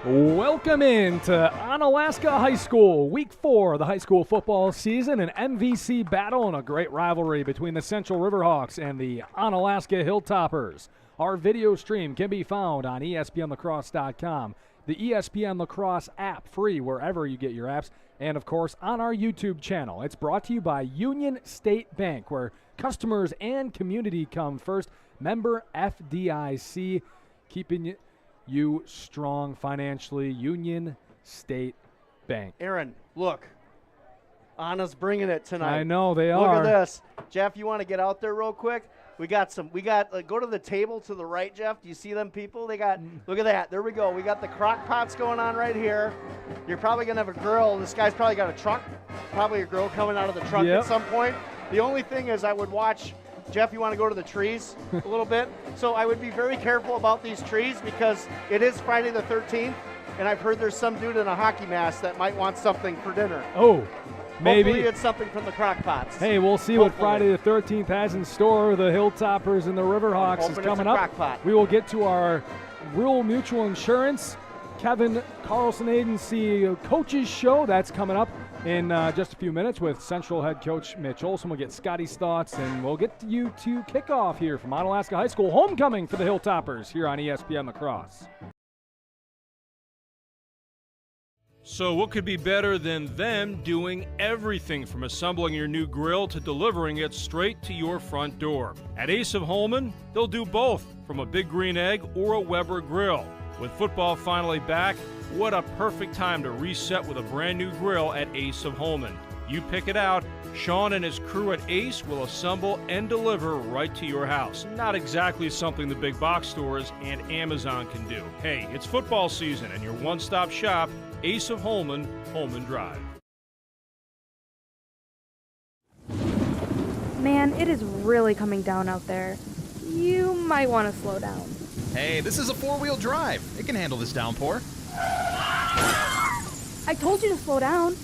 Welcome in to Onalaska High School, Week 4 of the high school football season, an MVC battle and a great rivalry between the Central RiverHawks and the Onalaska Hilltoppers. Our video stream can be found on ESPNLacrosse.com, the ESPN La Crosse app, free wherever you get your apps, and, of course, on our YouTube channel. It's brought to you by Union State Bank, where customers and community come first. Member FDIC, keeping you strong financially. Union State Bank. Aaron, look. Anna's bringing it tonight. I know they are. Look at this. Jeff, you want to get out there real quick? We got go to the table to the right, Jeff. Do you see them people? Look at that. There we go. We got the crock pots going on right here. You're probably going to have a grill. This guy's probably got a truck, probably a grill coming out of the truck at some point. The only thing is I would watch. Jeff, you want to go to the trees a little bit? So I would be very careful about these trees because it is Friday the 13th, and I've heard there's some dude in a hockey mask that might want something for dinner. Oh, maybe. Hopefully it's something from the crock pots. Hey, we'll see what Friday the 13th has in store. The Hilltoppers and the RiverHawks is coming up. We will get to our Rural Mutual Insurance, Kevin Carlson Agency Coaches Show. That's coming up in just a few minutes with Central head coach Mitch Olson. We'll get Scotty's thoughts, and we'll get you to kick off here from Onalaska High School. Homecoming for the Hilltoppers here on ESPN La Crosse. So what could be better than them doing everything from assembling your new grill to delivering it straight to your front door? At Ace of Holman, they'll do both, from a Big Green Egg or a Weber grill. With football finally back, what a perfect time to reset with a brand new grill at Ace of Holman. You pick it out, Sean and his crew at Ace will assemble and deliver right to your house. Not exactly something the big box stores and Amazon can do. Hey, it's football season and your one-stop shop, Ace of Holman, Holman Drive. Man, it is really coming down out there. You might want to slow down. Hey, this is a four-wheel drive. It can handle this downpour. I told you to slow down.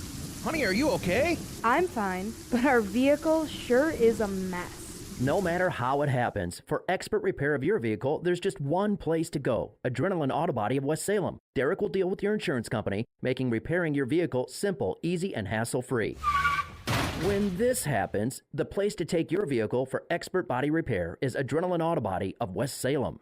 Honey, are you okay? I'm fine, but our vehicle sure is a mess. No matter how it happens, for expert repair of your vehicle, there's just one place to go. Adrenaline Auto Body of West Salem. Derek will deal with your insurance company, making repairing your vehicle simple, easy, and hassle-free. When this happens, the place to take your vehicle for expert body repair is Adrenaline Auto Body of West Salem.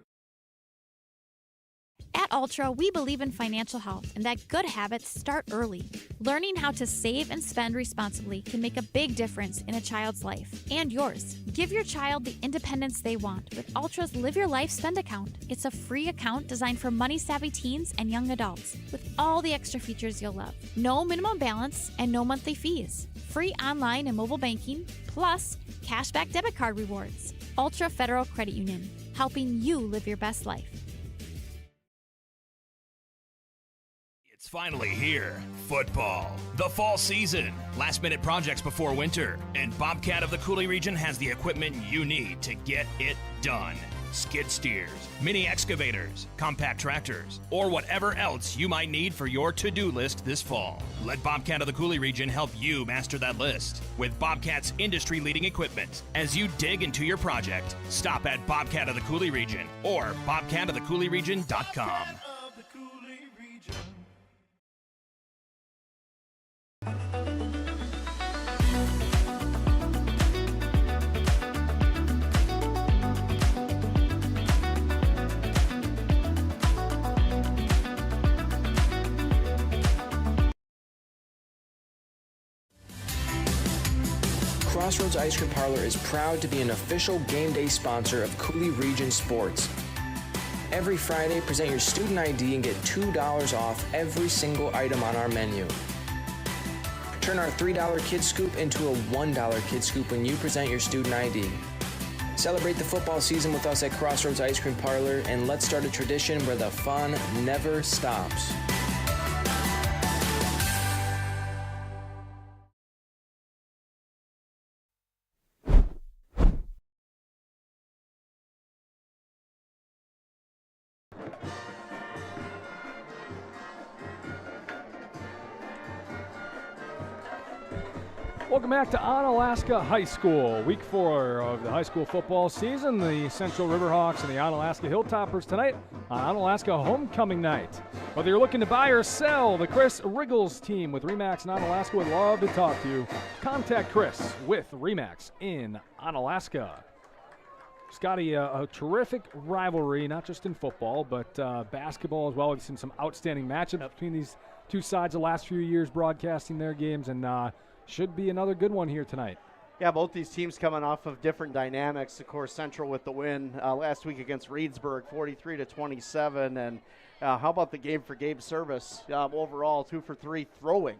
At Ultra, we believe in financial health and that good habits start early. Learning how to save and spend responsibly can make a big difference in a child's life and yours. Give your child the independence they want with Ultra's Live Your Life Spend account. It's a free account designed for money-savvy teens and young adults with all the extra features you'll love. No minimum balance and no monthly fees. Free online and mobile banking, plus cashback debit card rewards. Ultra Federal Credit Union, helping you live your best life. It's finally here. Football. The fall season. Last-minute projects before winter. And Bobcat of the Coulee region has the equipment you need to get it done. Skid steers, mini excavators, compact tractors, or whatever else you might need for your to-do list this fall. Let Bobcat of the Coulee region help you master that list with Bobcat's industry-leading equipment. As you dig into your project, stop at Bobcat of the Coulee region or bobcatofthecouleeregion.com. Crossroads Ice Cream Parlor is proud to be an official game day sponsor of Coulee Region Sports. Every Friday, present your student ID and get $2 off every single item on our menu. Turn our $3 Kid Scoop into a $1 Kid Scoop when you present your student ID. Celebrate the football season with us at Crossroads Ice Cream Parlor, and let's start a tradition where the fun never stops. Welcome back to Onalaska High School. Week 4 of the high school football season. The Central RiverHawks and the Onalaska Hilltoppers tonight on Onalaska Homecoming Night. Whether you're looking to buy or sell, the Chris Riggles team with RE/MAX in Onalaska would love to talk to you. Contact Chris with RE/MAX in Onalaska. Scotty, a terrific rivalry, not just in football, but basketball as well. We've seen some outstanding matchups between these two sides the last few years broadcasting their games, and should be another good one here tonight. Yeah, both these teams coming off of different dynamics. Of course, Central with the win last week against Reedsburg, 43-27. And how about the game for Gabe Service? Overall, 2 for 3 throwing.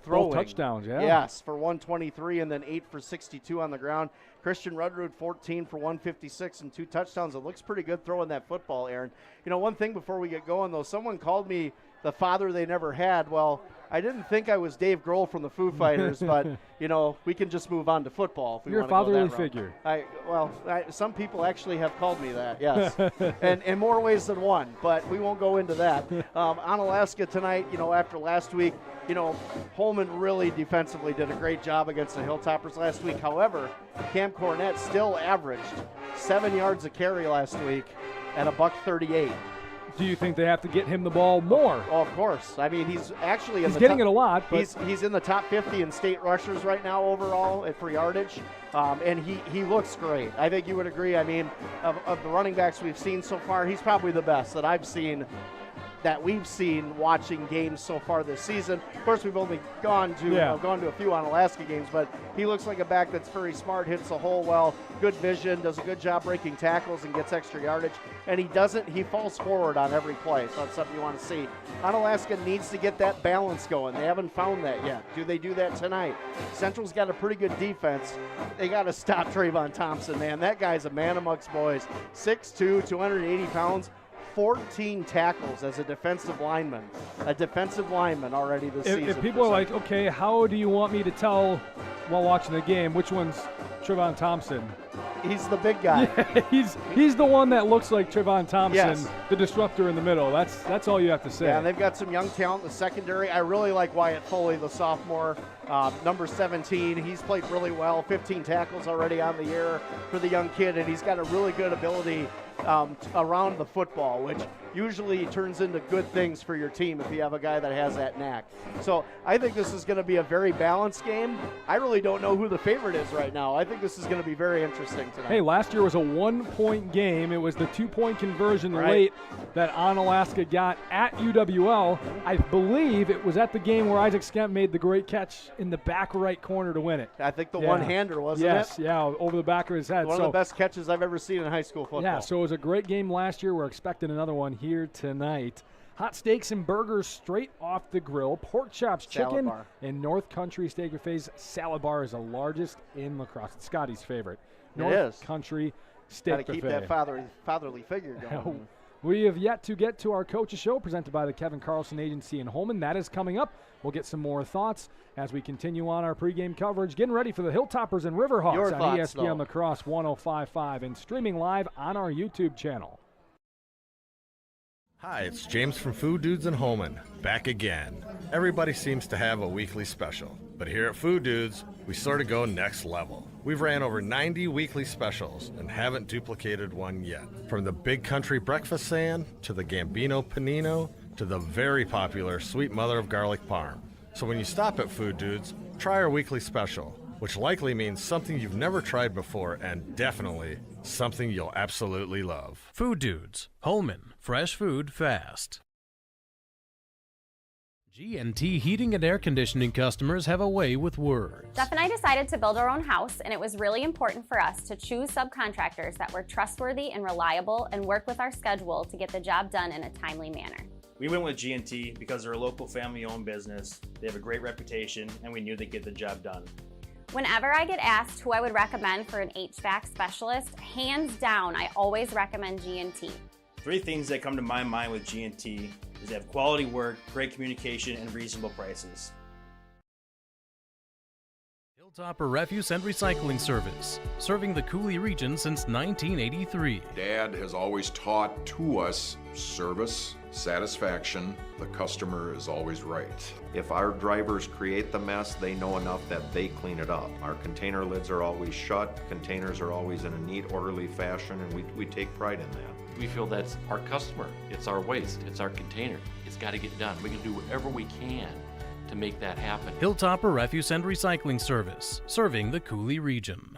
Both touchdowns, yeah. Yes, for 123 and then 8 for 62 on the ground. Christian Rudrud, 14 for 156 and 2 touchdowns. It looks pretty good throwing that football, Aaron. You know, one thing before we get going, though, someone called me the father they never had. Well, I didn't think I was Dave Grohl from the Foo Fighters, but, you know, we can just move on to football if we You're want a to go that fatherly route. figure. Some people actually have called me that, yes, and in more ways than one, but we won't go into that. Onalaska tonight, you know, after last week, you know, Holman really defensively did a great job against the Hilltoppers last week. However, Cam Cornett still averaged 7 yards a carry last week at $138. Do you think they have to get him the ball more? Oh, of course. I mean, he's actually he's getting it a lot. But he's in the top 50 in state rushers right now overall for yardage, and he looks great. I think you would agree. I mean, of the running backs we've seen so far, he's probably the best that we've seen watching games so far this season. Of course, we've only gone to a few Onalaska games, but he looks like a back that's very smart, hits the hole well, good vision, does a good job breaking tackles and gets extra yardage. And he falls forward on every play, so that's something you want to see. Onalaska needs to get that balance going. They haven't found that yet. Do they do that tonight? Central's got a pretty good defense. They got to stop Trayvon Thompson, man. That guy's a man amongst boys. 6'2", 280 pounds. 14 tackles as a defensive lineman already this season. If people are like, okay, how do you want me to tell while watching the game which one's Trayvon Thompson? He's the big guy. Yeah, he's the one that looks like Trayvon Thompson, yes. The disruptor in the middle. That's all you have to say. Yeah, and they've got some young talent in the secondary. I really like Wyatt Foley, the sophomore, number 17. He's played really well, 15 tackles already on the year for the young kid, and he's got a really good ability around the football, which usually turns into good things for your team if you have a guy that has that knack. So I think this is going to be a very balanced game. I really don't know who the favorite is right now. I think this is going to be very interesting tonight. Hey, last year was a 1-point game. It was the 2-point conversion late that Onalaska got at UWL. I believe it was at the game where Isaac Skemp made the great catch in the back right corner to win it. I think the one-hander, wasn't it? Yes, over the back of his head. One of the best catches I've ever seen in high school football. Yeah, so it was a great game last year. We're expecting another one here tonight. Hot steaks and burgers straight off the grill. Pork chops, chicken, and North Country Steak Buffet's salad bar is the largest in La Crosse. It's Scotty's favorite. North Country Steak Buffet. Got to keep that fatherly figure going. We have yet to get to our coach's show presented by the Kevin Carlson Agency in Holman. That is coming up. We'll get some more thoughts as we continue on our pregame coverage. Getting ready for the Hilltoppers and RiverHawks on ESPN La Crosse 105.5 and streaming live on our YouTube channel. Hi, it's James from Food Dudes in Holman, back again. Everybody seems to have a weekly special, but here at Food Dudes, we sort of go next level. We've ran over 90 weekly specials and haven't duplicated one yet. From the Big Country Breakfast Sand, to the Gambino Panino, to the very popular Sweet Mother of Garlic Parm. So when you stop at Food Dudes, try our weekly special, which likely means something you've never tried before and definitely something you'll absolutely love. Food Dudes, Holman, fresh food fast. G&T Heating and Air Conditioning customers have a way with words. Jeff and I decided to build our own house, and it was really important for us to choose subcontractors that were trustworthy and reliable and work with our schedule to get the job done in a timely manner. We went with G&T because they're a local family-owned business. They have a great reputation, and we knew they'd get the job done. Whenever I get asked who I would recommend for an HVAC specialist, hands down, I always recommend G&T. 3 things that come to my mind with G&T is they have quality work, great communication, and reasonable prices. Hilltopper Refuse and Recycling Service, serving the Cooley region since 1983. Dad has always taught to us service, satisfaction. The customer is always right. If our drivers create the mess, they know enough that they clean it up. Our container lids are always shut, containers are always in a neat, orderly fashion, and we take pride in that. We feel that's our customer, it's our waste, it's our container. It's got to get done. We can do whatever we can to make that happen. Hilltopper Refuse and Recycling Service, serving the Cooley region.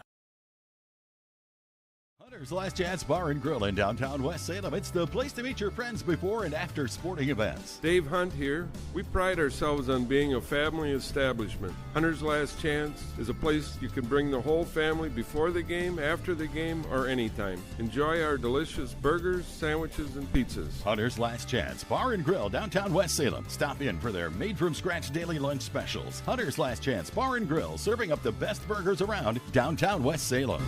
Hunter's Last Chance Bar and Grill in downtown West Salem. It's the place to meet your friends before and after sporting events. Dave Hunt here. We pride ourselves on being a family establishment. Hunter's Last Chance is a place you can bring the whole family before the game, after the game, or anytime. Enjoy our delicious burgers, sandwiches, and pizzas. Hunter's Last Chance Bar and Grill, downtown West Salem. Stop in for their made-from-scratch daily lunch specials. Hunter's Last Chance Bar and Grill, serving up the best burgers around downtown West Salem.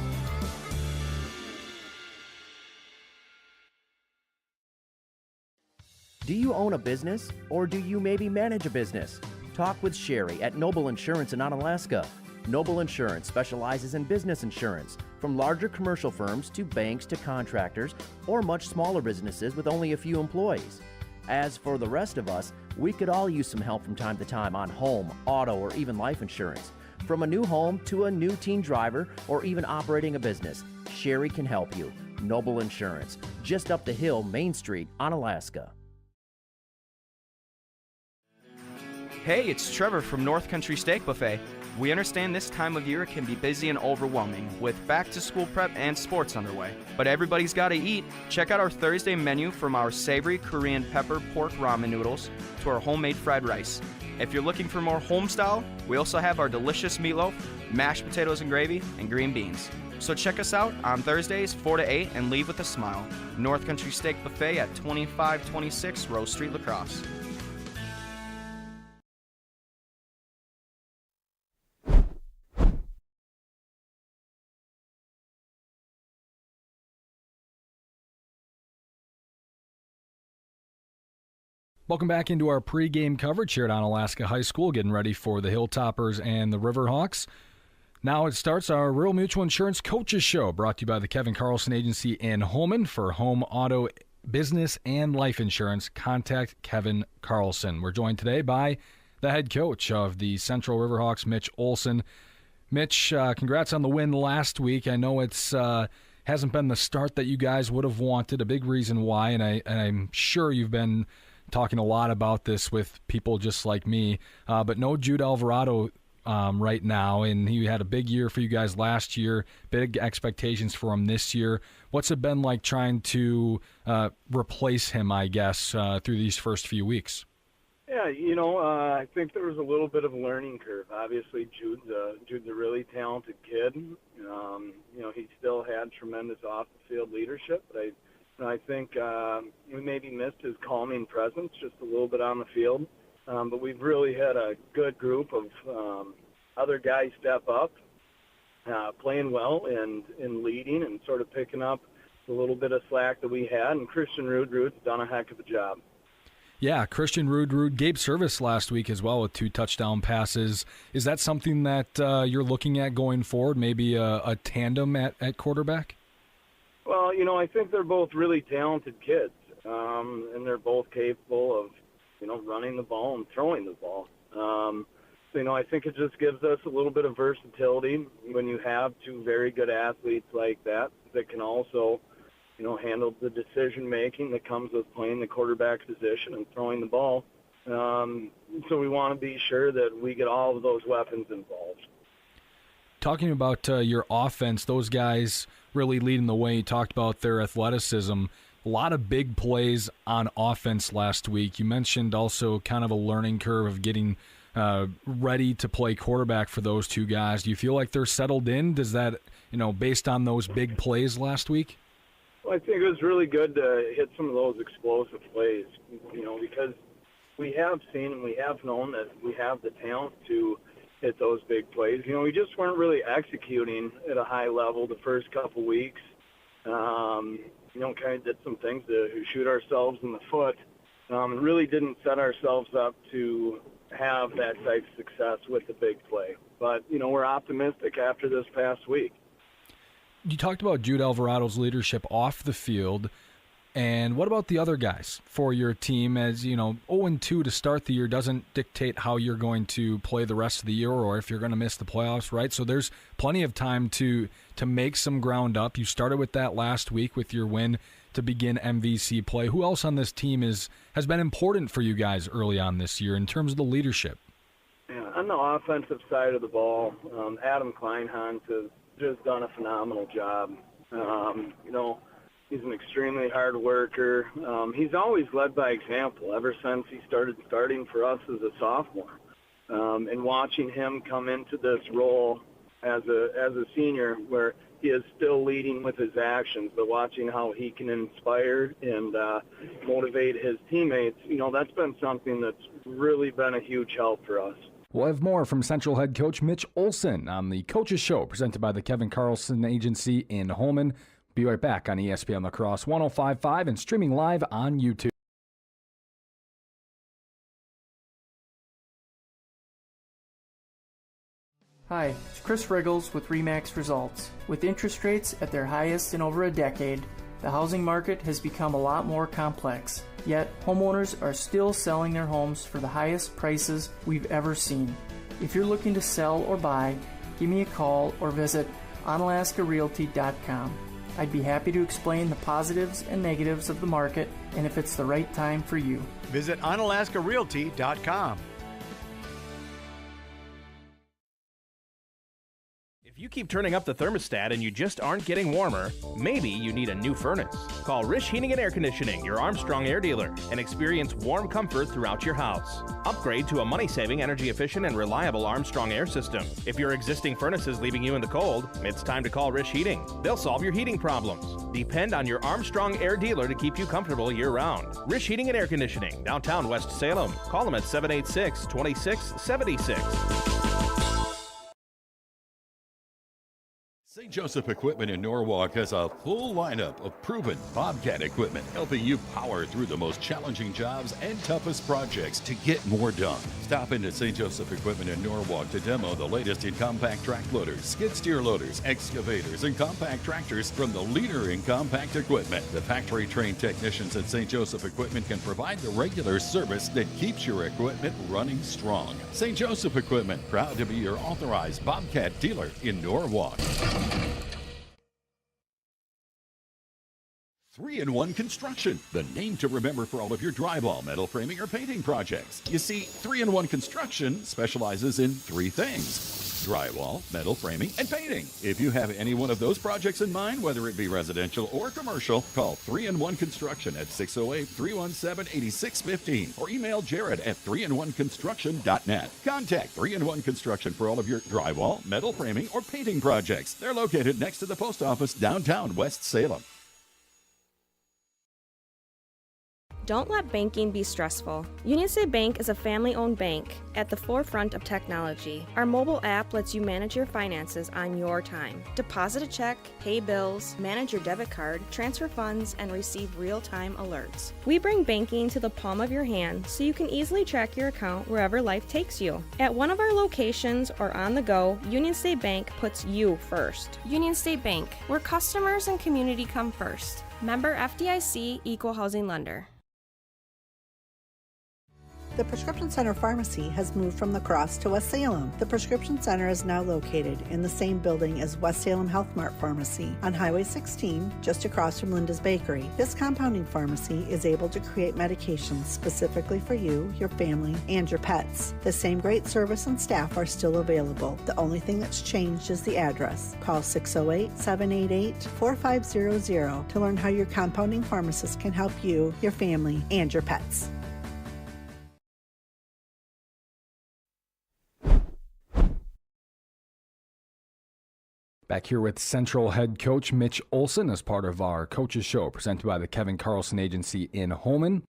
Do you own a business, or do you maybe manage a business? Talk with Sherry at Noble Insurance in Onalaska. Noble Insurance specializes in business insurance, from larger commercial firms to banks to contractors, or much smaller businesses with only a few employees. As for the rest of us, we could all use some help from time to time on home, auto, or even life insurance. From a new home to a new teen driver, or even operating a business, Sherry can help you. Noble Insurance, just up the hill, Main Street, Onalaska. Hey, it's Trevor from North Country Steak Buffet. We understand this time of year can be busy and overwhelming with back-to-school prep and sports underway. But everybody's got to eat. Check out our Thursday menu, from our savory Korean pepper pork ramen noodles to our homemade fried rice. If you're looking for more home style, we also have our delicious meatloaf, mashed potatoes and gravy, and green beans. So check us out on Thursdays 4 to 8 and leave with a smile. North Country Steak Buffet at 2526 Rose Street, La Crosse. Welcome back into our pregame coverage here at Onalaska High School, getting ready for the Hilltoppers and the RiverHawks. Now it starts our Rural Mutual Insurance Coaches Show, brought to you by the Kevin Carlson Agency in Holman. For home, auto, business, and life insurance, contact Kevin Carlson. We're joined today by the head coach of the Central RiverHawks, Mitch Olson. Mitch, congrats on the win last week. I know it's hasn't been the start that you guys would have wanted, a big reason why, and I'm sure you've been talking a lot about this with people just like me, but no Jude Alvarado right now, and he had a big year for you guys last year, big expectations for him this year. What's it been like trying to replace him, I guess, through these first few weeks? Yeah, I think there was a little bit of a learning curve. Obviously, Jude's a really talented kid. He still had tremendous off-the-field leadership, but I think we maybe missed his calming presence just a little bit on the field. But we've really had a good group of other guys step up, playing well and leading and sort of picking up the little bit of slack that we had. And Christian Rudrud's done a heck of a job. Yeah, Christian Rudrud gave service last week as well with 2 touchdown passes. Is that something that you're looking at going forward, maybe a tandem at quarterback? Well, I think they're both really talented kids, and they're both capable of, running the ball and throwing the ball. I think it just gives us a little bit of versatility when you have 2 very good athletes like that can also, handle the decision-making that comes with playing the quarterback position and throwing the ball. So we want to be sure that we get all of those weapons involved. Talking about your offense, those guys really leading the way. You talked about their athleticism. A lot of big plays on offense last week. You mentioned also kind of a learning curve of getting ready to play quarterback for those 2 guys. Do you feel like they're settled in? Does that, based on those big plays last week? Well, I think it was really good to hit some of those explosive plays, because we have seen and we have known that we have the talent to hit those big plays. We just weren't really executing at a high level the first couple weeks. Kind of did some things to shoot ourselves in the foot, and really didn't set ourselves up to have that type of success with the big play. But, we're optimistic after this past week. You talked about Jude Alvarado's leadership off the field. And what about the other guys for your team? As 0-2 to start the year doesn't dictate how you're going to play the rest of the year or if you're going to miss the playoffs, right? So there's plenty of time to make some ground up. You started with that last week with your win to begin MVC play. Who else on this team has been important for you guys early on this year in terms of the leadership? Yeah, on the offensive side of the ball, Adam Kleinhans has just done a phenomenal job. He's an extremely hard worker. He's always led by example ever since he started starting for us as a sophomore. And watching him come into this role as a senior where he is still leading with his actions, but watching how he can inspire and motivate his teammates, that's been something that's really been a huge help for us. We'll have more from Central head coach Mitch Olson on the Coaches Show presented by the Kevin Carlson Agency in Holmen. Be right back on ESPN La Crosse 105.5 and streaming live on YouTube. Hi, it's Chris Riggles with RE/MAX Results. With interest rates at their highest in over a decade, the housing market has become a lot more complex. Yet, homeowners are still selling their homes for the highest prices we've ever seen. If you're looking to sell or buy, give me a call or visit OnalaskaRealty.com. I'd be happy to explain the positives and negatives of the market and if it's the right time for you. Visit OnalaskaRealty.com. If you keep turning up the thermostat and you just aren't getting warmer, maybe you need a new furnace. Call Rish Heating and Air Conditioning, your Armstrong air dealer, and experience warm comfort throughout your house. Upgrade to a money-saving, energy-efficient, and reliable Armstrong air system. If your existing furnace is leaving you in the cold, it's time to call Rish Heating. They'll solve your heating problems. Depend on your Armstrong air dealer to keep you comfortable year-round. Rish Heating and Air Conditioning, downtown West Salem. Call them at 786-2676. St. Joseph Equipment in Norwalk has a full lineup of proven Bobcat equipment, helping you power through the most challenging jobs and toughest projects to get more done. Stop into St. Joseph Equipment in Norwalk to demo the latest in compact track loaders, skid steer loaders, excavators, and compact tractors from the leader in compact equipment. The factory-trained technicians at St. Joseph Equipment can provide the regular service that keeps your equipment running strong. St. Joseph Equipment, proud to be your authorized Bobcat dealer in Norwalk. 3-in-1 Construction, the name to remember for all of your drywall, metal framing, or painting projects. You see, 3-in-1 Construction specializes in three things: drywall, metal framing, and painting. If you have any one of those projects in mind, whether it be residential or commercial, call 3-in-1 Construction at 608-317-8615 or email Jared at 3in1construction.net. Contact 3-in-1 Construction for all of your drywall, metal framing, or painting projects. They're located next to the post office downtown West Salem. Don't let banking be stressful. Union State Bank is a family-owned bank at the forefront of technology. Our mobile app lets you manage your finances on your time. Deposit a check, pay bills, manage your debit card, transfer funds, and receive real-time alerts. We bring banking to the palm of your hand so you can easily track your account wherever life takes you. At one of our locations or on the go, Union State Bank puts you first. Union State Bank, where customers and community come first. Member FDIC, Equal Housing Lender. The Prescription Center Pharmacy has moved from La Crosse to West Salem. The Prescription Center is now located in the same building as West Salem Health Mart Pharmacy on Highway 16, just across from Linda's Bakery. This compounding pharmacy is able to create medications specifically for you, your family, and your pets. The same great service and staff are still available. The only thing that's changed is the address. Call 608-788-4500 to learn how your compounding pharmacist can help you, your family, and your pets. Back here with Central head coach Mitch Olson as part of our Coaches Show presented by the Kevin Carlson Agency in Holmen.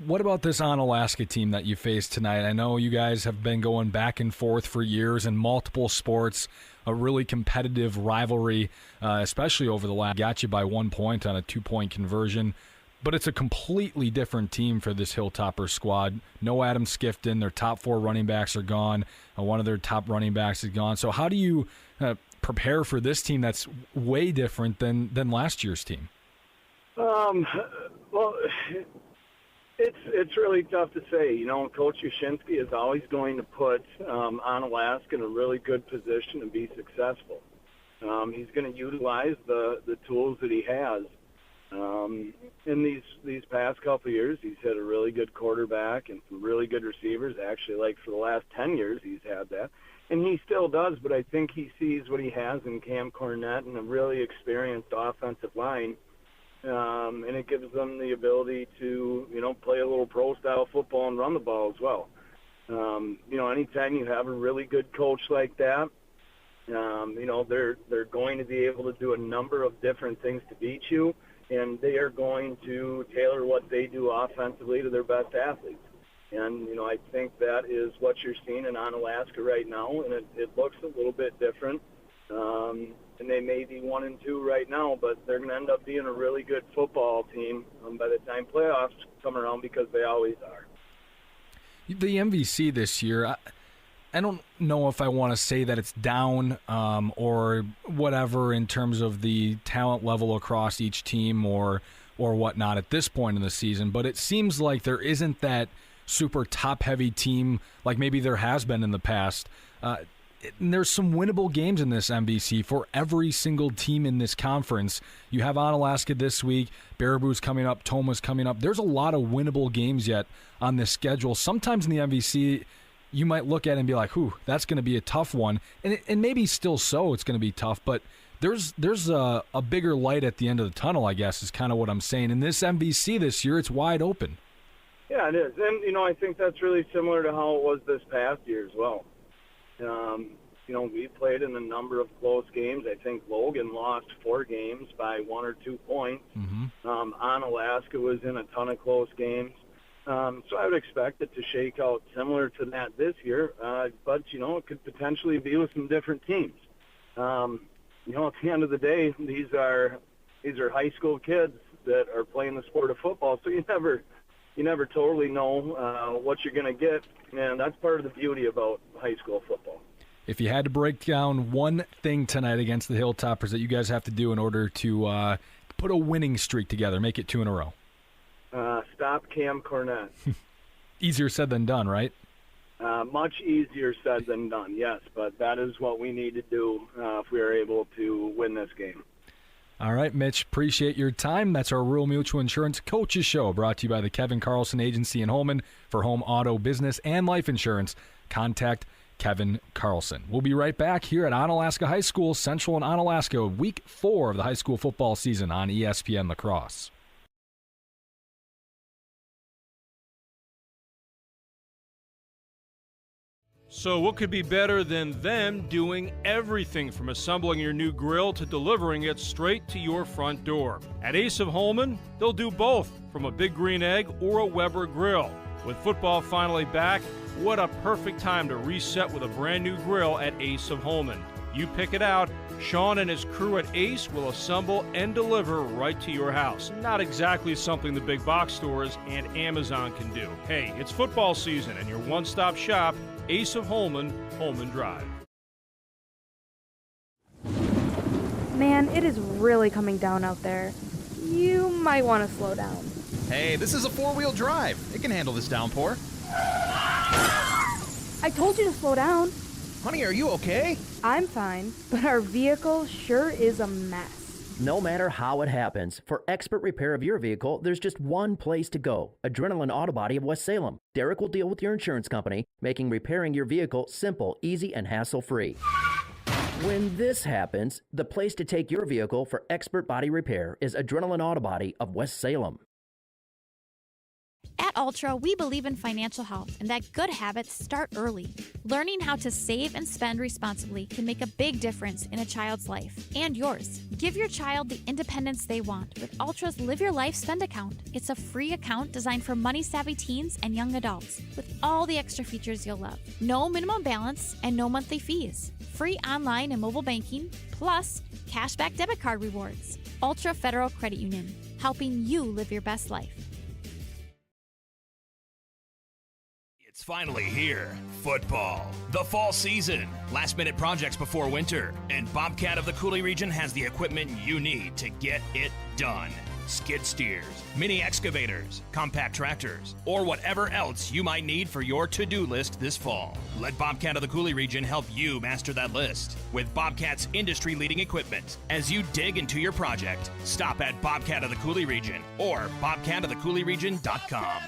What about this Onalaska team that you faced tonight? I know you guys have been going back and forth for years in multiple sports, a really competitive rivalry, especially over the last. Got you by 1 point on a 2-point conversion. but it's a completely different team for this Hilltoppers squad. No Adam Skifton. Their top 4 running backs are gone. One of their top running backs is gone. So how do you prepare for this team that's way different than last year's team? Well, it's really tough to say. You know, Coach Yashinsky is always going to put Onalaska in a really good position to be successful. He's going to utilize the tools that he has. In these past couple of years, he's had a really good quarterback and some really good receivers. Actually, like for the last 10 years, he's had that. And he still does, but I think he sees what he has in Cam Cornette and a really experienced offensive line. And it gives them the ability to, you know, play a little pro-style football and run the ball as well. You know, anytime you have a really good coach like that, you know, they're going to be able to do a number of different things to beat you, and they are going to tailor what they do offensively to their best athletes. And, you know, I think that is what you're seeing in Onalaska right now, and it looks a little bit different. And they may be 1-2 right now, but they're going to end up being a really good football team by the time playoffs come around, because they always are. The MVC this year, I don't know if I want to say that it's down or whatever in terms of the talent level across each team or whatnot at this point in the season, but it seems like there isn't that super top-heavy team like maybe there has been in the past. And there's some winnable games in this MVC for every single team in this conference. You have Onalaska this week, Baraboo's coming up, Toma's coming up. There's a lot of winnable games yet on this schedule. Sometimes in the MVC, you might look at it and be like, "Ooh, that's going to be a tough one," and maybe still so it's going to be tough. But there's a bigger light at the end of the tunnel, I guess, is kind of what I'm saying. In this MVC this year, it's wide open. Yeah, it is, and you know, I think that's really similar to how it was this past year as well. You know, we played in a number of close games. I think Logan lost 4 games by 1 or 2 points. Onalaska was in a ton of close games. So I would expect it to shake out similar to that this year. But, you know, it could potentially be with some different teams. You know, at the end of the day, these are high school kids that are playing the sport of football. So you never totally know what you're going to get. And that's part of the beauty about high school football. If you had to break down one thing tonight against the Hilltoppers that you guys have to do in order to put a winning streak together, make it 2 in a row. Stop Cam Cornette. Easier said than done, right? Much easier said than done, yes. But that is what we need to do if we are able to win this game. All right, Mitch, appreciate your time. That's our Rural Mutual Insurance Coaches Show, brought to you by the Kevin Carlson Agency in Holman for home, auto, business, and life insurance. Contact Kevin Carlson. We'll be right back here at Onalaska High School, Central and Onalaska, Week 4 of the high school football season on ESPN La Crosse. So what could be better than them doing everything from assembling your new grill to delivering it straight to your front door? At Ace of Holman, they'll do both, from a Big Green Egg or a Weber grill. With football finally back, what a perfect time to reset with a brand new grill at Ace of Holman. You pick it out, Sean and his crew at Ace will assemble and deliver right to your house. Not exactly something the big box stores and Amazon can do. Hey, it's football season and your one-stop shop, Ace of Holman, Holman Drive. Man, it is really coming down out there. You might want to slow down. Hey, this is a 4-wheel drive. It can handle this downpour. I told you to slow down. Honey, are you okay? I'm fine, but our vehicle sure is a mess. No matter how it happens, for expert repair of your vehicle, there's just one place to go. Adrenaline Auto Body of West Salem. Derek will deal with your insurance company, making repairing your vehicle simple, easy, and hassle-free. When this happens, the place to take your vehicle for expert body repair is Adrenaline Auto Body of West Salem. At Ultra, we believe in financial health and that good habits start early. Learning how to save and spend responsibly can make a big difference in a child's life and yours. Give your child the independence they want with Ultra's Live Your Life Spend account. It's a free account designed for money-savvy teens and young adults with all the extra features you'll love. No minimum balance and no monthly fees. Free online and mobile banking, plus cashback debit card rewards. Ultra Federal Credit Union. helping you live your best life. It's finally here. Football. The fall season. Last-minute projects before winter. And Bobcat of the Coulee region has the equipment you need to get it done. Skid steers, mini excavators, compact tractors, or whatever else you might need for your to-do list this fall. Let Bobcat of the Coulee region help you master that list with Bobcat's industry-leading equipment. As you dig into your project, stop at Bobcat of the Coulee region or bobcatofthecouleeregion.com.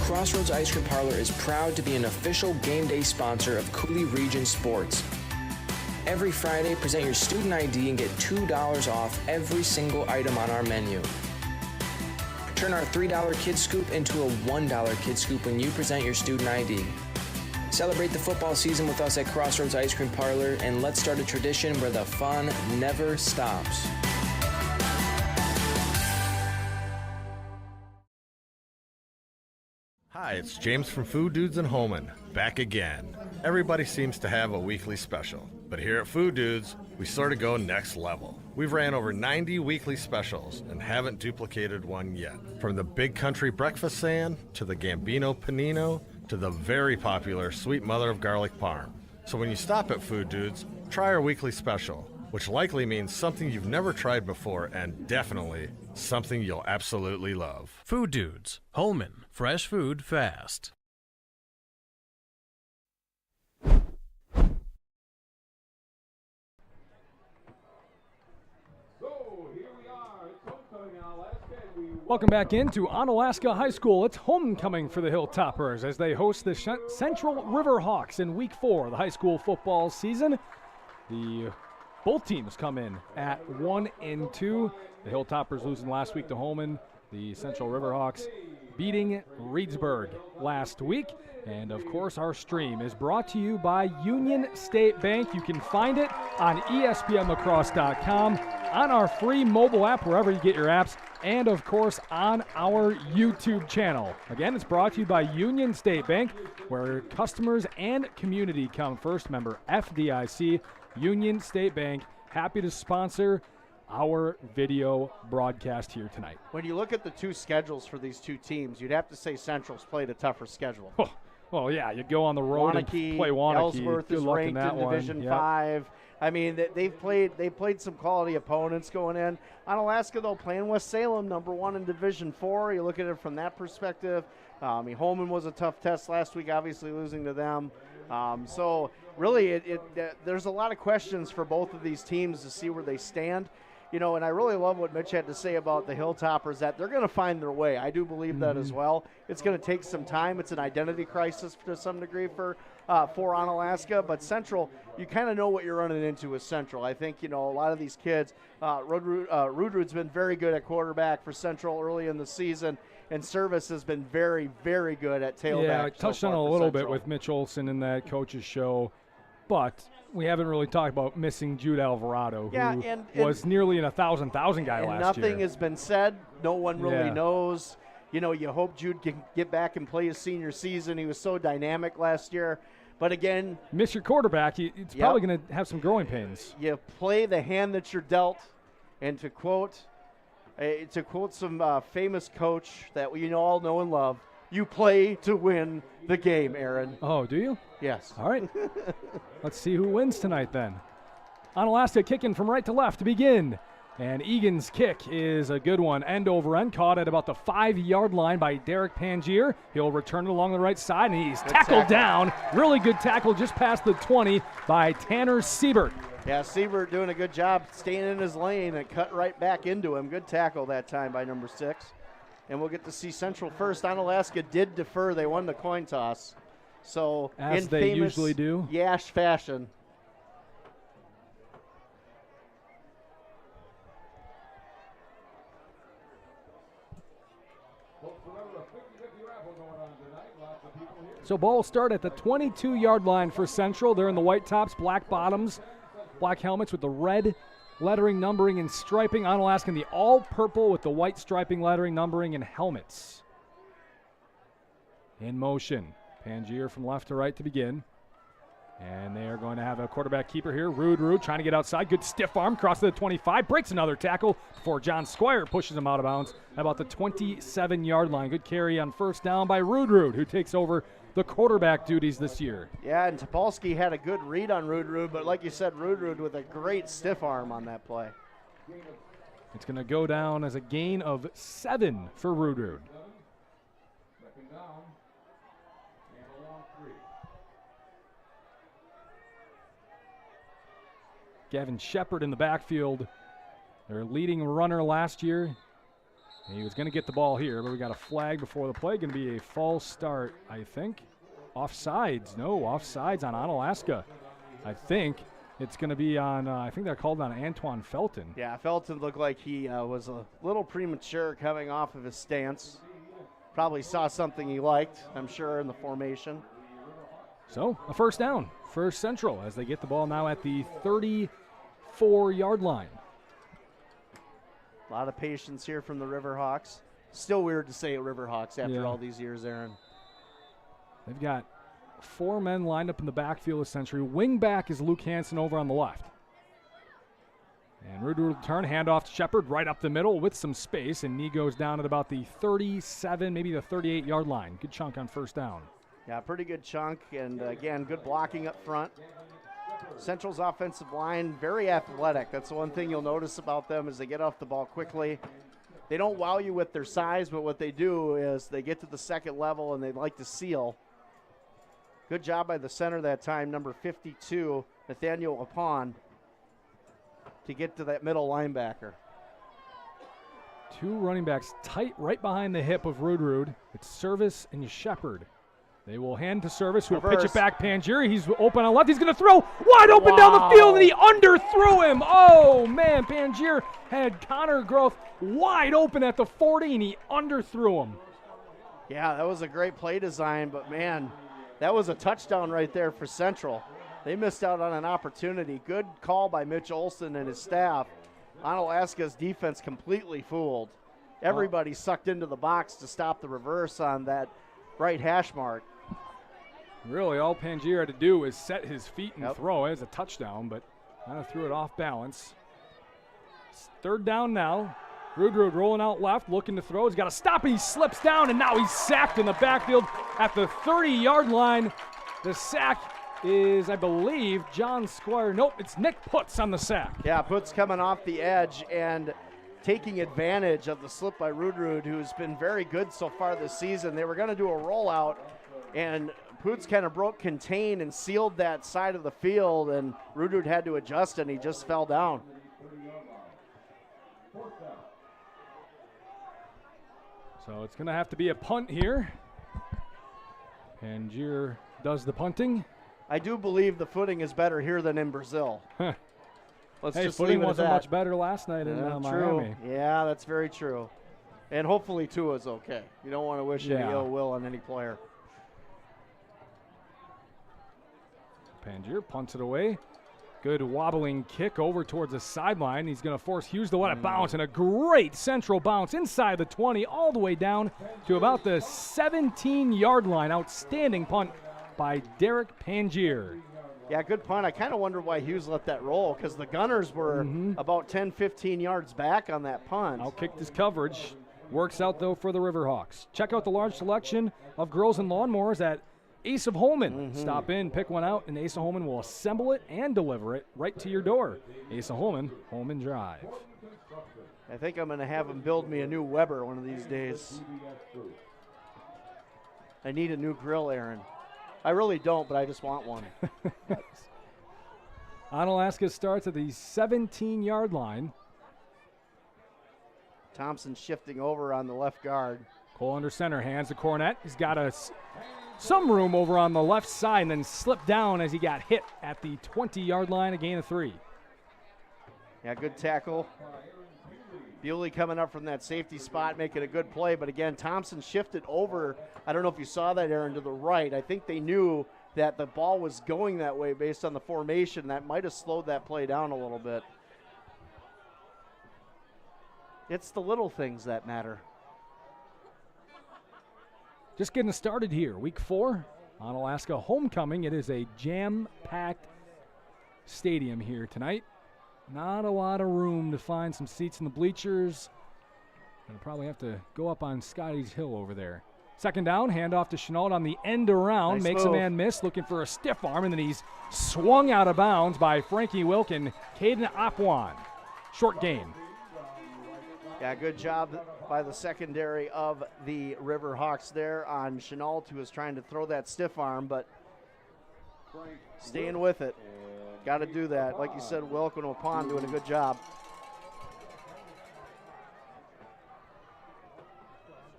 Crossroads Ice Cream Parlor is proud to be an official game day sponsor of Coulee Region Sports. Every Friday, present your student ID and get $2 off every single item on our menu. Turn our $3 Kid Scoop into a $1 Kid Scoop when you present your student ID. Celebrate the football season with us at Crossroads Ice Cream Parlor, and let's start a tradition where the fun never stops. Hi, it's James from Food Dudes in Holman, back again. Everybody seems to have a weekly special, but here at Food Dudes, we sort of go next level. We've ran over 90 weekly specials and haven't duplicated one yet. From the Big Country Breakfast Sand, to the Gambino Panino, to the very popular Sweet Mother of Garlic Parm. So when you stop at Food Dudes, try our weekly special, which likely means something you've never tried before and definitely something you'll absolutely love. Food Dudes, Holman, fresh food fast. Welcome back into Onalaska High School. It's homecoming for the Hilltoppers as they host the Central RiverHawks in Week 4 of the high school football season. Both teams come in at 1-2. The Hilltoppers losing last week to Holman. The Central RiverHawks beating Reedsburg last week. And, of course, our stream is brought to you by Union State Bank. You can find it on ESPNLacrosse.com, on our free mobile app, wherever you get your apps, and, of course, on our YouTube channel. Again, it's brought to you by Union State Bank, where customers and community come first. Member FDIC, Union State Bank, happy to sponsor our video broadcast here tonight. When you look at the two schedules for these two teams, you'd have to say Central's played a tougher schedule. Oh, well, yeah, you go on the road and play Wanakee. Ellsworth is ranked in Division 5. I mean, they played some quality opponents going in. Onalaska, though, playing West Salem, number 1 in Division 4. You look at it from that perspective. Holman was a tough test last week, obviously losing to them. So really, there's a lot of questions for both of these teams to see where they stand. You know, and I really love what Mitch had to say about the Hilltoppers, that they're going to find their way. I do believe that as well. It's going to take some time. It's an identity crisis to some degree for Onalaska, but Central, you kind of know what you're running into with Central. I think, you know, a lot of these kids, Rudrud's been very good at quarterback for Central early in the season, and Service has been very, very good at tailback. Yeah, I touched on it a little bit with Mitch Olson in that coach's show, but we haven't really talked about missing Jude Alvarado, who was nearly an 1,000 guy last year. Nothing has been said. No one really knows. You know, you hope Jude can get back and play his senior season. He was so dynamic last year. But again, miss your quarterback, it's probably going to have some growing pains. You play the hand that you're dealt, and to quote some famous coach that we all know and love, you play to win the game, Aaron. Oh, do you? Yes. All right. Let's see who wins tonight then. Onalaska kicking from right to left to begin. And Egan's kick is a good one. End over end, caught at about the 5-yard line by Derek Pangier. He'll return it along the right side, and he's tackled down. Really good tackle just past the 20 by Tanner Siebert. Yeah, Siebert doing a good job staying in his lane and cut right back into him. Good tackle that time by number 6. And we'll get to see Central first. Onalaska did defer. They won the coin toss. So as in they famous usually do. Yash fashion. So ball will start at the 22-yard line for Central. They're in the white tops, black bottoms, black helmets with the red lettering, numbering, and striping. Onalaska in the all-purple with the white striping, lettering, numbering, and helmets. In motion. Pangier from left to right to begin. And they are going to have a quarterback keeper here. Rude trying to get outside. Good stiff arm. Crosses the 25. Breaks another tackle before John Squire pushes him out of bounds at about the 27-yard line. Good carry on first down by Rude, who takes over the quarterback duties this year. Yeah, and Topolsky had a good read on Rude, but like you said, Rude with a great stiff arm on that play. It's going to go down as a gain of 7 for Rude. Gavin Shepard in the backfield, their leading runner last year. He was going to get the ball here, but we got a flag before the play. Going to be a false start, I think. Offsides. No, offsides on Onalaska. I think it's going to be on, I think they're called on Antoine Felton. Yeah, Felton looked like he was a little premature coming off of his stance. Probably saw something he liked, I'm sure, in the formation. So, a first down for Central as they get the ball now at the 34-yard line. A lot of patience here from the RiverHawks. Still weird to say RiverHawks after all these years, Aaron. They've got 4 men lined up in the backfield of Century. Wing back is Luke Hansen over on the left. And Rude will turn, handoff to Shepard right up the middle with some space, and knee goes down at about the 37, maybe the 38-yard line. Good chunk on first down. Yeah, pretty good chunk, and again, good blocking up front. Central's offensive line, very athletic. That's the one thing you'll notice about them is they get off the ball quickly. They don't wow you with their size, but what they do is they get to the second level and they like to seal. Good job by the center that time, number 52, Nathaniel Apon, to get to that middle linebacker. 2 running backs tight right behind the hip of Rude. It's Service and Shepard. They will hand to Service, who will pitch it back. Pangieri, he's open on left. He's going to throw wide open down the field, and he underthrew him. Oh, man, Pangieri had Connor Groth wide open at the 40, and he underthrew him. Yeah, that was a great play design, but, man, that was a touchdown right there for Central. They missed out on an opportunity. Good call by Mitch Olson and his staff. Onalaska's defense completely fooled. Everybody sucked into the box to stop the reverse on that right hash mark. Really, all Pangier had to do was set his feet and throw. It was a touchdown, but kind of threw it off balance. It's third down now. Rude rolling out left, looking to throw. He's got to stop. He slips down, and now he's sacked in the backfield at the 30-yard line. The sack is, I believe, John Squire. Nope, it's Nick Putz on the sack. Yeah, Putz coming off the edge and taking advantage of the slip by Rude, who's been very good so far this season. They were going to do a rollout, and Putz kind of broke contain and sealed that side of the field, and Rude had to adjust, and he just fell down. So it's going to have to be a punt here. Pangier does the punting. I do believe the footing is better here than in Brazil. Let's just footing leave it wasn't at that. much better last night in Miami. Yeah, that's very true. And hopefully Tua's okay. You don't want to wish any ill will on any player. Pangier punts it away. Good wobbling kick over towards the sideline. He's going to force Hughes to let it bounce, and a great central bounce inside the 20 all the way down to about the 17-yard line. Outstanding punt by Derek Pangier. Yeah, good punt. I kind of wonder why Hughes let that roll, because the Gunners were about 10, 15 yards back on that punt. Outkicked his coverage. Works out, though, for the RiverHawks. Check out the large selection of grills and lawnmowers at Ace of Holman. Stop in, pick one out, and Ace of Holman will assemble it and deliver it right to your door. Ace of Holman, Holman Drive. I think I'm going to have him build me a new Weber one of these days. I need a new grill, Aaron. I really don't, but I just want one. Onalaska starts at the 17-yard line. Thompson shifting over on the left guard. Cole under center, hands to Cornett. He's got some room over on the left side, and then slipped down as he got hit at the 20-yard line, a gain of 3. Yeah, good tackle. Bewley coming up from that safety spot, making a good play. But again, Thompson shifted over. I don't know if you saw that, Aaron, to the right. I think they knew that the ball was going that way based on the formation. That might have slowed that play down a little bit. It's the little things that matter. Just getting started here. Week 4, Onalaska homecoming. It is a jam-packed stadium here tonight. Not a lot of room to find some seats in the bleachers. Gonna probably have to go up on Scotty's Hill over there. Second down, handoff to Chenault on the end around. Nice makes move. a man miss, looking for a stiff arm, and then he's swung out of bounds by Frankie Wilkin. Caden Opwan. Short gain. Yeah, good job by the secondary of the RiverHawks there on Chenault, who was trying to throw that stiff arm, but staying with it. Got to do that. Like you said, Wilkin Opwan doing a good job.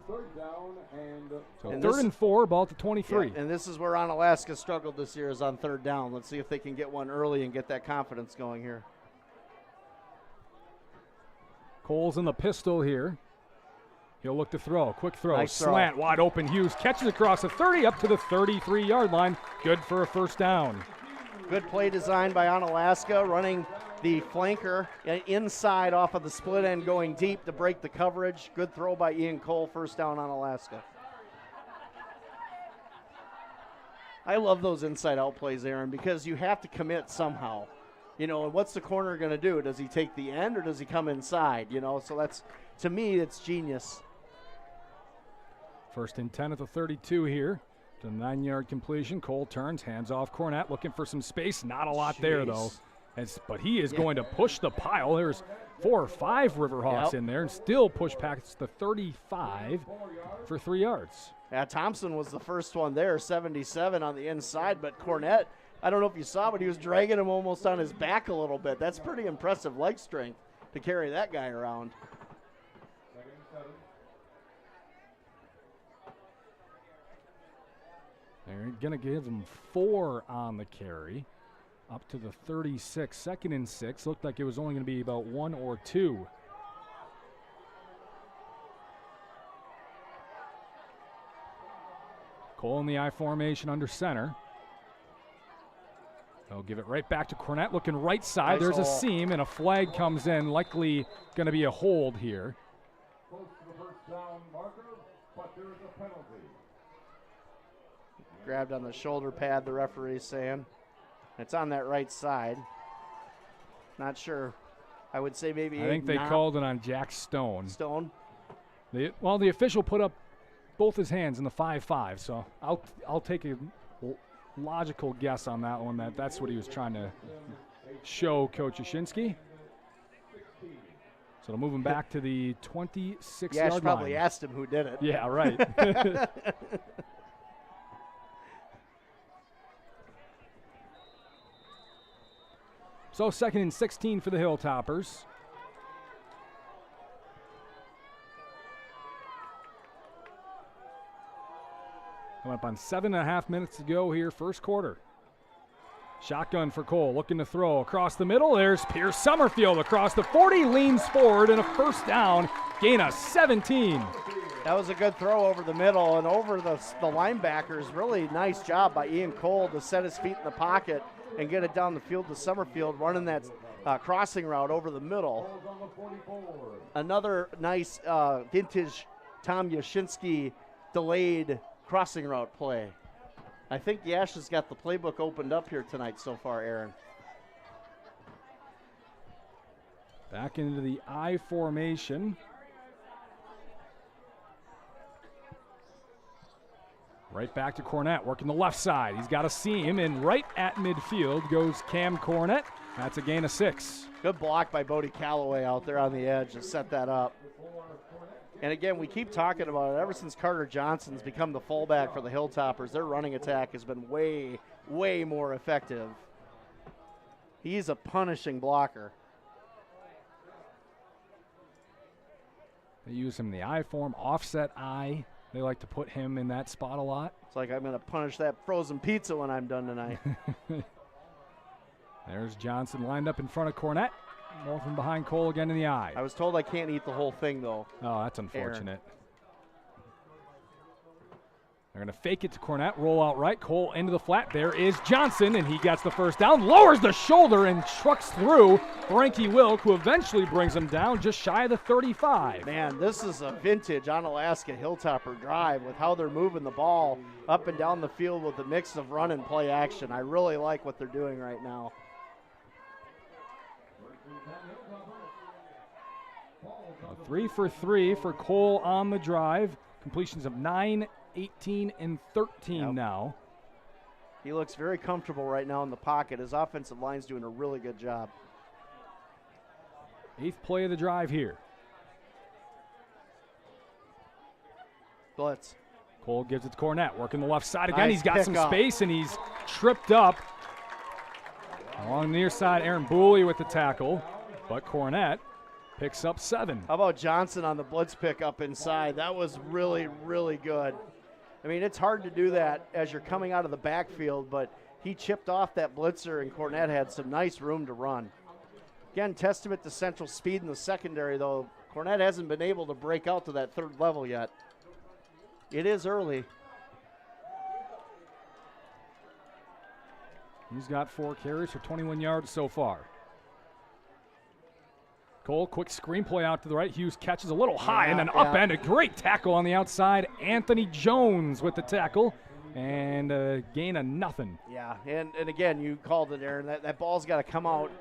So third and 4, ball at the 23. Yeah, and this is where Onalaska struggled this year, is on third down. Let's see if they can get one early and get that confidence going here. Cole's in the pistol here. He'll look to throw. Quick throw. Nice throw. Slant wide open. Hughes catches across the 30 up to the 33-yard line. Good for a first down. Good play design by Onalaska, running the flanker inside off of the split end, going deep to break the coverage. Good throw by Ian Cole. First down Onalaska. I love those inside out plays, Aaron, because you have to commit somehow. You know, and what's the corner going to do? Does he take the end or does he come inside? You know, so that's, to me, it's genius. First and 10 at the 32 here. To 9-yard completion. Cole turns, hands off Cornett, looking for some space. Not a lot there, though. But he is going to push the pile. There's 4 or 5 RiverHawks in there and still push past the 35 for 3 yards. Yeah, Thompson was the first one there, 77 on the inside, but Cornett, I don't know if you saw, but he was dragging him almost on his back a little bit. That's pretty impressive leg strength to carry that guy around. They're going to give him 4 on the carry, up to the 36. Second and 6. Looked like it was only going to be about 1 or 2. Cole in the I formation under center. They'll give it right back to Cornett, looking right side. Nice There's a hole. seam, and a flag comes in, likely going to be a hold here. Grabbed on the shoulder pad, the referee's saying. It's on that right side. Not sure. I would say maybe I think they called it on Jack Stone. Stone? The official put up both his hands in the 5-5, so I'll take a logical guess on that one. That's what he was trying to show Coach Yashinsky. So it'll move him back to the 26-yard line. Yeah, probably asked him who did it. Yeah, right. So second and 16 for the Hilltoppers. Coming up on 7.5 minutes to go here, first quarter. Shotgun for Cole, looking to throw across the middle. There's Pierce Summerfield across the 40, leans forward, and a first down, gain of 17. That was a good throw over the middle and over the linebackers. Really nice job by Ian Cole to set his feet in the pocket and get it down the field to Summerfield, running that crossing route over the middle. Another nice vintage Tom Yashinsky delayed crossing route play. I think Yash has got the playbook opened up here tonight so far, Aaron. Back into the I formation. Right back to Cornett, working the left side. He's got a seam, and right at midfield goes Cam Cornett. That's a gain of 6. Good block by Bodie Calloway out there on the edge to set that up. And again, we keep talking about it. Ever since Carter Johnson's become the fullback for the Hilltoppers, their running attack has been way, way more effective. He's a punishing blocker. They use him in the I form, offset I. They like to put him in that spot a lot. It's like I'm going to punish that frozen pizza when I'm done tonight. There's Johnson lined up in front of Cornett. More from behind Cole again in the eye. I was told I can't eat the whole thing, though. Oh, that's unfortunate. They're going to fake it to Cornett, roll out right. Cole into the flat. There is Johnson, and he gets the first down. Lowers the shoulder and trucks through Frankie Wilk, who eventually brings him down just shy of the 35. Man, this is a vintage Onalaska Hilltopper drive with how they're moving the ball up and down the field with a mix of run and play action. I really like what they're doing right now. A 3 for 3 for Cole on the drive. Completions of 9, 18, and 13 now. He looks very comfortable right now in the pocket. His offensive line's doing a really good job. 8th play of the drive here. Blitz. Cole gives it to Cornett, working the left side again. Nice He's got some pickup. space, and he's tripped up. Along the near side, Aaron Booley with the tackle, but Cornett picks up 7. How about Johnson on the blitz pickup inside? That was really, really good. I mean, it's hard to do that as you're coming out of the backfield, but he chipped off that blitzer, and Cornett had some nice room to run. Again, testament to Central speed in the secondary, though. Cornett hasn't been able to break out to that 3rd level yet. It is early. He's got 4 carries for 21 yards so far. Cole, quick screenplay out to the right. Hughes catches a little high and then upend. A great tackle on the outside. Anthony Jones with the tackle and a gain of nothing. Yeah, and again, you called it, Aaron. That ball's got to come out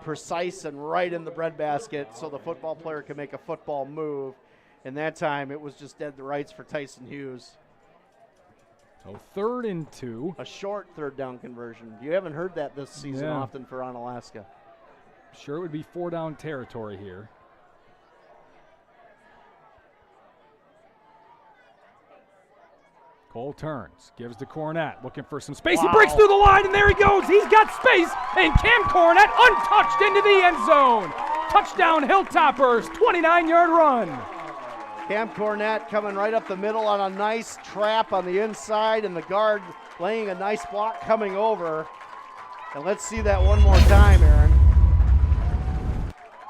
precise and right in the breadbasket so the football player can make a football move. And that time it was just dead to rights for Tyson Hughes. So 3rd and 2. A short 3rd down conversion. You haven't heard that this season often for Onalaska. Sure, it would be 4 down territory here. Cole turns, gives to Cornett, looking for some space. He breaks through the line, and there he goes. He's got space, and Cam Cornett untouched into the end zone. Touchdown Hilltoppers, 29-yard run. Cam Cornett coming right up the middle on a nice trap on the inside, and the guard laying a nice block coming over. And let's see that one more time, Aaron.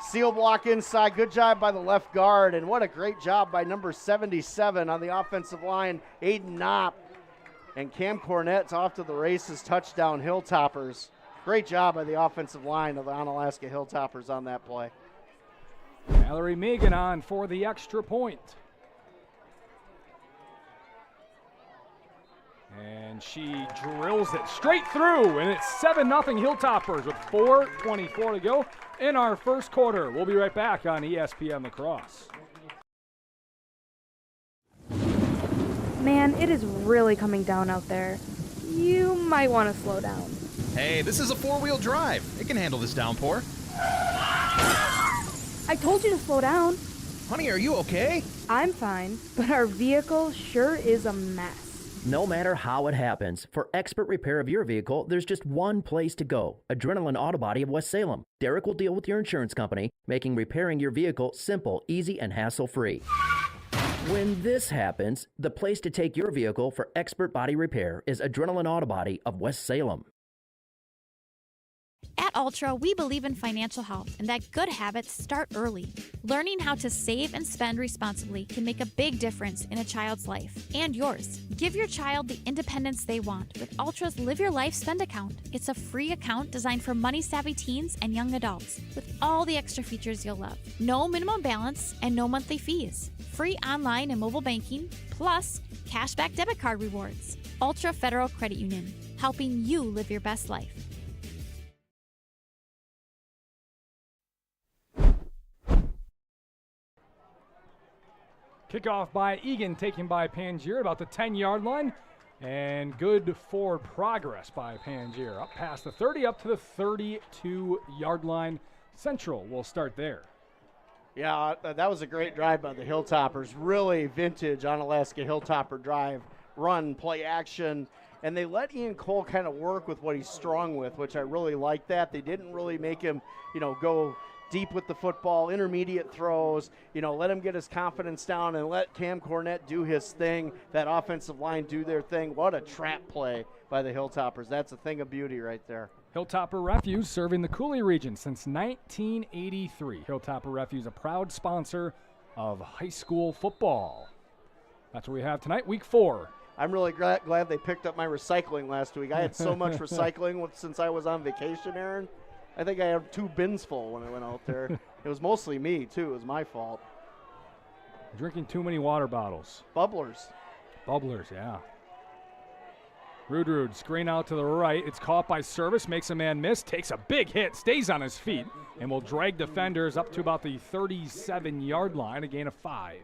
Seal block inside. Good job by the left guard, and what a great job by number 77 on the offensive line, Aiden Knopp. And Cam Cornett's off to the races. Touchdown Hilltoppers. Great job by the offensive line of the Onalaska Hilltoppers on that play. Mallory Megan on for the extra point. And she drills it straight through, and it's 7-0 Hilltoppers with 4:24 to go in our first quarter. We'll be right back on ESPN La Crosse. Man, it is really coming down out there. You might want to slow down. Hey, this is a 4-wheel drive. It can handle this downpour. I told you to slow down. Honey, are you okay? I'm fine, but our vehicle sure is a mess. No matter how it happens, for expert repair of your vehicle, there's just one place to go. Adrenaline Auto Body of West Salem. Derek will deal with your insurance company, making repairing your vehicle simple, easy, and hassle-free. When this happens, the place to take your vehicle for expert body repair is Adrenaline Auto Body of West Salem. At Ultra, we believe in financial health and that good habits start early. Learning how to save and spend responsibly can make a big difference in a child's life and yours. Give your child the independence they want with Ultra's Live Your Life Spend account. It's a free account designed for money-savvy teens and young adults with all the extra features you'll love. No minimum balance and no monthly fees. Free online and mobile banking, plus cashback debit card rewards. Ultra Federal Credit Union, helping you live your best life. Kickoff by Egan, taken by Pangier, about the 10-yard line. And good forward progress by Pangier. Up past the 30, up to the 32-yard line. Central will start there. Yeah, that was a great drive by the Hilltoppers. Really vintage Onalaska Hilltopper drive, run, play action. And they let Ian Cole kind of work with what he's strong with, which I really like that. They didn't really make him, go deep with the football, intermediate throws, let him get his confidence down and let Cam Cornett do his thing, that offensive line do their thing. What a trap play by the Hilltoppers. That's a thing of beauty right there. Hilltopper Refuse serving the Cooley region since 1983. Hilltopper Refuse, a proud sponsor of high school football. That's what we have tonight, week 4. I'm really glad they picked up my recycling last week. I had so much recycling since I was on vacation, Aaron. I think I had 2 bins full when I went out there. It was mostly me, too. It was my fault. Drinking too many water bottles. Bubblers, yeah. Rudrud, screen out to the right. It's caught by Service, makes a man miss, takes a big hit, stays on his feet, and will drag defenders up to about the 37-yard line, a gain of 5.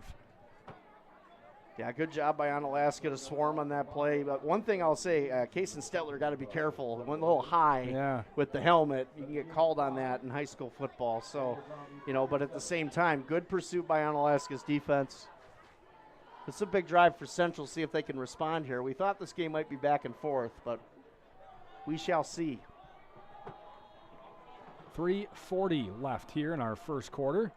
Yeah, good job by Onalaska to swarm on that play. But one thing I'll say, Case and Stetler got to be careful. Went a little high with the helmet. You can get called on that in high school football. So, but at the same time, good pursuit by Onalaska's defense. It's a big drive for Central, see if they can respond here. We thought this game might be back and forth, but we shall see. 3:40 left here in our first quarter.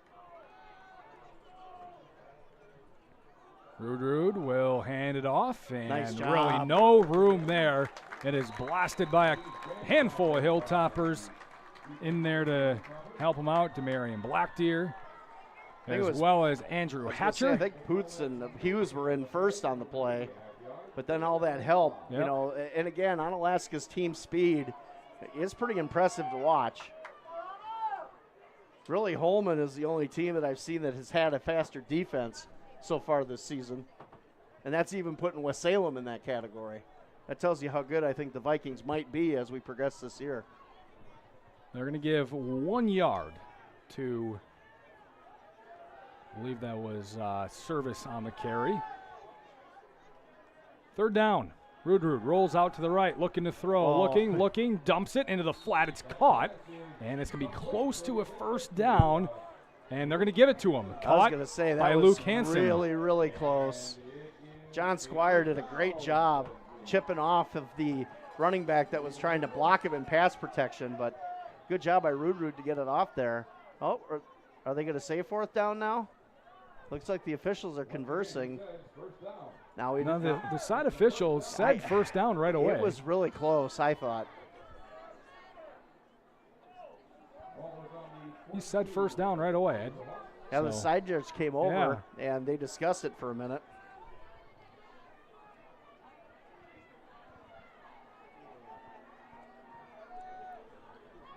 Rudrud will hand it off, and nice job. Really no room there. It is blasted by a handful of Hilltoppers in there to help him out. Demarion Blackdeer, as well as Andrew Hatcher. I think Poots and Hughes were in first on the play, but then all that help, and again, Onalaska's team speed is pretty impressive to watch. Really, Holman is the only team that I've seen that has had a faster defense so far this season, and that's even putting West Salem in that category. That tells you how good I think the Vikings might be as we progress this year. They're going to give 1 yard to, I believe that was Service on the carry. 3rd down. Rudrud rolls out to the right, looking to throw, looking, dumps it into the flat. It's caught, and it's going to be close to a 1st down. And they're going to give it to him. I was going to say, that by was Luke Hansen. Really, really close. John Squire did a great job chipping off of the running back that was trying to block him in pass protection, but good job by Rudrud to get it off there. Oh, are they going to say 4th down now? Looks like the officials are conversing. Now the side officials said 1st down right away. It was really close, I thought. He said 1st down right away. Yeah, the side judge came over, and they discussed it for a minute.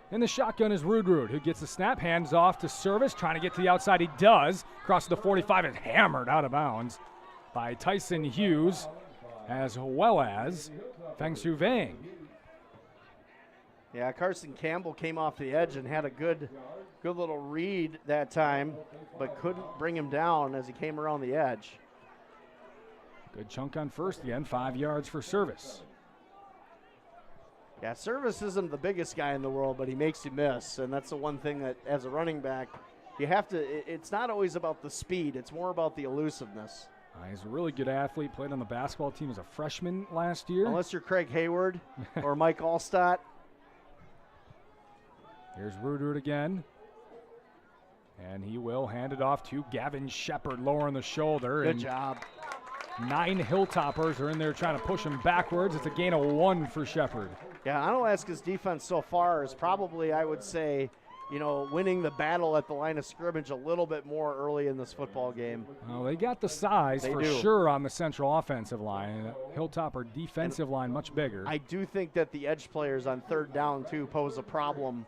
In the shotgun is Rudrud, who gets the snap, hands off to Service, trying to get to the outside. He does. Crosses the 45 and hammered out of bounds by Tyson Hughes, as well as Feng Su Vang. Yeah, Carson Campbell came off the edge and had a good little read that time, but couldn't bring him down as he came around the edge. Good chunk on 1st again, 5 yards for Service. Yeah, Service isn't the biggest guy in the world, but he makes you miss, and that's the one thing that as a running back, you have to, it's not always about the speed, it's more about the elusiveness. He's a really good athlete, played on the basketball team as a freshman last year. Unless you're Craig Hayward or Mike Allstott. Here's Rudrud again. And he will hand it off to Gavin Shepard, lowering the shoulder. Good job. 9 Hilltoppers are in there trying to push him backwards. It's a gain of 1 for Shepard. Yeah, Onalaska's defense so far is probably, I would say, winning the battle at the line of scrimmage a little bit more early in this football game. Well, they got the size sure on the Central offensive line. Hilltopper defensive line much bigger. I do think that the edge players on 3rd down, too, pose a problem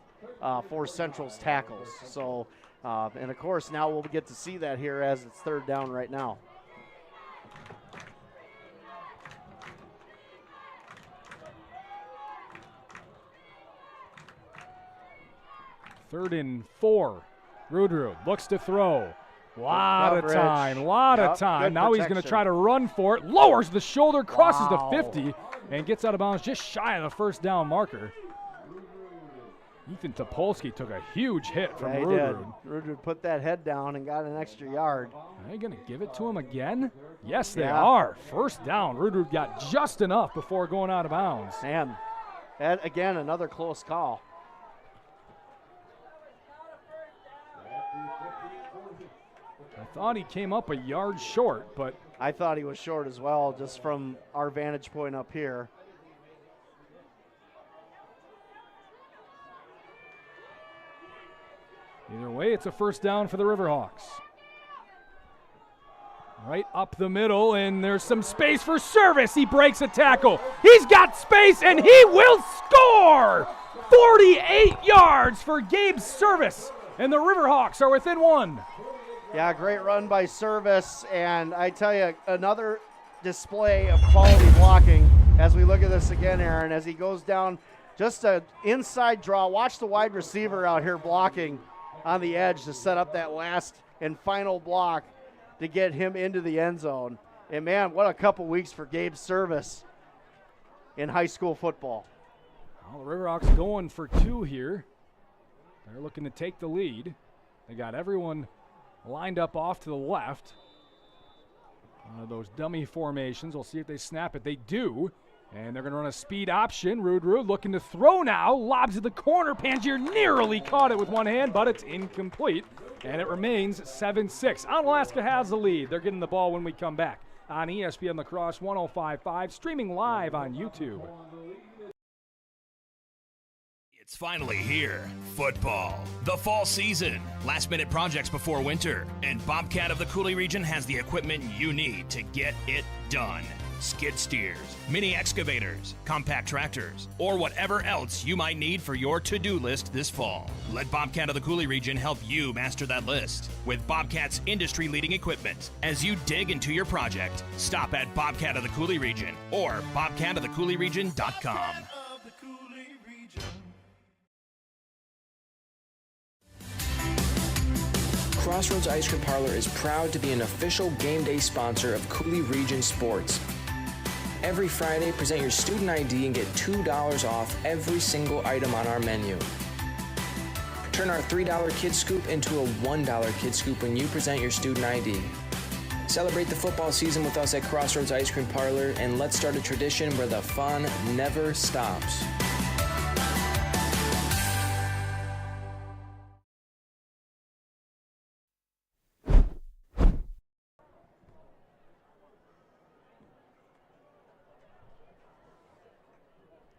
for Central's tackles. So, and of course, now we'll get to see that here as it's 3rd down right now. Third and 4. Rudrud looks to throw. Lot of time. Now he's going to try to run for it. Lowers the shoulder, crosses the 50, and gets out of bounds just shy of the 1st down marker. Ethan Topolsky took a huge hit from Rudrud. Rudrud put that head down and got an extra yard. Are they going to give it to him again? Yes, they are. 1st down. Rudrud got just enough before going out of bounds. And again, another close call. I thought he came up a yard short, but I thought he was short as well, just from our vantage point up here. Either way, it's a 1st down for the RiverHawks. Right up the middle, and there's some space for Service. He breaks a tackle. He's got space, and he will score! 48 yards for Gabe Service, and the RiverHawks are within 1. Yeah, great run by Service, and I tell you, another display of quality blocking as we look at this again, Aaron, as he goes down, just an inside draw. Watch the wide receiver out here blocking on the edge to set up that last and final block to get him into the end zone. And, man, what a couple weeks for Gabe Service in high school football. Well, the RiverHawks going for 2 here. They're looking to take the lead. They got everyone lined up off to the left. One of those dummy formations. We'll see if they snap it. They do. And they're going to run a speed option. Rude looking to throw now. Lobs to the corner. Pangier nearly caught it with one hand, but it's incomplete. And it remains 7-6. Onalaska has the lead. They're getting the ball when we come back on ESPN La Crosse 105.5, streaming live on YouTube. It's finally here. Football. The fall season. Last-minute projects before winter. And Bobcat of the Coulee region has the equipment you need to get it done. Skid steers, mini excavators, compact tractors, or whatever else you might need for your to-do list this fall. Let Bobcat of the Coulee region help you master that list with Bobcat's industry-leading equipment. As you dig into your project, stop at Bobcat of the Coulee region or bobcatofthecouleeregion.com. Crossroads Ice Cream Parlor is proud to be an official game day sponsor of Coulee Region Sports. Every Friday, present your student ID and get $2 off every single item on our menu. Turn our $3 Kid Scoop into a $1 Kid Scoop when you present your student ID. Celebrate the football season with us at Crossroads Ice Cream Parlor, and let's start a tradition where the fun never stops.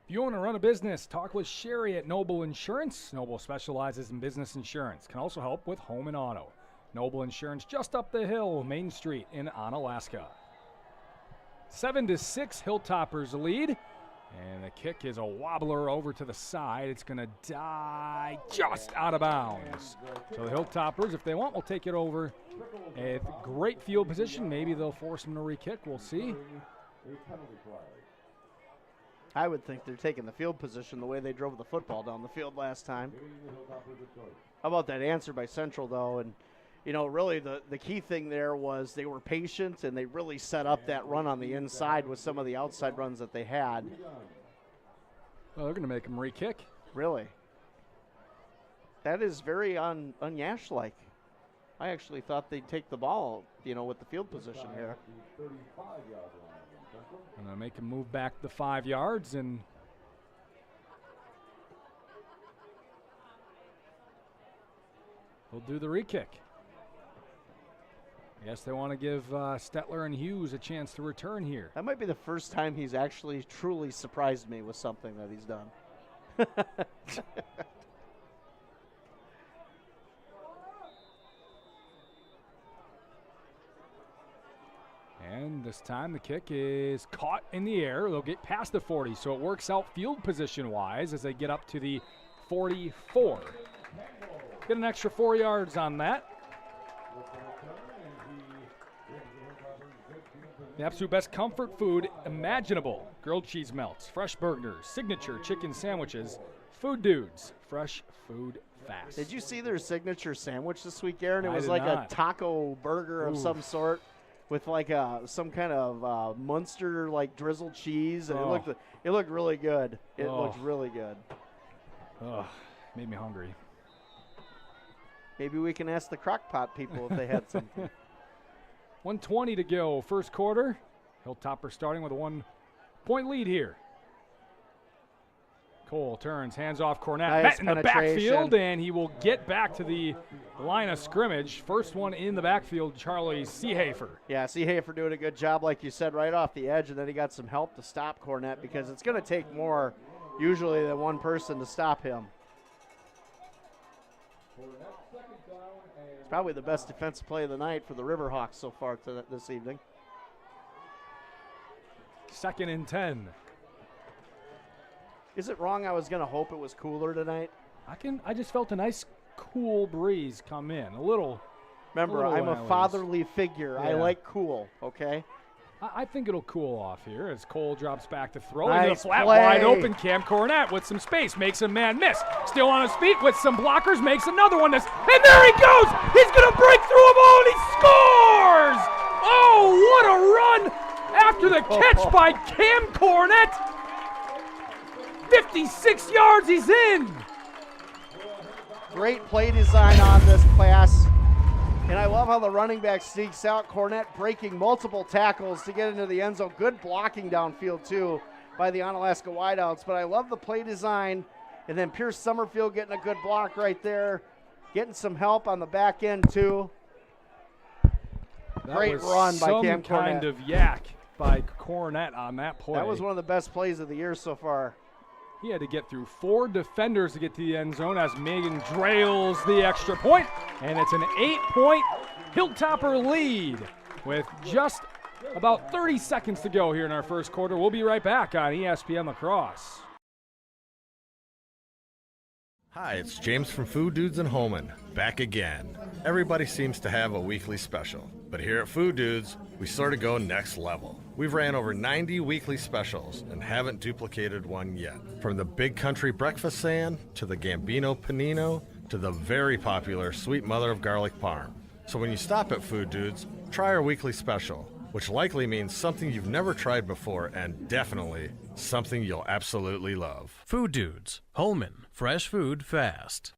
If you want to run a business, talk with Sherry at Noble Insurance. Noble specializes in business insurance. Can also help with home and auto. Noble Insurance just up the hill, Main Street in Onalaska. 7-6, Hilltoppers lead. And the kick is a wobbler over to the side. It's going to die just out of bounds. So the Hilltoppers, if they want, will take it over. A great field position. Maybe they'll force them to re-kick. We'll see. I would think they're taking the field position the way they drove the football down the field last time. How about that answer by Central, though? And, you know, really the key thing there was they were patient and they really set up that run on the inside with some of the outside runs that they had. Well, they're going to make them re-kick. Really? That is very un-Yash-like. I actually thought they'd take the ball, you know, with the field position here. And they'll make him move back the 5 yards, and they'll do the re-kick. I guess they want to give Stetler and Hughes a chance to return here. That might be the first time he's actually truly surprised me with something that he's done. And this time the kick is caught in the air. They'll get past the 40, so it works out field position-wise as they get up to the 44. Get an extra 4 yards on that. The absolute best comfort food imaginable. Grilled cheese melts, fresh burgers, signature chicken sandwiches, Food Dudes, fresh food fast. Did you see their signature sandwich this week, Aaron? It I was did like not. a taco burger of some sort with like some kind of Munster like drizzled cheese. And it looked really good. It looked really good. Oh, made me hungry. Maybe we can ask the Crock-Pot people if they had something. 1:20 to go, first quarter. Hilltopper starting with a 1-point lead here. Cole turns, hands off Cornett. Nice Met in the penetration. backfield, and he will get back to the line of scrimmage. First one in the backfield, Charlie Seehafer. Yeah, Seehafer doing a good job, like you said, right off the edge, and then he got some help to stop Cornett because it's going to take more usually than one person to stop him. It's probably the best defensive play of the night for the RiverHawks so far this evening. 2nd and 10. Is it wrong I was going to hope it was cooler tonight? I just felt a nice cool breeze come in. A little. Remember, I'm a fatherly figure. Yeah. I like cool, okay? I think it'll cool off here as Cole drops back to throw. Nice into the flat, play. wide open. Cam Cornett with some space makes a man miss. Still on his feet with some blockers, makes another one miss. And there he goes! He's going to break through them all, and he scores! Oh, what a run after the catch by Cam Cornett! 56 yards, he's in! Great play design on this pass. And I love how the running back sneaks out. Cornett breaking multiple tackles to get into the end zone. Good blocking downfield, too, by the Onalaska wideouts. But I love the play design. And then Pierce Summerfield getting a good block right there. Getting some help on the back end, too. Great run by Cam Cornett. Some kind of yak by Cornett on that play. That was one of the best plays of the year so far. He had to get through 4 defenders to get to the end zone as Megan drails the extra point, and it's an 8-point Hilltopper lead with just about 30 seconds to go here in our first quarter. We'll be right back on ESPN La Crosse. Hi, it's James from Food Dudes in Holman, back again. Everybody seems to have a weekly special, but here at Food Dudes, we sort of go next level. We've ran over 90 weekly specials and haven't duplicated one yet. From the Big Country Breakfast Sand, to the Gambino Panino, to the very popular Sweet Mother of Garlic Parm. So when you stop at Food Dudes, try our weekly special, which likely means something you've never tried before and definitely something you'll absolutely love. Food Dudes, Holman, fresh food fast.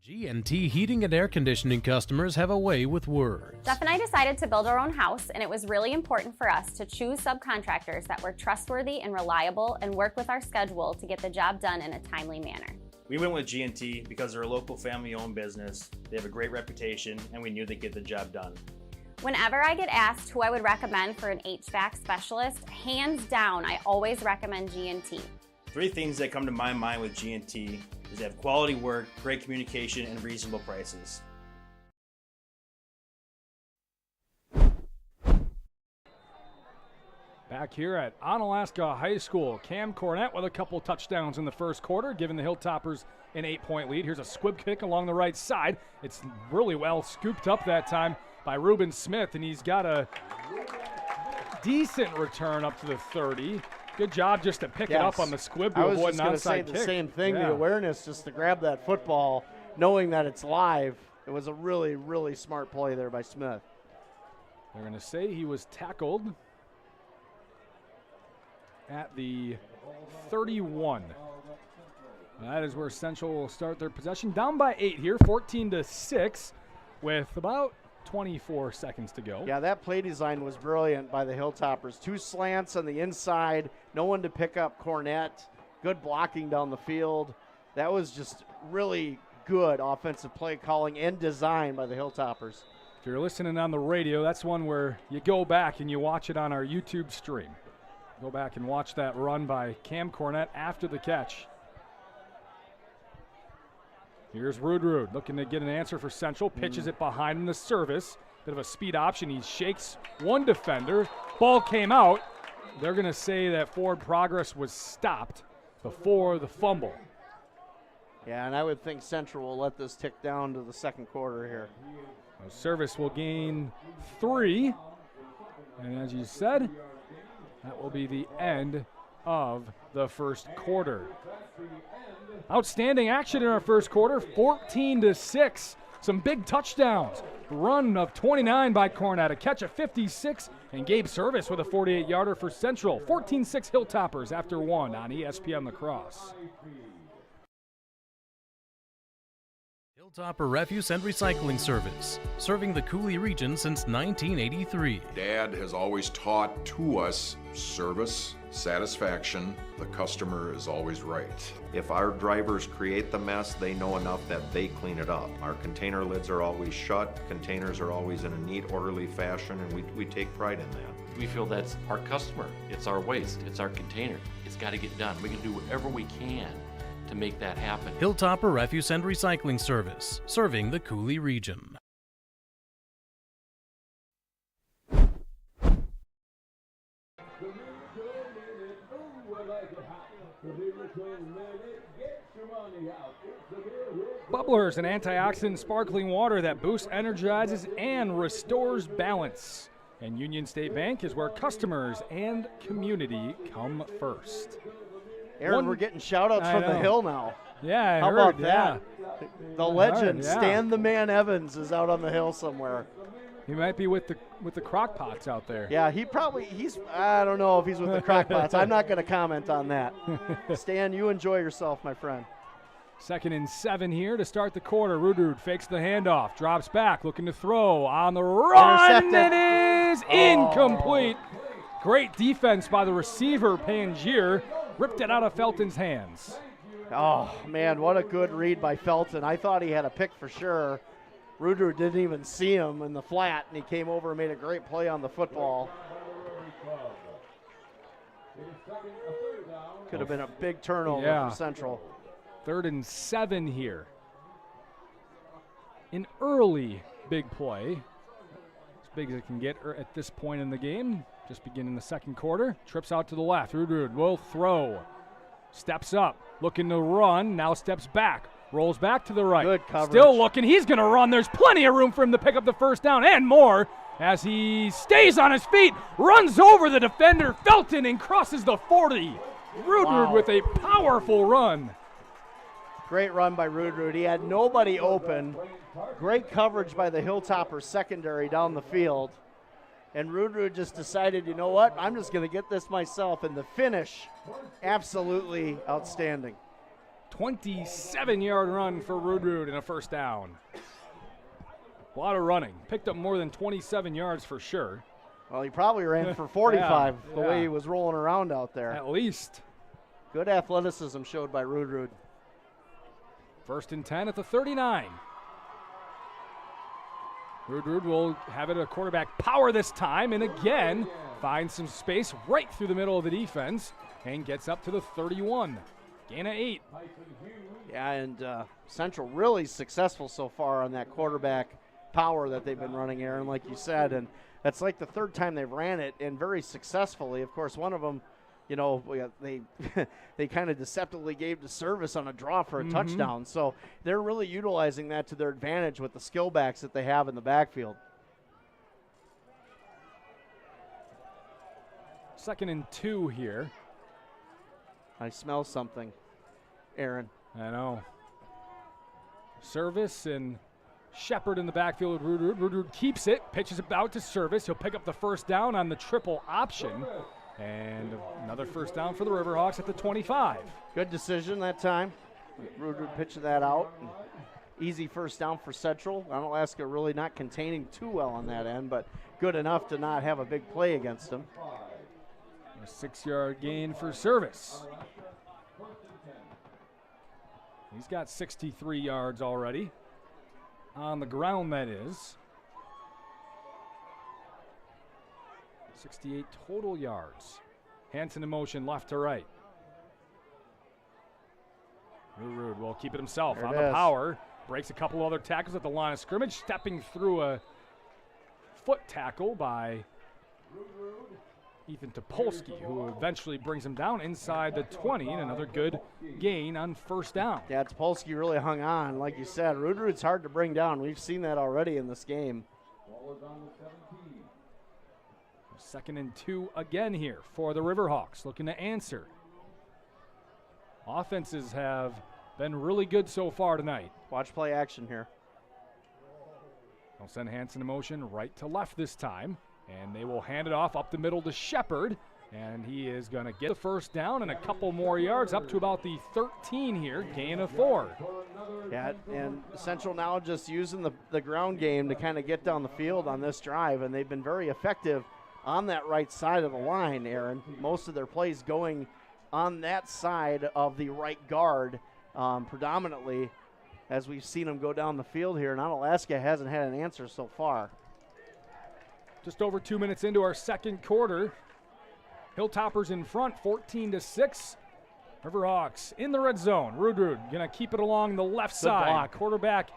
G&T Heating and Air Conditioning customers have a way with words. Jeff and I decided to build our own house, and it was really important for us to choose subcontractors that were trustworthy and reliable and work with our schedule to get the job done in a timely manner. We went with G&T because they're a local family-owned business. They have a great reputation, and we knew they'd get the job done. Whenever I get asked who I would recommend for an HVAC specialist, hands down, I always recommend G&T. 3 things that come to my mind with G&T is they have quality work, great communication, and reasonable prices. Back here at Onalaska High School, Cam Cornett with a couple touchdowns in the first quarter, giving the Hilltoppers an 8-point lead. Here's a squib kick along the right side. It's really well scooped up that time by Ruben Smith, and he's got a decent return up to the 30. Good job just to pick it up on the squib to avoid an onside kick. I was just going to say the same thing, the awareness just to grab that football, knowing that it's live. It was a really, really smart play there by Smith. They're going to say he was tackled at the 31. That is where Central will start their possession. Down by 8 here, 14-6, with about 24 seconds to go. Yeah, that play design was brilliant by the Hilltoppers. 2 slants on the inside, no one to pick up Cornett. Good blocking down the field. That was just really good offensive play calling and design by the Hilltoppers. If you're listening on the radio, that's one where you go back and you watch it on our YouTube stream. Go back and watch that run by Cam Cornett after the catch. Here's Rud looking to get an answer for Central. Pitches it behind in the service. Bit of a speed option. He shakes one defender. Ball came out. They're going to say that forward progress was stopped before the fumble. Yeah, and I would think Central will let this tick down to the second quarter here. Service will gain 3. And as you said, that will be the end of the first quarter. Outstanding action in our first quarter, 14-6. Some big touchdowns. Run of 29 by Cornett, a catch of 56, and Gabe Service with a 48-yarder for Central. 14-6 Hilltoppers after 1 on ESPN La Crosse. Hilltopper Refuse and Recycling Service, serving the Cooley region since 1983. Dad has always taught to us service, satisfaction, the customer is always right. If our drivers create the mess, they know enough that they clean it up. Our container lids are always shut, containers are always in a neat, orderly fashion, and we take pride in that. We feel that's our customer, it's our waste, it's our container. It's got to get done. We can do whatever we can to make that happen. Hilltopper Refuse and Recycling Service, serving the Cooley region. Bubblers, an antioxidant sparkling water that boosts, energizes, and restores balance. And Union State Bank is where customers and community come first. Aaron, we're getting shout-outs from the Hill now. Yeah, How about that? The legend, yeah. Stan the Man Evans, is out on the hill somewhere. He might be with the crock pots out there. Yeah, I don't know if he's with the crock pots. I'm not going to comment on that. Stan, you enjoy yourself, my friend. 2nd and 7 here to start the quarter. Rudrud fakes the handoff, drops back, looking to throw on the run. It is incomplete. Great defense by the receiver, Pangier. Ripped it out of Felton's hands. Oh, man, what a good read by Felton. I thought he had a pick for sure. Rudrud didn't even see him in the flat, and he came over and made a great play on the football. Could have been a big turnover for Central. 3rd and 7 here. An early big play. As big as it can get at this point in the game. Just beginning the second quarter. Trips out to the left. Rudrud will throw. Steps up. Looking to run. Now steps back. Rolls back to the right. Good coverage. Still looking. He's going to run. There's plenty of room for him to pick up the first down and more as he stays on his feet. Runs over the defender, Felton, and crosses the 40. Rudrud with a powerful run. Great run by Rudrud. He had nobody open. Great coverage by the Hilltoppers secondary down the field. And Rudrud just decided, you know what, I'm just going to get this myself. And the finish, absolutely outstanding. 27-yard run for Rudrud and a first down. A lot of running. Picked up more than 27 yards for sure. Well, he probably ran for 45 the way he was rolling around out there. At least. Good athleticism showed by Rudrud. 1st and 10 at the 39. Rudrud will have it a quarterback power this time, and again finds some space right through the middle of the defense and gets up to the 31. Gain of 8. Yeah, and Central really successful so far on that quarterback power that they've been running, Aaron, like you said, and that's like the 3rd time they've ran it, and very successfully. Of course, one of them, you know, they kind of deceptively gave to Service on a draw for a touchdown. So they're really utilizing that to their advantage with the skill backs that they have in the backfield. 2nd and 2 here. I smell something, Aaron. I know. Service and Shepard in the backfield with Rudrud. Rudrud keeps it, pitches it out to Service. He'll pick up the first down on the triple option. And another first down for the RiverHawks at the 25. Good decision that time. Rudrud pitching that out. Easy first down for Central. Onalaska really not containing too well on that end, but good enough to not have a big play against them. A 6-yard gain for Service. He's got 63 yards already. On the ground, that is. 68 total yards. Hanson in motion left to right. Rudrud will keep it himself on the power. Breaks a couple other tackles at the line of scrimmage. Stepping through a foot tackle by Ethan Topolsky, who eventually brings him down inside the 20, and another good gain on first down. Yeah, Topolsky really hung on. Like you said, Rudrud's hard to bring down. We've seen that already in this game. 2nd and 2 again here for the RiverHawks, looking to answer. Offenses have been really good so far tonight. Watch play action here. They'll send Hanson in motion right to left this time, and they will hand it off up the middle to Shepard, and he is going to get the first down and a couple more yards up to about the 13 here, gain of 4. Yeah, and Central now just using the ground game to kind of get down the field on this drive, and they've been very effective on that right side of the line, Aaron. Most of their plays going on that side of the right guard predominantly, as we've seen them go down the field here, and Onalaska hasn't had an answer so far. Just over 2 minutes into our second quarter. Hilltoppers in front, 14-6. RiverHawks in the red zone. Rudrud going to keep it along the left side. block. Quarterback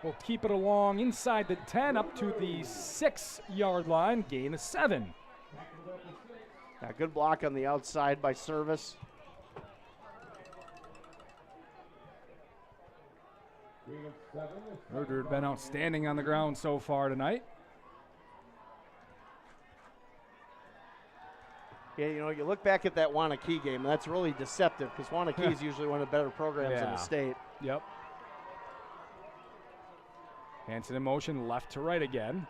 will keep it along inside the 10 up to the 6-yard line. Gain of 7. Yeah, good block on the outside by Service. Rudrud been outstanding on the ground so far tonight. Yeah, you know, you look back at that Wanakee game, and that's really deceptive because Wanakee is usually one of the better programs in the state. Yep. Hanson in motion, left to right again.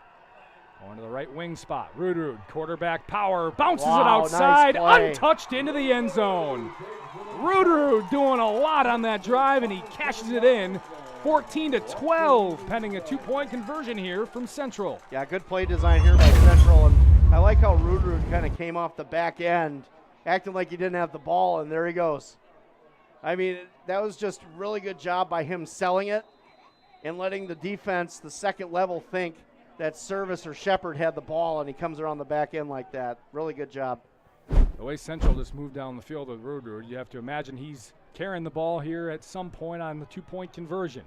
Going to the right wing spot. Rudrud, quarterback power, bounces it outside, nice untouched into the end zone. Rudrud doing a lot on that drive, and he cashes it in. 14-12, pending a 2-point conversion here from Central. Yeah, good play design here by Central, and I like how Rudrud kind of came off the back end, acting like he didn't have the ball, and there he goes. I mean, that was just really good job by him selling it and letting the defense, the second level, think that Service or Shepard had the ball, and he comes around the back end like that. Really good job. The way Central just moved down the field with Rudrud, you have to imagine he's carrying the ball here at some point on the 2-point conversion.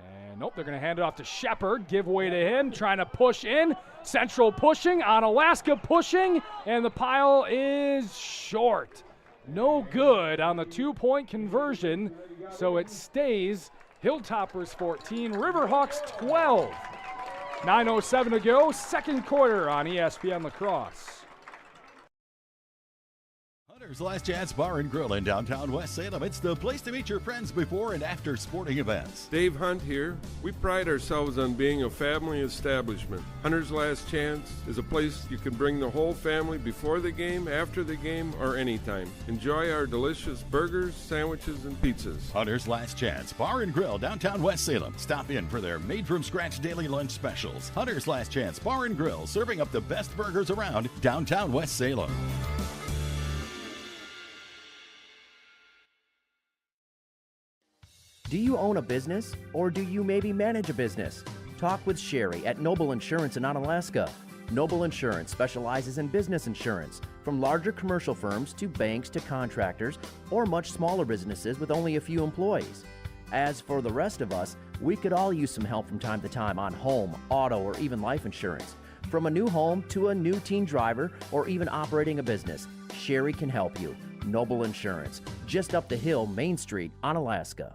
And nope, they're going to hand it off to Shepard. Give way to him, trying to push in. Central pushing, Onalaska pushing, and the pile is short. No good on the 2-point conversion, so it stays Hilltoppers 14, RiverHawks 12. 9:07 to go, second quarter on ESPN La Crosse. Hunter's Last Chance Bar and Grill in downtown West Salem. It's the place to meet your friends before and after sporting events. Dave Hunt here. We pride ourselves on being a family establishment. Hunter's Last Chance is a place you can bring the whole family before the game, after the game, or anytime. Enjoy our delicious burgers, sandwiches, and pizzas. Hunter's Last Chance Bar and Grill, downtown West Salem. Stop in for their made-from-scratch daily lunch specials. Hunter's Last Chance Bar and Grill, serving up the best burgers around downtown West Salem. Do you own a business, or do you maybe manage a business? Talk with Sherry at Noble Insurance in Onalaska. Noble Insurance specializes in business insurance, from larger commercial firms to banks to contractors, or much smaller businesses with only a few employees. As for the rest of us, we could all use some help from time to time on home, auto, or even life insurance. From a new home to a new teen driver, or even operating a business, Sherry can help you. Noble Insurance, just up the hill, Main Street, Onalaska.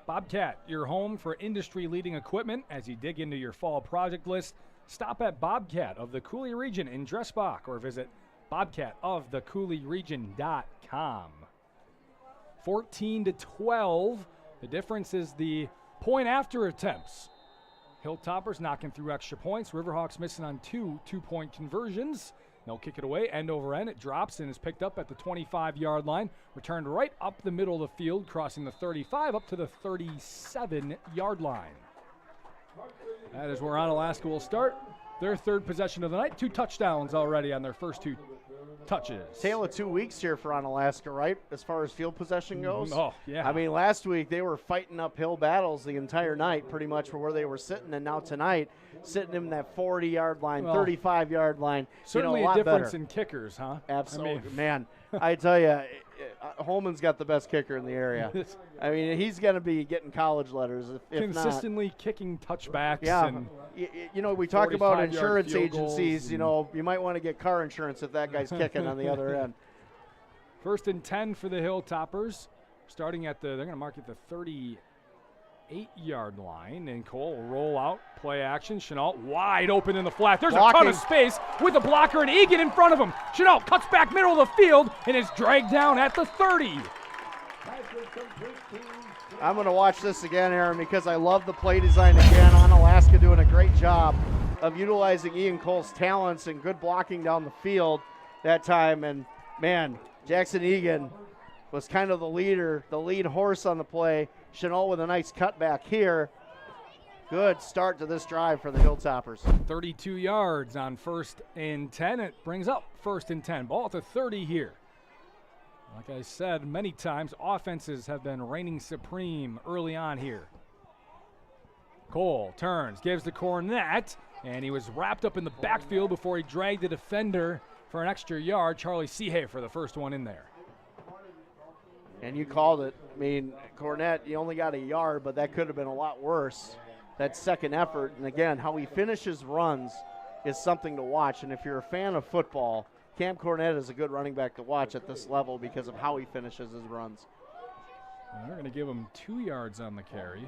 Bobcat, your home for industry-leading equipment. As you dig into your fall project list, stop at Bobcat of the Coulee Region in Dressbach or visit bobcatofthecouleeregion.com. 14-12. The difference is the point after attempts. Hilltoppers knocking through extra points. RiverHawks missing on 2-point conversions. They'll kick it away, end over end. It drops and is picked up at the 25-yard line. Returned right up the middle of the field, crossing the 35 up to the 37-yard line. That is where Onalaska will start their third possession of the night. 2 touchdowns already on their first 2 touches. Tale of 2 weeks here for Onalaska, right, as far as field possession goes? Oh, yeah. I mean, last week they were fighting uphill battles the entire night pretty much for where they were sitting, and now tonight sitting in that 40-yard line, 35-yard line. Certainly a difference better in kickers, huh? Absolutely. I mean, man, I tell you, Holman's got the best kicker in the area. I mean, he's going to be getting college letters if consistently not. Kicking touchbacks. Yeah. And you know, we talk about insurance agencies. You know, you might want to get car insurance if that guy's kicking on the other end. 1st and 10 for the Hilltoppers. Starting at they're going to mark at the 38-yard line. And Cole will roll out, play action. Chenault wide open in the flat. There's a ton of space with the blocker and Egan in front of him. Chenault cuts back middle of the field and is dragged down at the 30. I'm going to watch this again, Aaron, because I love the play design again. Onalaska doing a great job of utilizing Ian Cole's talents and good blocking down the field that time. And, man, Jackson Egan was kind of the leader, the lead horse on the play. Chenault with a nice cutback here. Good start to this drive for the Hilltoppers. 32 yards on 1st and 10. It brings up 1st and 10. Ball at the 30 here. Like I said many times, offenses have been reigning supreme early on here. Cole turns, gives the Cornette, and he was wrapped up in the backfield before he dragged the defender for an extra yard. Charlie Sehay for the first one in there. And you called it. I mean, Cornett, you only got a yard, but that could have been a lot worse. That second effort, and again, how he finishes runs is something to watch. And if you're a fan of football, Cam Cornett is a good running back to watch at this level because of how he finishes his runs. And they're going to give him 2 yards on the carry.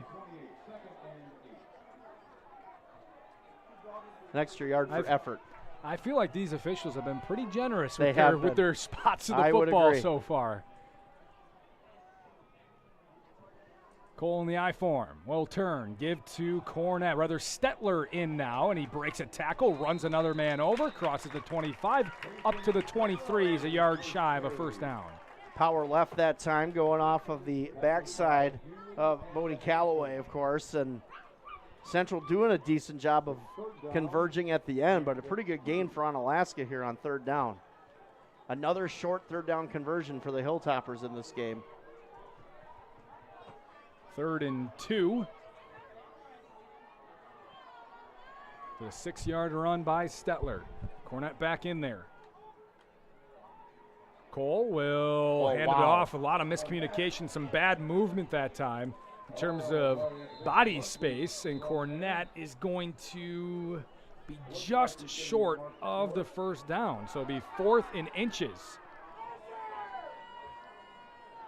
An extra yard for effort. I feel like these officials have been pretty generous They with their spots of the I would football agree. so far. Cole in the I form. Will turn, give to Cornett. Rather Stetler in now, and he breaks a tackle, runs another man over, crosses the 25, up to the 23. He's a yard shy of a first down. Power left that time, going off of the backside of Bodie Calloway, of course, and Central doing a decent job of converging at the end, but a pretty good gain for Onalaska here on third down. Another short third down conversion for the Hilltoppers in this game. 3rd and 2. To a 6-yard run by Stetler. Cornett back in there. Cole will hand it off. A lot of miscommunication, some bad movement that time in terms of body space, and Cornett is going to be just short of the first down. So it'll be 4th in inches.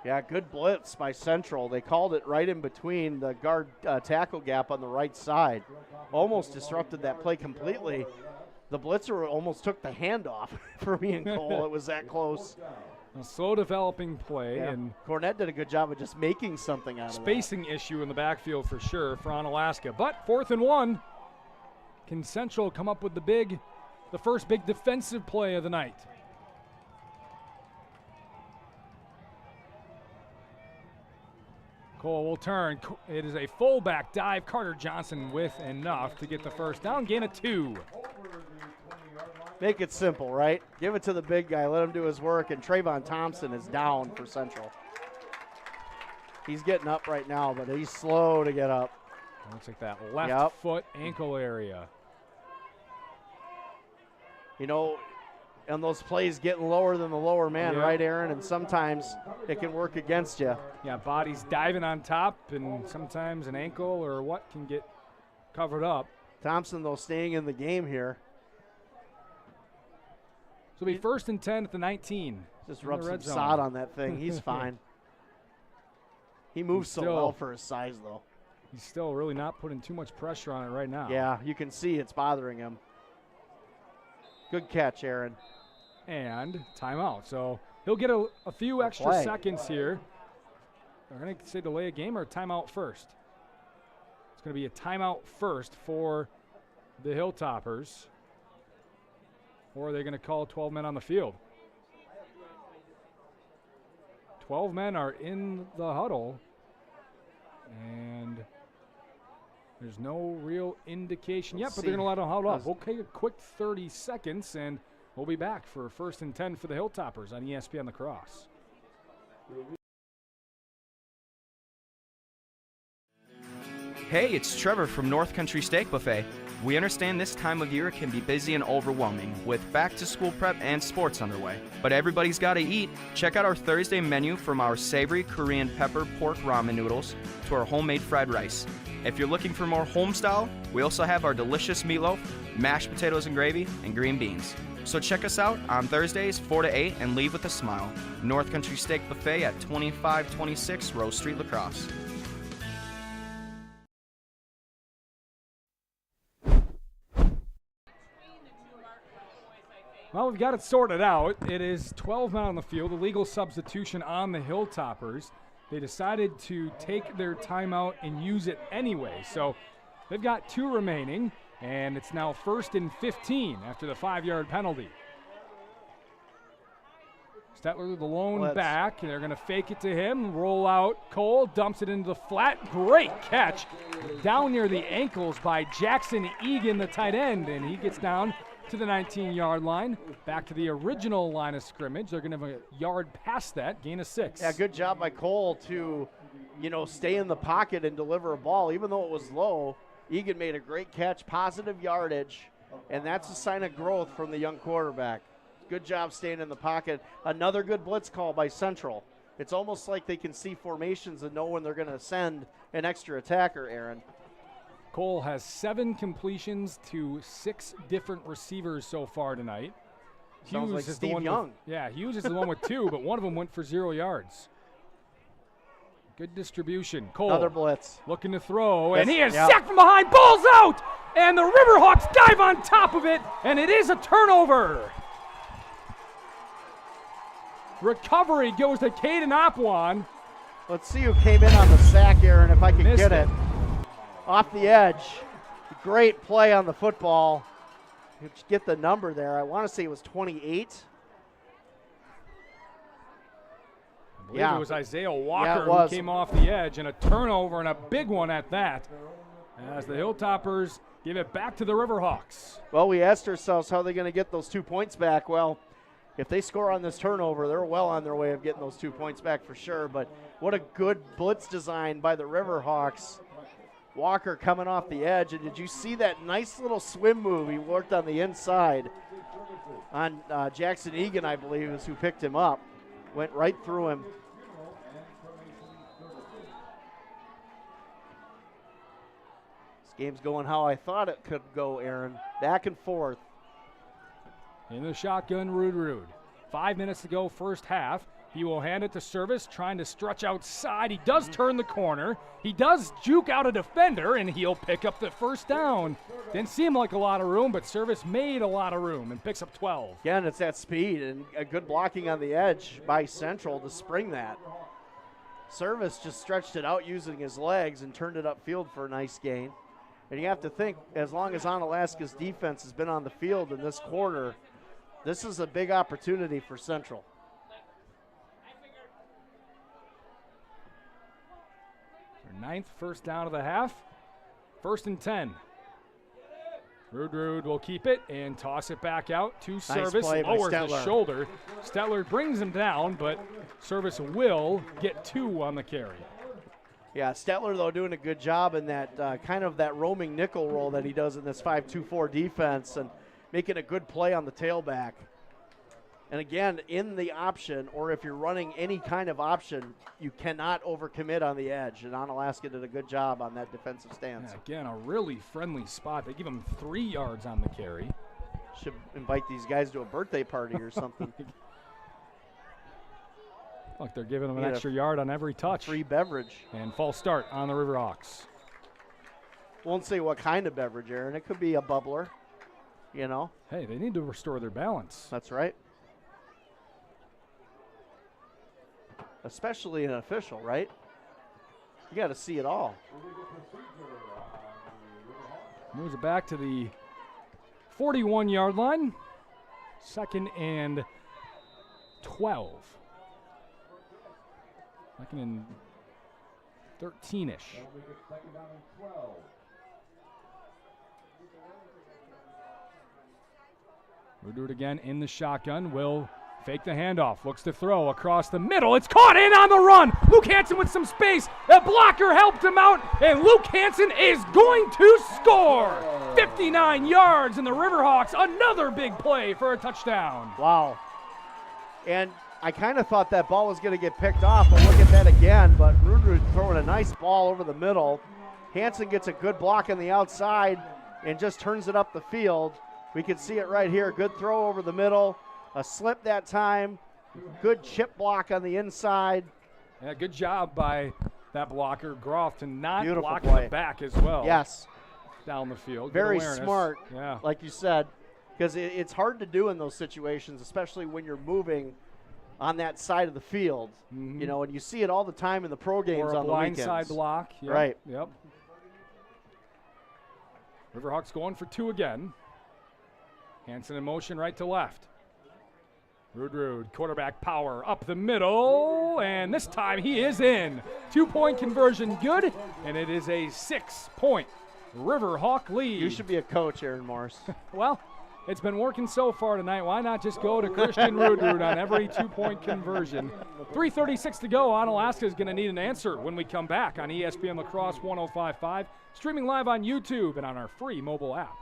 Yeah, good blitz by Central. They called it right in between the guard tackle gap on the right side. Almost disrupted that play completely. The blitzer almost took the handoff for me and Cole. It was that close. A slow developing play, and Cornett did a good job of just making something out of it. Spacing issue in the backfield for sure for Onalaska. But 4th and 1. Can Central come up with the first big defensive play of the night? Cole will turn. It is a fullback dive. Carter Johnson with enough to get the first down. Gain of 2. Make it simple, right? Give it to the big guy. Let him do his work. And Trayvon Thompson is down for Central. He's getting up right now, but he's slow to get up. Looks like that left foot ankle area. You know, and those plays getting lower than the lower man, right, Aaron? And sometimes it can work against you. Yeah, bodies diving on top, and sometimes an ankle or what can get covered up. Thompson, though, staying in the game here. So it'll be 1st and 10 at the 19. Just rub some sod on that thing. He's fine. He moves so well for his size, though. He's still really not putting too much pressure on it right now. Yeah, you can see it's bothering him. Good catch, Aaron. And timeout. So he'll get a few extra seconds here. They're going to say delay a game or timeout first. It's going to be a timeout first for the Hilltoppers. Or are they going to call 12 men on the field? 12 men are in the huddle. And there's no real indication yet, but they're going to let them huddle up. Okay, a quick 30 seconds, and we'll be back for 1st and 10 for the Hilltoppers on ESPN La Crosse. Hey, it's Trevor from North Country Steak Buffet. We understand this time of year can be busy and overwhelming with back-to-school prep and sports underway. But everybody's got to eat. Check out our Thursday menu from our savory Korean pepper pork ramen noodles to our homemade fried rice. If you're looking for more home style, we also have our delicious meatloaf, mashed potatoes and gravy, and green beans. So check us out on Thursdays 4 to 8 and leave with a smile. North Country Steak Buffet at 2526 Rose Street, La Crosse. Well, we've got it sorted out. It is 12 men on the field, a legal substitution on the Hilltoppers. They decided to take their timeout and use it anyway. So they've got 2 remaining, and it's now 1st and 15 after the 5-yard penalty. Stetler the lone back, and they're going to fake it to him, roll out. Cole dumps it into the flat. Great catch down near the ankles by Jackson Egan, the tight end, and he gets down to the 19-yard line, back to the original line of scrimmage. They're going to have a yard past that, gain of 6. Yeah, good job by Cole to, stay in the pocket and deliver a ball. Even though it was low, Egan made a great catch, positive yardage, and that's a sign of growth from the young quarterback. Good job staying in the pocket. Another good blitz call by Central. It's almost like they can see formations and know when they're going to send an extra attacker, Aaron. Cole has 7 completions to 6 different receivers so far tonight. Sounds Hughes like is Steve the one Young. Hughes is the one with 2, but one of them went for 0 yards. Good distribution. Cole. Another blitz. Looking to throw, Yes, and he is yeah. sacked from behind. Ball's out, and the RiverHawks dive on top of it, and it is a turnover. Recovery goes to Caden Opwan. Let's see who came in on the sack, Aaron, if I can Missed get it. it. Off the edge. Great play on the football. Get the number there. I want to say it was 28. I believe it was Isaiah Walker was. who came off the edge, and a turnover, and a big one at that, as the Hilltoppers give it back to the RiverHawks. Well, we asked ourselves how they're going to get those 2 points back. Well, if they score on this turnover, they're well on their way of getting those 2 points back for sure. But what a good blitz design by the RiverHawks. Walker coming off the edge. And did you see that nice little swim move he worked on the inside on Jackson Egan, I believe, is who picked him up. Went right through him. This game's going how I thought it could go, Aaron. Back and forth. In the shotgun, Rude. 5 minutes to go, first half. He will hand it to Service, trying to stretch outside. He does turn the corner. He does juke out a defender, and he'll pick up the first down. Didn't seem like a lot of room, but Service made a lot of room and picks up 12. Again, it's that speed and a good blocking on the edge by Central to spring that. Service just stretched it out using his legs and turned it upfield for a nice gain. And you have to think, as long as Onalaska's defense has been on the field in this quarter, this is a big opportunity for Central. Their 9th first down of the half. 1st and 10. Rude will keep it and toss it back out to Service. Play by Lowers Stetler. his shoulder. Stetler brings him down, but Service will get 2 on the carry. Yeah, Stetler, though, doing a good job in that kind of that roaming nickel role that he does in this 5-2-4 defense and making a good play on the tailback. And again, in the option, or if you're running any kind of option, you cannot overcommit on the edge. And Onalaska did a good job on that defensive stance. Yeah, again, a really friendly spot. They give him 3 yards on the carry. Should invite these guys to a birthday party or something. Look, they're giving him an Get a extra yard on every touch. Free beverage. And false start on the RiverHawks. Won't say what kind of beverage, Aaron. It could be a bubbler, you know. Hey, they need to restore their balance. That's right. Especially an official, right? You got to see it all. Moves it back to the 41-yard line. 2nd and 12. 2nd and 13-ish. We'll do it again in the shotgun. Will fake the handoff. Looks to throw across the middle. It's caught in on the run. Luke Hansen with some space. A blocker helped him out, and Luke Hansen is going to score. 59 yards, and the RiverHawks, another big play for a touchdown. Wow. And I kind of thought that ball was going to get picked off, but look at that again. But Rude throwing a nice ball over the middle. Hansen gets a good block on the outside and just turns it up the field. We can see it right here. Good throw over the middle. A slip that time. Good chip block on the inside. Yeah, good job by that blocker, Groff, to not Beautiful block play. the back as well. Yes. Down the field. Good Very awareness. smart, Yeah. like you said, because it's hard to do in those situations, especially when you're moving on that side of the field. Mm-hmm. You know, and you see it all the time in the pro games Or a on the weekends. blindside block. Yep. Right. Yep. RiverHawks going for 2 again. Hansen in motion right to left. Rude, quarterback power up the middle, and this time he is in. 2-point conversion good, and it is a 6-point RiverHawk lead. You should be a coach, Aaron Morris. Well, It's been working so far tonight. Why not just go to Christian Rudrud on every 2-point conversion? 3:36 to go. Onalaska is going to need an answer when we come back on ESPN La Crosse 105.5, streaming live on YouTube and on our free mobile app.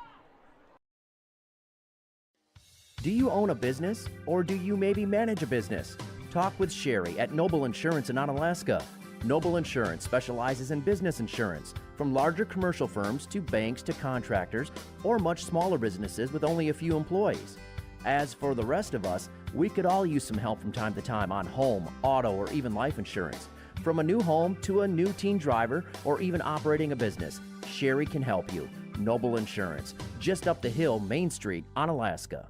Do you own a business, or do you maybe manage a business? Talk with Sherry at Noble Insurance in Onalaska. Noble Insurance specializes in business insurance, from larger commercial firms to banks to contractors, or much smaller businesses with only a few employees. As for the rest of us, we could all use some help from time to time on home, auto, or even life insurance. From a new home to a new teen driver, or even operating a business, Sherry can help you. Noble Insurance, just up the hill, Main Street, Onalaska.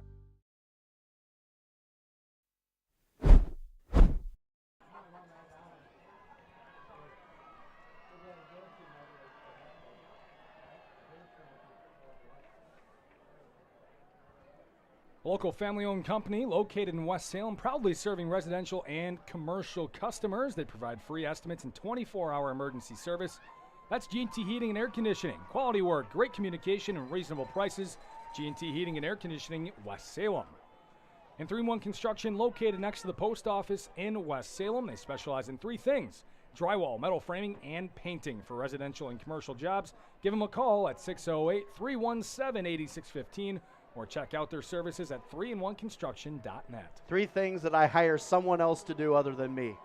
A local family-owned company located in West Salem, proudly serving residential and commercial customers. They provide free estimates and 24-hour emergency service. That's G&T Heating and Air Conditioning. Quality work, great communication, and reasonable prices. G&T Heating and Air Conditioning, West Salem. And 3-in-1 Construction, located next to the post office in West Salem. They specialize in 3 things: drywall, metal framing, and painting for residential and commercial jobs. Give them a call at 608-317-8615. Or check out their services at 3in1construction.net. 3 things that I hire someone else to do other than me.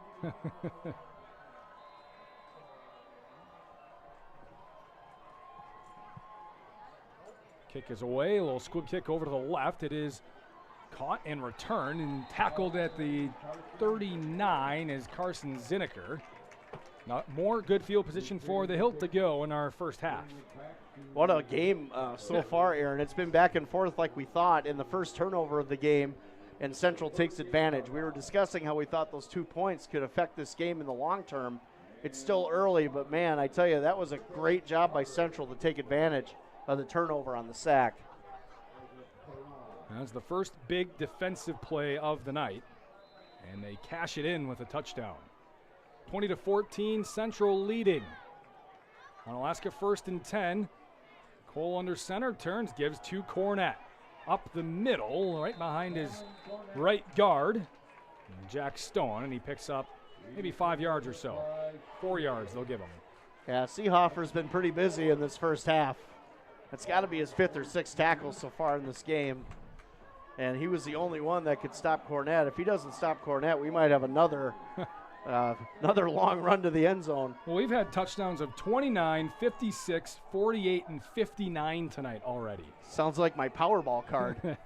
Kick is away. A little squib kick over to the left. It is caught and returned and tackled at the 39 is Carson Zinneker. Now, more good field position for the Hilt to go in our first half. What a game so far, Aaron. It's been back and forth like we thought in the first turnover of the game, and Central takes advantage. We were discussing how we thought those 2 points could affect this game in the long term. It's still early, but, man, I tell you, that was a great job by Central to take advantage of the turnover on the sack. That's the first big defensive play of the night, and they cash it in with a touchdown. 20-14, Central leading. Onalaska 1st and 10. Cole under center, turns, gives to Cornett. Up the middle, right behind his right guard, Jack Stone, and he picks up maybe 5 yards or so. 4 yards they'll give him. Yeah, Seehofer's been pretty busy in this first half. That's got to be his 5th or 6th tackle so far in this game. And he was the only one that could stop Cornett. If he doesn't stop Cornett, we might have another another long run to the end zone. Well, we've had touchdowns of 29, 56, 48, and 59 tonight already. Sounds like my Powerball card.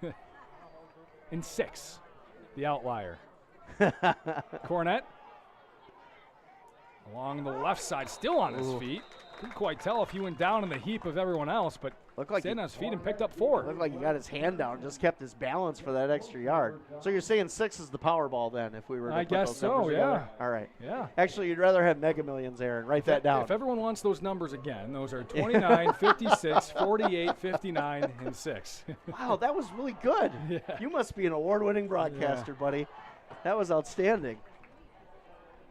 And 6, the outlier. Cornett along the left side, still on his feet. Couldn't quite tell if he went down in the heap of everyone else, but stayed on his feet and picked up 4. Looked like he got his hand down, just kept his balance for that extra yard. So you're saying 6 is the Powerball then, if we were to put guess those so, numbers yeah. together? All right. Yeah. Actually, you'd rather have Mega Millions, Aaron. Write that down. If everyone wants those numbers again, those are 29, 56, 48, 59, and 6. Wow, that was really good. Yeah. You must be an award-winning broadcaster, buddy. That was outstanding.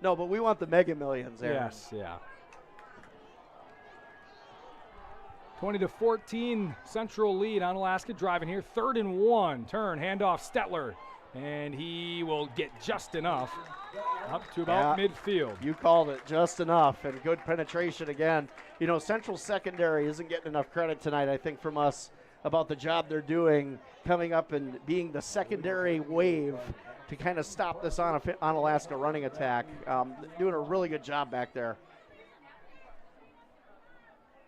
No, but we want the Mega Millions, Aaron. Yes, yeah. 20-14, Central lead. Onalaska driving here. 3rd and 1. Turn, handoff, Stetler. And he will get just enough up to about midfield. You called it, just enough, and good penetration again. You know, Central secondary isn't getting enough credit tonight, I think, from us about the job they're doing, coming up and being the secondary wave to kind of stop this Onalaska running attack. Doing a really good job back there.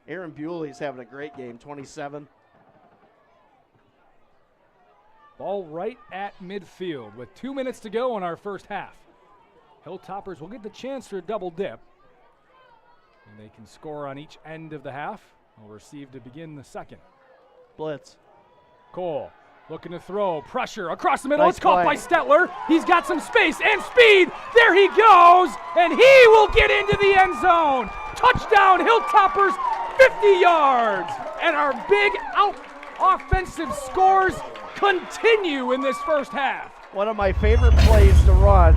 Aaron Bewley's having a great game, 27. Ball right at midfield with 2 minutes to go in our first half. Hilltoppers will get the chance for a double dip. And they can score on each end of the half. They'll receive to begin the second. Blitz. Cole looking to throw. Pressure across the middle. Nice It's caught play by Stetler. He's got some space and speed. There he goes. And he will get into the end zone. Touchdown, Hilltoppers, 50 yards. And our big offensive scores continue in this first half. One of my favorite plays to run.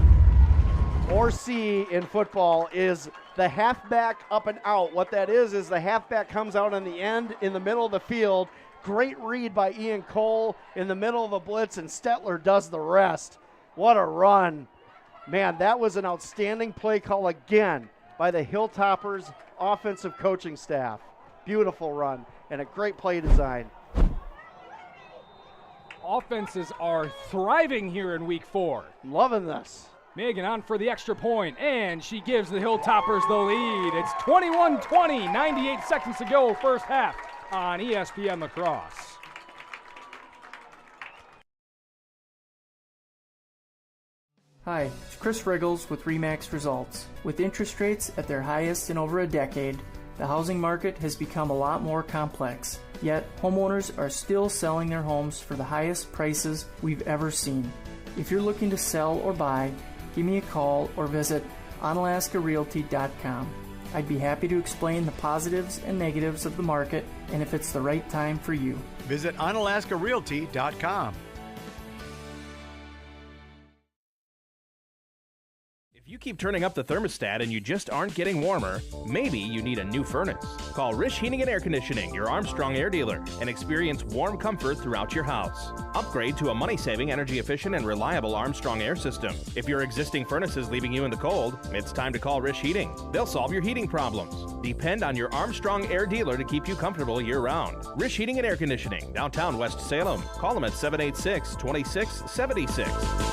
or C in football is the halfback up and out. What that is the halfback comes out on the end in the middle of the field. Great read by Ian Cole in the middle of a blitz, and Stetler does the rest. What a run. Man, that was an outstanding play call again by the Hilltoppers offensive coaching staff. Beautiful run and a great play design. Offenses are thriving here in week 4. Loving this. Megan on for the extra point, and she gives the Hilltoppers the lead. It's 21-20, 98 seconds to go, first half on ESPN La Crosse. Hi, it's Chris Riggles with RE/MAX Results. With interest rates at their highest in over a decade, the housing market has become a lot more complex. Yet, homeowners are still selling their homes for the highest prices we've ever seen. If you're looking to sell or buy, give me a call or visit OnalaskaRealty.com. I'd be happy to explain the positives and negatives of the market and if it's the right time for you. Visit OnalaskaRealty.com. If you keep turning up the thermostat and you just aren't getting warmer, maybe you need a new furnace. Call Rish Heating and Air Conditioning, your Armstrong air dealer, and experience warm comfort throughout your house. Upgrade to a money-saving, energy-efficient, and reliable Armstrong air system. If your existing furnace is leaving you in the cold, it's time to call Rish Heating. They'll solve your heating problems. Depend on your Armstrong air dealer to keep you comfortable year-round. Rish Heating and Air Conditioning, downtown West Salem. Call them at 786-2676.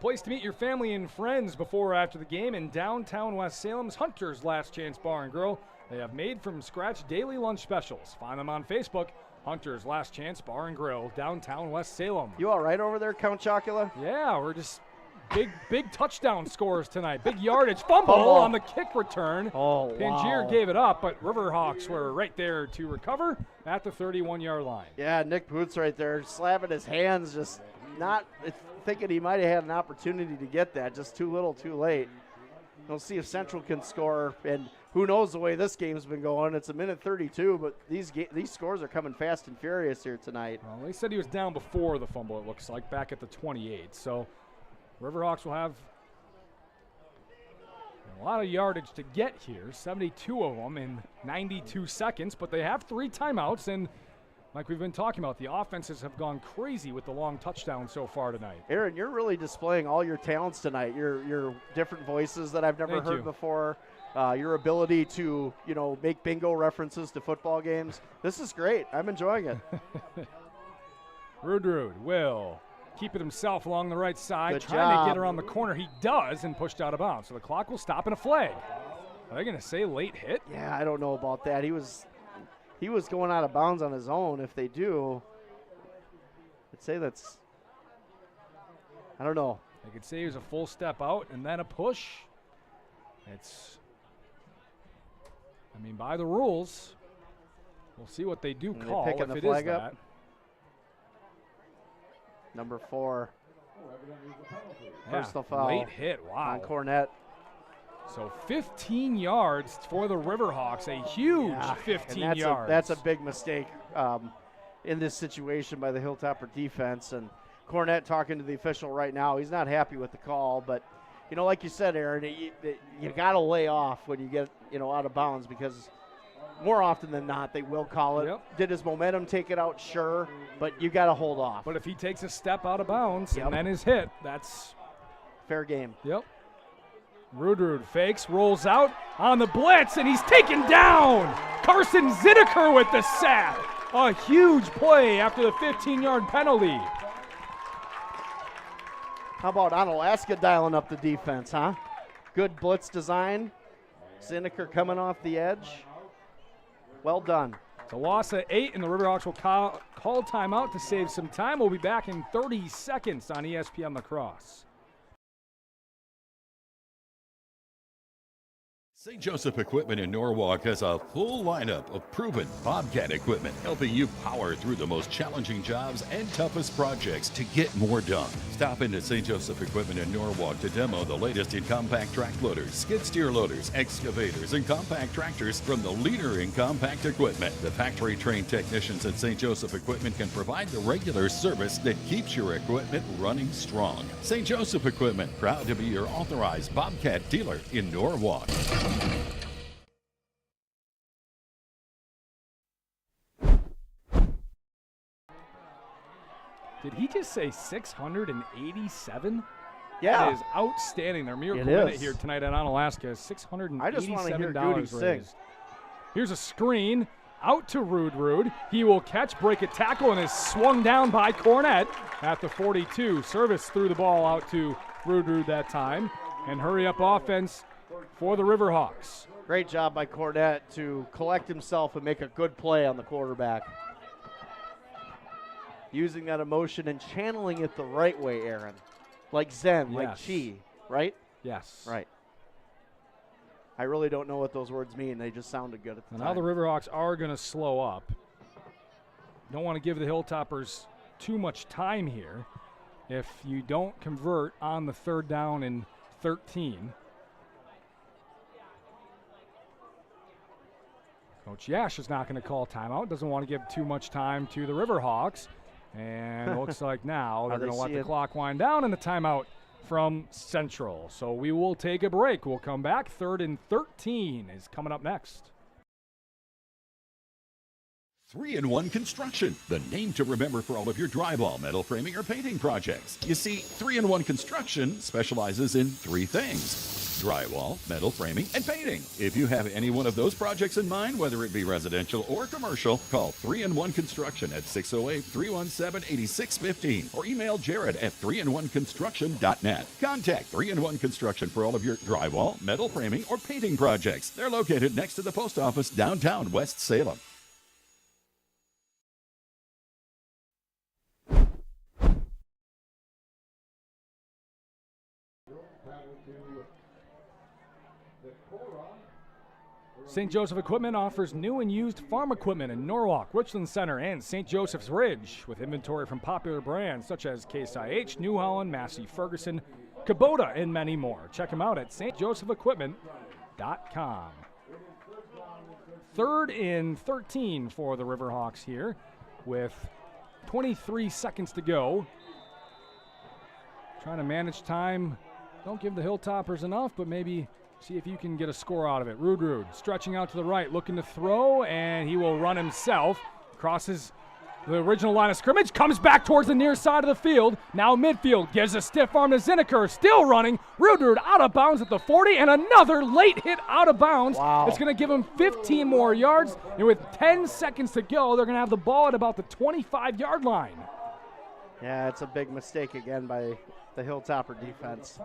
Place to meet your family and friends before or after the game in downtown West Salem's Hunter's Last Chance Bar and Grill. They have made-from-scratch daily lunch specials. Find them on Facebook, Hunter's Last Chance Bar and Grill, downtown West Salem. You all right over there, Count Chocula? Yeah, we're just big touchdown scores tonight. Big yardage. Fumble on the kick return. Oh, Pangier wow. gave it up, but RiverHawks were right there to recover at the 31-yard line. Yeah, Nick Boots right there slapping his hands, just not thinking he might have had an opportunity to get that, just too little, too late. We'll see if Central can score, and who knows the way this game's been going. It's a minute 32, but these scores are coming fast and furious here tonight. Well, they said he was down before the fumble, it looks like, back at the 28. So RiverHawks will have a lot of yardage to get here, 72 of them in 92 seconds, but they have 3 timeouts, and like we've been talking about, the offenses have gone crazy with the long touchdown so far tonight. Aaron, you're really displaying all your talents tonight. Your different voices that I've never heard before. Your ability to, make bingo references to football games. This is great. I'm enjoying it. Rudrud will keep it himself along the right side, Good trying job. to get around the corner. He does, and pushed out of bounds. So the clock will stop and a flag. Are they going to say late hit? Yeah, I don't know about that. He was going out of bounds on his own. If they do, I'd say that's, I don't know. They could say he was a full step out and then a push. By the rules, we'll see what they do call if it is that. Number 4. Yeah, Personal foul. late hit, wow. On Cornette. So 15 yards for the RiverHawks, a huge 15 yards. That's a big mistake in this situation by the Hilltopper defense. And Cornette talking to the official right now. He's not happy with the call, but, like you said, Aaron, you got to lay off when you get, out of bounds, because more often than not, they will call it. Yep. Did his momentum take it out? Sure, but you got to hold off. But if he takes a step out of bounds and then is hit, that's fair game. Yep. Rudrud fakes, rolls out on the blitz, and he's taken down. Carson Zideker with the sack. A huge play after the 15-yard penalty. How about Onalaska dialing up the defense, huh? Good blitz design. Zideker coming off the edge. Well done. It's a loss of 8, and the RiverHawks will call timeout to save some time. We'll be back in 30 seconds on ESPN La Crosse. St. Joseph Equipment in Norwalk has a full lineup of proven Bobcat equipment, helping you power through the most challenging jobs and toughest projects to get more done. Stop into St. Joseph Equipment in Norwalk to demo the latest in compact track loaders, skid steer loaders, excavators, and compact tractors from the leader in compact equipment. The factory-trained technicians at St. Joseph Equipment can provide the regular service that keeps your equipment running strong. St. Joseph Equipment, proud to be your authorized Bobcat dealer in Norwalk. Did he just say 687? Yeah. That is outstanding. Their miracle minute here tonight at Onalaska is $687 I just want to hear Goody sing. raised. Here's a screen out to Rude. He will catch, break a tackle, and is swung down by Cornett at the 42. Service threw the ball out to Rude that time. And hurry up offense for the RiverHawks. Great job by Cornett to collect himself and make a good play on the quarterback. Using that emotion and channeling it the right way, Aaron. Like Zen, like Chi, right? Yes. Right. I really don't know what those words mean. They just sounded good at the time. Now the RiverHawks are going to slow up. Don't want to give the Hilltoppers too much time here. If you don't convert on the 3rd down and 13. Coach Yash is not going to call timeout. Doesn't want to give too much time to the RiverHawks. And it looks like now they're going to let the clock wind down and the timeout from Central. So we will take a break. We'll come back. 3rd and 13 is coming up next. 3-in-1 Construction, the name to remember for all of your drywall, metal framing, or painting projects. You see, 3-in-1 Construction specializes in 3 things: drywall, metal framing, and painting. If you have any one of those projects in mind, whether it be residential or commercial, call 3-in-1 Construction at 608-317-8615 or email Jared at 3in1construction.net. Contact 3-in-1 Construction for all of your drywall, metal framing, or painting projects. They're located next to the post office downtown West Salem. St. Joseph Equipment offers new and used farm equipment in Norwalk, Richland Center, and St. Joseph's Ridge, with inventory from popular brands such as Case IH, New Holland, Massey Ferguson, Kubota, and many more. Check them out at stjosephequipment.com. 3rd and 13 for the RiverHawks here, with 23 seconds to go. Trying to manage time. Don't give the Hilltoppers enough, but maybe see if you can get a score out of it. Rude stretching out to the right, looking to throw, and he will run himself. Crosses the original line of scrimmage, comes back towards the near side of the field. Now midfield, gives a stiff arm to Zinneker, still running. Rude out of bounds at the 40, and another late hit out of bounds. Wow. It's going to give him 15 more yards, and with 10 seconds to go, they're going to have the ball at about the 25-yard line. Yeah, it's a big mistake again by the Hilltopper defense.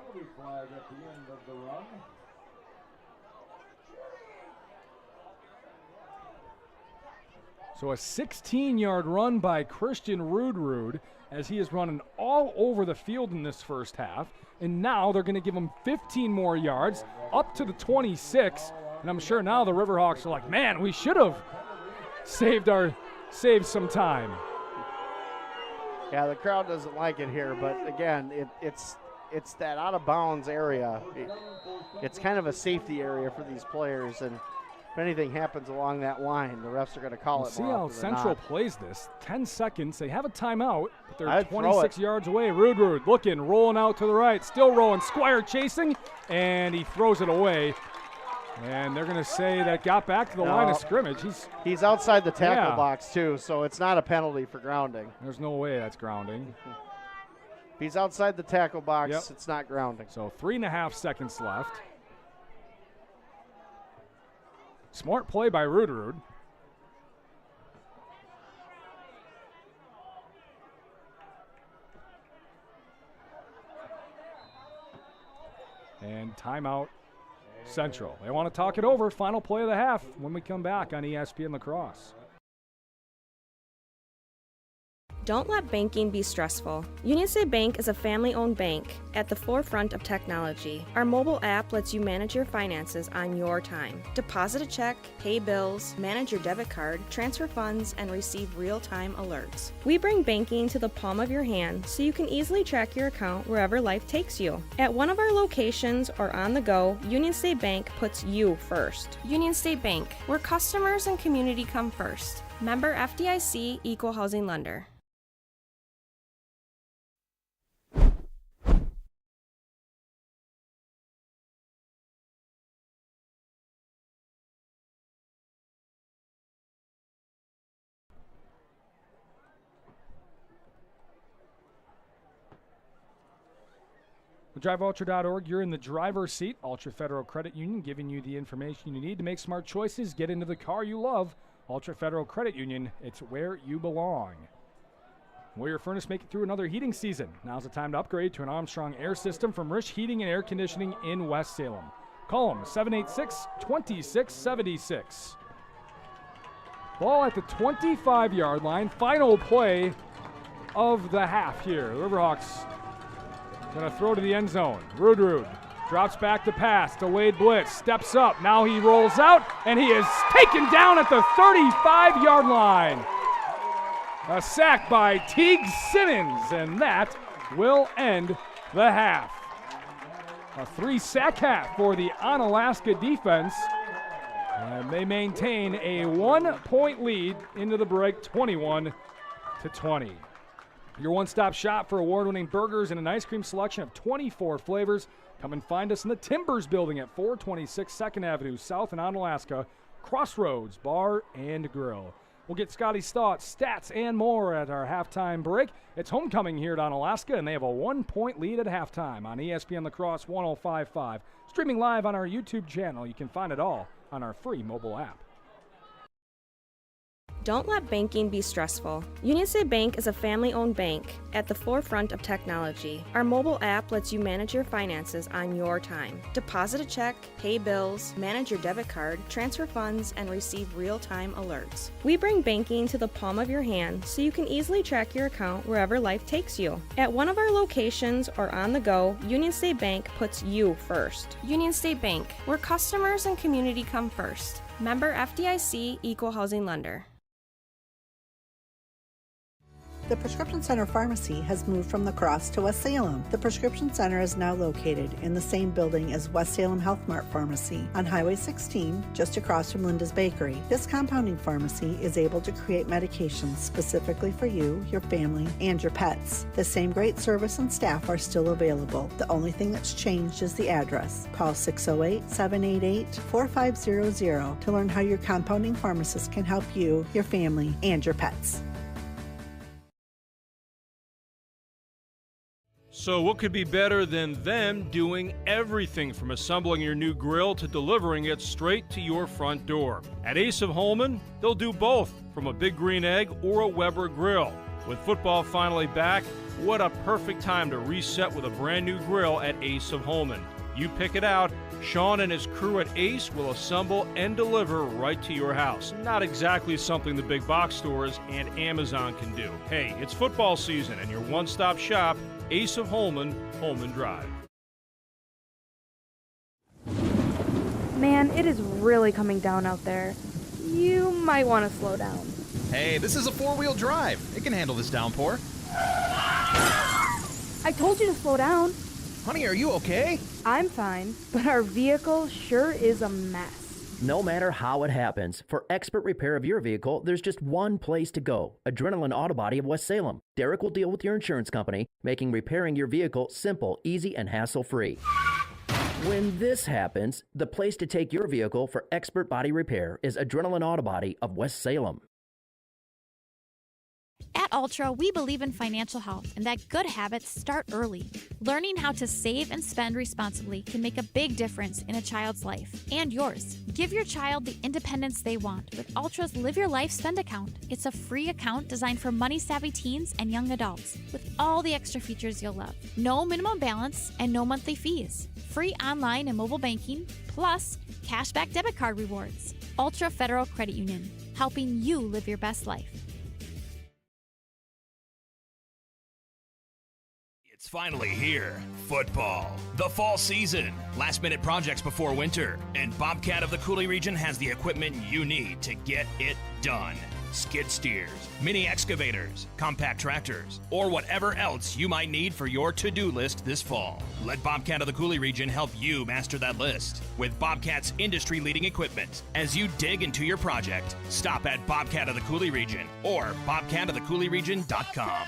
So a 16-yard run by Christian Rude as he is running all over the field in this first half. And now they're going to give him 15 more yards up to the 26. And I'm sure now the RiverHawks are like, man, we should have saved some time. Yeah, the crowd doesn't like it here, but again, it's that out of bounds area. It's kind of a safety area for these players, and if anything happens along that line, the refs are going to call it. See more how often than Central not. plays this. 10 seconds. They have a timeout, but they're I'd 26 yards away. Rude looking, rolling out to the right, still rolling. Squire chasing, and he throws it away. And they're going to say that got back to the line of scrimmage. He's outside the tackle Yeah. box, too, so it's not a penalty for grounding. There's no way that's grounding. If he's outside the tackle box, it's not grounding. So 3.5 seconds left. Smart play by Rude. And timeout Central. They want to talk it over. Final play of the half when we come back on ESPN La Crosse. Don't let banking be stressful. Union State Bank is a family-owned bank at the forefront of technology. Our mobile app lets you manage your finances on your time. Deposit a check, pay bills, manage your debit card, transfer funds, and receive real-time alerts. We bring banking to the palm of your hand so you can easily track your account wherever life takes you. At one of our locations or on the go, Union State Bank puts you first. Union State Bank, where customers and community come first. Member FDIC, Equal Housing Lender. With DriveUltra.org, you're in the driver's seat. Ultra Federal Credit Union giving you the information you need to make smart choices. Get into the car you love. Ultra Federal Credit Union, it's where you belong. Will your furnace make it through another heating season? Now's the time to upgrade to an Armstrong air system from Rish Heating and Air Conditioning in West Salem. Call them 786-2676. Ball at the 25-yard line. Final play of the half here. The RiverHawks going to throw to the end zone. Rudrud drops back to pass. Delayed blitz. Steps up. Now he rolls out, and he is taken down at the 35-yard line. A sack by Teague Simmons, and that will end the half. A 3-sack half for the Onalaska defense. And they maintain a 1-point lead into the break, 21-20. Your one-stop shop for award-winning burgers and an ice cream selection of 24 flavors. Come and find us in the Timbers building at 426 2nd Avenue South in Onalaska. Crossroads Bar and Grill. We'll get Scotty's thoughts, stats, and more at our halftime break. It's homecoming here at Onalaska, and they have a 1-point lead at halftime on ESPN La Crosse 105.5. Streaming live on our YouTube channel. You can find it all on our free mobile app. Don't let banking be stressful. Union State Bank is a family-owned bank at the forefront of technology. Our mobile app lets you manage your finances on your time. Deposit a check, pay bills, manage your debit card, transfer funds, and receive real-time alerts. We bring banking to the palm of your hand so you can easily track your account wherever life takes you. At one of our locations or on the go, Union State Bank puts you first. Union State Bank, where customers and community come first. Member FDIC, Equal Housing Lender. The Prescription Center Pharmacy has moved from La Crosse to West Salem. The Prescription Center is now located in the same building as West Salem Health Mart Pharmacy on Highway 16, just across from Linda's Bakery. This compounding pharmacy is able to create medications specifically for you, your family, and your pets. The same great service and staff are still available. The only thing that's changed is the address. Call 608-788-4500 to learn how your compounding pharmacist can help you, your family, and your pets. So what could be better than them doing everything from assembling your new grill to delivering it straight to your front door? At Ace of Holman, they'll do both, from a Big Green Egg or a Weber grill. With football finally back, what a perfect time to reset with a brand new grill at Ace of Holman. You pick it out, Sean and his crew at Ace will assemble and deliver right to your house. Not exactly something the big box stores and Amazon can do. Hey, it's football season and your one-stop shop, Ace of Holman, Holman Drive. Man, it is really coming down out there. You might want to slow down. Hey, this is a four-wheel drive. It can handle this downpour. I told you to slow down. Honey, are you okay? I'm fine, but our vehicle sure is a mess. No matter how it happens, for expert repair of your vehicle, there's just one place to go. Adrenaline Auto Body of West Salem. Derek will deal with your insurance company, making repairing your vehicle simple, easy, and hassle-free. When this happens, the place to take your vehicle for expert body repair is Adrenaline Auto Body of West Salem. At Ultra, we believe in financial health and that good habits start early. Learning how to save and spend responsibly can make a big difference in a child's life and yours. Give your child the independence they want with Ultra's Live Your Life Spend account. It's a free account designed for money-savvy teens and young adults with all the extra features you'll love. No minimum balance and no monthly fees. Free online and mobile banking, plus cashback debit card rewards. Ultra Federal Credit Union, helping you live your best life. It's finally here. Football. The fall season. Last-minute projects before winter. And Bobcat of the Coulee region has the equipment you need to get it done. Skid steers, mini excavators, compact tractors, or whatever else you might need for your to-do list this fall. Let Bobcat of the Coulee region help you master that list with Bobcat's industry-leading equipment. As you dig into your project, stop at Bobcat of the Coulee region or bobcatofthecouleeregion.com.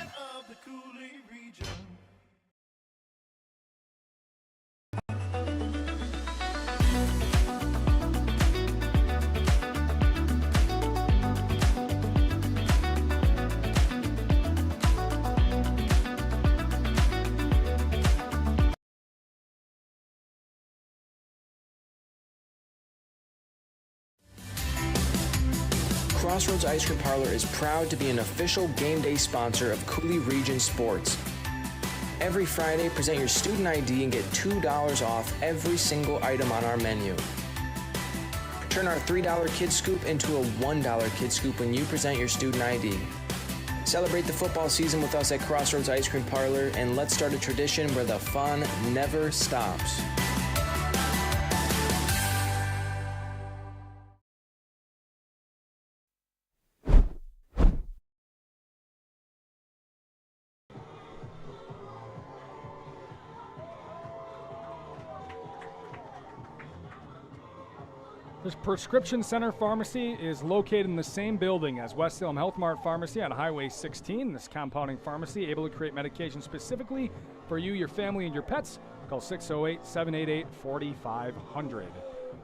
Crossroads Ice Cream Parlor is proud to be an official game day sponsor of Coulee Region Sports. Every Friday, present your student ID and get $2 off every single item on our menu. Turn our $3 Kid Scoop into a $1 Kid Scoop when you present your student ID. Celebrate the football season with us at Crossroads Ice Cream Parlor, and let's start a tradition where the fun never stops. This Prescription Center Pharmacy is located in the same building as West Salem Health Mart Pharmacy on Highway 16. This compounding pharmacy able to create medication specifically for you, your family, and your pets. Call 608-788-4500.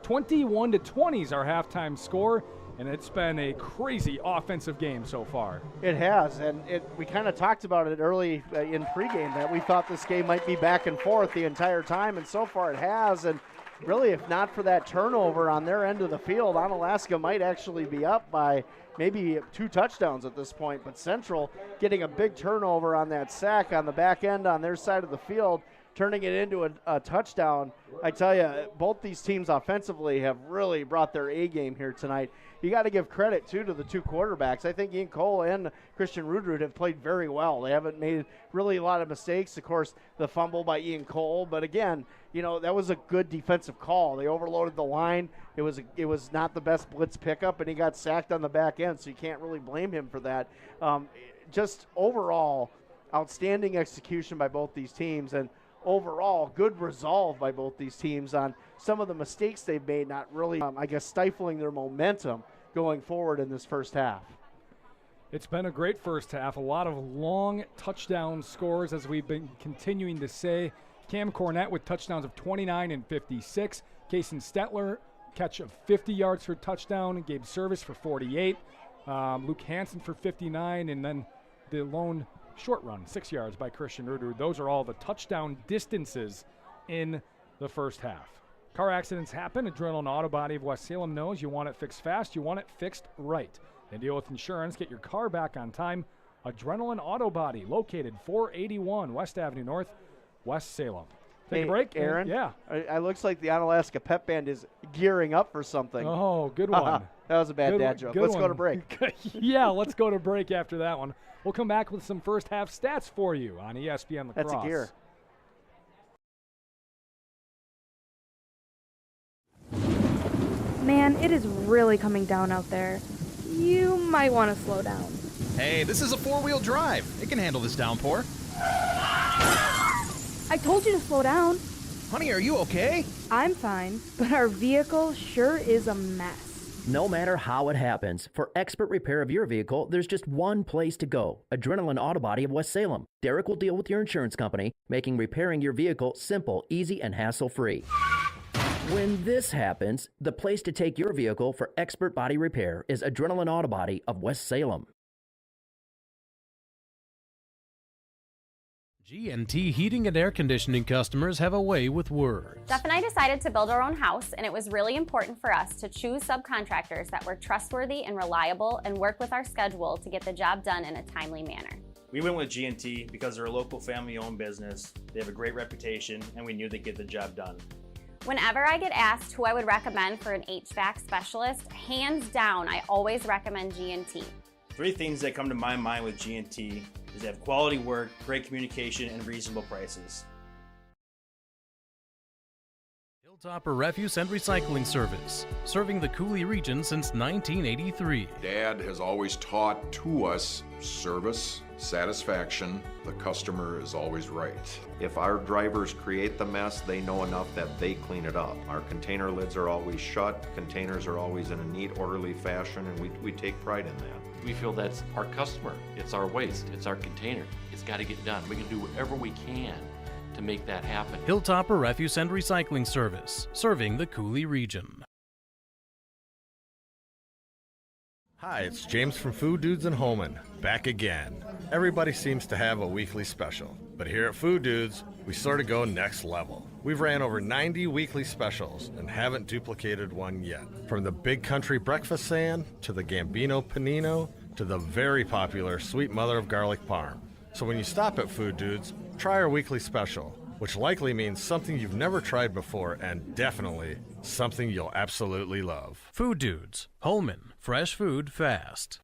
21-20 is our halftime score, and it's been a crazy offensive game so far. It has, and we kind of talked about it early in pregame that we thought this game might be back and forth the entire time, and so far it has. And really, if not for that turnover on their end of the field, Onalaska might actually be up by maybe 2 touchdowns at this point. But Central getting a big turnover on that sack on the back end on their side of the field, turning it into a touchdown. I tell you, both these teams offensively have really brought their A game here tonight. You got to give credit, too, to the 2 quarterbacks. I think Ian Cole and Christian Rudrud have played very well. They haven't made really a lot of mistakes. Of course, the fumble by Ian Cole. But, again, you know, that was a good defensive call. They overloaded the line. It was not the best blitz pickup, and he got sacked on the back end, so you can't really blame him for that. Just overall, outstanding execution by both these teams, and overall, good resolve by both these teams on some of the mistakes they've made, not really, stifling their momentum going forward in this first half. It's been a great first half. A lot of long touchdown scores, as we've been continuing to say. Cam Cornett with touchdowns of 29 and 56. Kason Stetler, catch of 50 yards for touchdown. Gabe Service for 48. Luke Hansen for 59. And then the lone short run, 6 yards by Christian Rudrud. Those are all the touchdown distances in the first half. Car accidents happen. Adrenaline Auto Body of West Salem knows you want it fixed fast, you want it fixed right. They deal with insurance. Get your car back on time. Adrenaline Auto Body, located 481 West Avenue North, West Salem. Take a break. Aaron? Yeah. It looks like the Onalaska Pep Band is gearing up for something. Oh, good one. That was a bad dad joke. Let's go to break. Yeah, let's go to break after that one. We'll come back with some first half stats for you on ESPN La Crosse. That's a gear. Man, it is really coming down out there. You might want to slow down. Hey, this is a 4-wheel drive. It can handle this downpour. I told you to slow down. Honey, are you okay? I'm fine, but our vehicle sure is a mess. No matter how it happens, for expert repair of your vehicle, there's just one place to go. Adrenaline Auto Body of West Salem. Derek will deal with your insurance company, making repairing your vehicle simple, easy, and hassle-free. When this happens, the place to take your vehicle for expert body repair is Adrenaline Auto Body of West Salem. G&T Heating and Air Conditioning customers have a way with words. Jeff and I decided to build our own house, and it was really important for us to choose subcontractors that were trustworthy and reliable and work with our schedule to get the job done in a timely manner. We went with G&T because they're a local family-owned business. They have a great reputation, and we knew they'd get the job done. Whenever I get asked who I would recommend for an HVAC specialist, hands down, I always recommend G&T. 3 things that come to my mind with G&T is is they have quality work, great communication, and reasonable prices. Hilltopper Refuse and Recycling Service, serving the Cooley region since 1983. Dad has always taught to us service, satisfaction. The customer is always right. If our drivers create the mess, they know enough that they clean it up. Our container lids are always shut, containers are always in a neat, orderly fashion, and we take pride in that. We feel that's our customer, it's our waste, it's our container. It's got to get done. We can do whatever we can to make that happen. Hilltopper Refuse and Recycling Service, serving the Cooley region. Hi, it's James from Food Dudes in Holman, back again. Everybody seems to have a weekly special, but here at Food Dudes, we sort of go next level. We've ran over 90 weekly specials and haven't duplicated one yet. From the Big Country Breakfast Sand, to the Gambino Panino, to the very popular Sweet Mother of Garlic Parm. So when you stop at Food Dudes, try our weekly special, which likely means something you've never tried before and definitely something you'll absolutely love. Food Dudes, Holman, fresh food fast.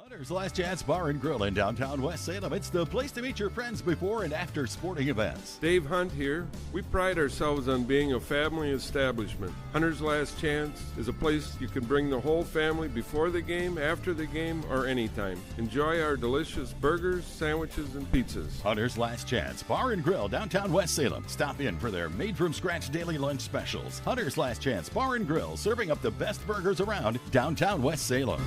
Hunter's Last Chance Bar and Grill in downtown West Salem. It's the place to meet your friends before and after sporting events. Dave Hunt here. We pride ourselves on being a family establishment. Hunter's Last Chance is a place you can bring the whole family before the game, after the game, or anytime. Enjoy our delicious burgers, sandwiches, and pizzas. Hunter's Last Chance Bar and Grill, downtown West Salem. Stop in for their made-from-scratch daily lunch specials. Hunter's Last Chance Bar and Grill, serving up the best burgers around downtown West Salem.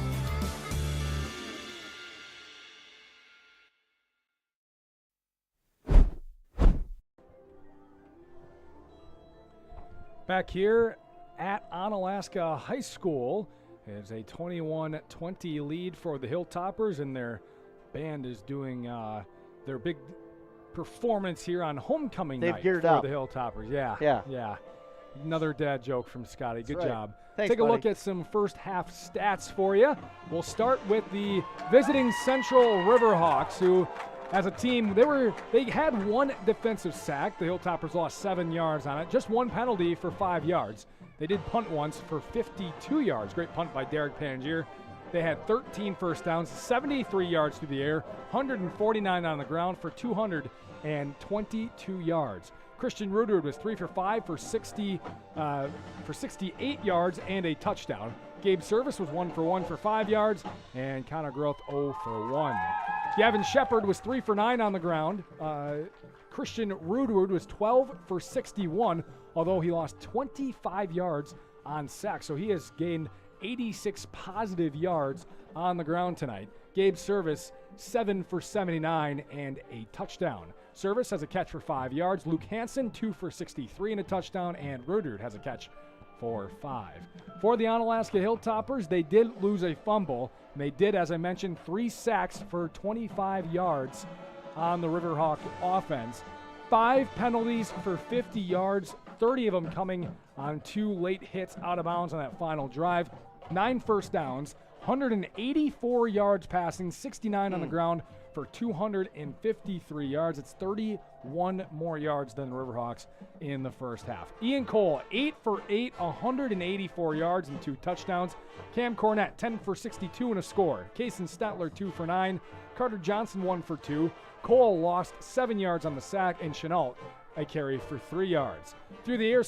Back here at Onalaska High School, it's a 21-20 lead for the Hilltoppers, and their band is doing their big performance here on homecoming night geared for up. the Hilltoppers. Yeah. Another dad joke from Scotty. Good job. Thanks, Take a look at some first half stats for you. We'll start with the visiting Central RiverHawks, who, as a team, they had one defensive sack. The Hilltoppers lost 7 yards on it. Just one penalty for 5 yards. They did punt once for 52 yards. Great punt by Derek Pangier. They had 13 first downs, 73 yards through the air, 149 on the ground for 222 yards. Christian Ruderd was 3 for 5 for 68 yards and a touchdown. Gabe Service was 1 for 1 for 5 yards, and Connor Groth 0 for 1. Gavin Shepard was 3 for 9 on the ground. Christian Rudwood was 12 for 61, although he lost 25 yards on sack. So he has gained 86 positive yards on the ground tonight. Gabe Service, 7 for 79 and a touchdown. Service has a catch for 5 yards. Luke Hansen, 2 for 63 and a touchdown, and Ruderd has a catch for 5. For the Onalaska Hilltoppers, they did lose a fumble. And they did, as I mentioned, 3 sacks for 25 yards on the RiverHawk offense. 5 penalties for 50 yards, 30 of them coming on 2 late hits out of bounds on that final drive. 9 first downs, 184 yards passing, 69 on the ground for 253 yards. It's 31 more yards than the RiverHawks in the first half. Ian Cole, 8 for 8, 184 yards and 2 touchdowns. Cam Cornett, 10 for 62 and a score. Kason Stetler, 2 for 9. Carter Johnson, 1 for 2. Cole lost 7 yards on the sack, and Chenault a carry for 3 yards. Through the air,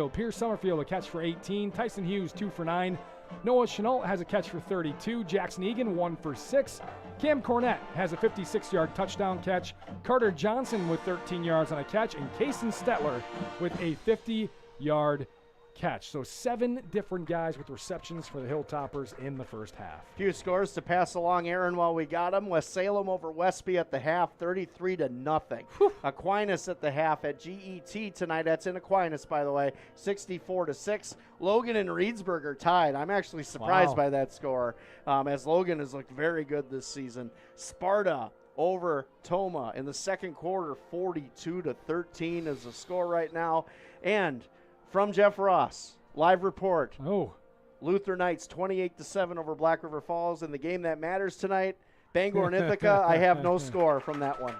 Pierce Summerfield, a catch for 18. Tyson Hughes, 2 for 9. Noah Chenault has a catch for 32. Jackson Egan, 1 for 6. Cam Cornett has a 56-yard touchdown catch. Carter Johnson with 13 yards on a catch, and Kason Stetler with a 50-yard catch. So 7 different guys with receptions for the Hilltoppers in the first half. Few scores to pass along, Aaron, while we got them. West Salem over Westby at the half, 33-0. Aquinas at the half at GET tonight. That's in Aquinas, by the way, 64-6. Logan and Reedsburg are tied. I'm actually surprised by that score, as Logan has looked very good this season. Sparta over Toma in the second quarter, 42-13 is the score right now. And from Jeff Ross, live report. Luther Knights 28-7 over Black River Falls in the game that matters tonight. Bangor and Ithaca, I have no score from that one.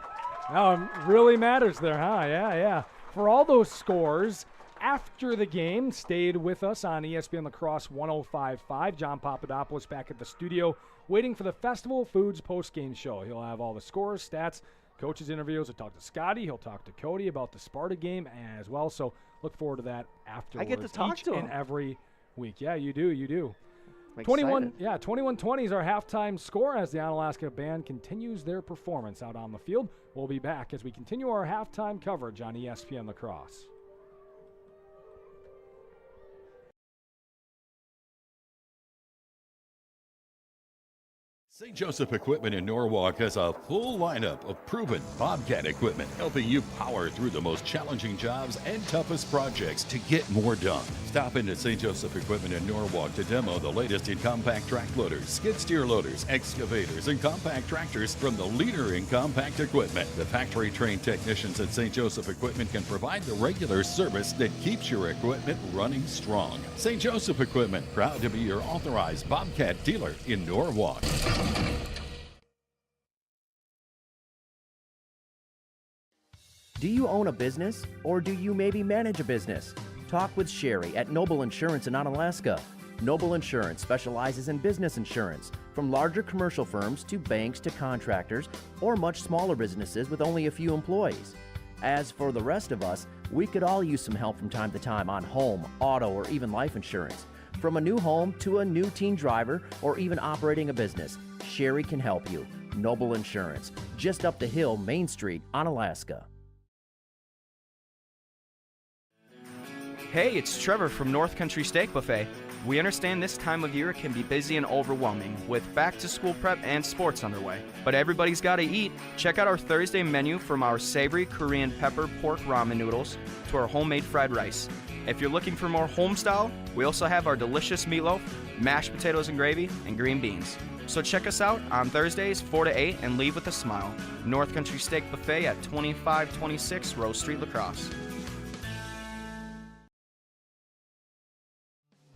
Oh, it really matters there, huh? Yeah. For all those scores, after the game, stayed with us on ESPN La Crosse 105.5. John Papadopoulos back at the studio waiting for the Festival Foods postgame show. He'll have all the scores, stats, coaches' interviews. He'll talk to Scotty. He'll talk to Cody about the Sparta game as well. So look forward to that afterwards. I get to talk each to him and every week. Yeah, you do. I'm 21-20 is our halftime score as the Onalaska band continues their performance out on the field. We'll be back as we continue our halftime coverage on ESPN La Crosse. St. Joseph Equipment in Norwalk has a full lineup of proven Bobcat equipment, helping you power through the most challenging jobs and toughest projects to get more done. Stop into St. Joseph Equipment in Norwalk to demo the latest in compact track loaders, skid steer loaders, excavators, and compact tractors from the leader in compact equipment. The factory-trained technicians at St. Joseph Equipment can provide the regular service that keeps your equipment running strong. St. Joseph Equipment, proud to be your authorized Bobcat dealer in Norwalk. Do you own a business, or do you maybe manage a business? Talk with Sherry at Noble Insurance in Onalaska. Noble Insurance specializes in business insurance, from larger commercial firms to banks to contractors, or much smaller businesses with only a few employees. As for the rest of us, we could all use some help from time to time on home, auto, or even life insurance. From a new home to a new teen driver, or even operating a business, Sherry can help you. Noble Insurance, just up the hill, Main Street, Onalaska. Hey, it's Trevor from North Country Steak Buffet. We understand this time of year can be busy and overwhelming with back-to-school prep and sports underway. But everybody's got to eat. Check out our Thursday menu, from our savory Korean pepper pork ramen noodles to our homemade fried rice. If you're looking for more home style, we also have our delicious meatloaf, mashed potatoes and gravy, and green beans. So check us out on Thursdays 4 to 8 and leave with a smile. North Country Steak Buffet at 2526 Rose Street, La Crosse.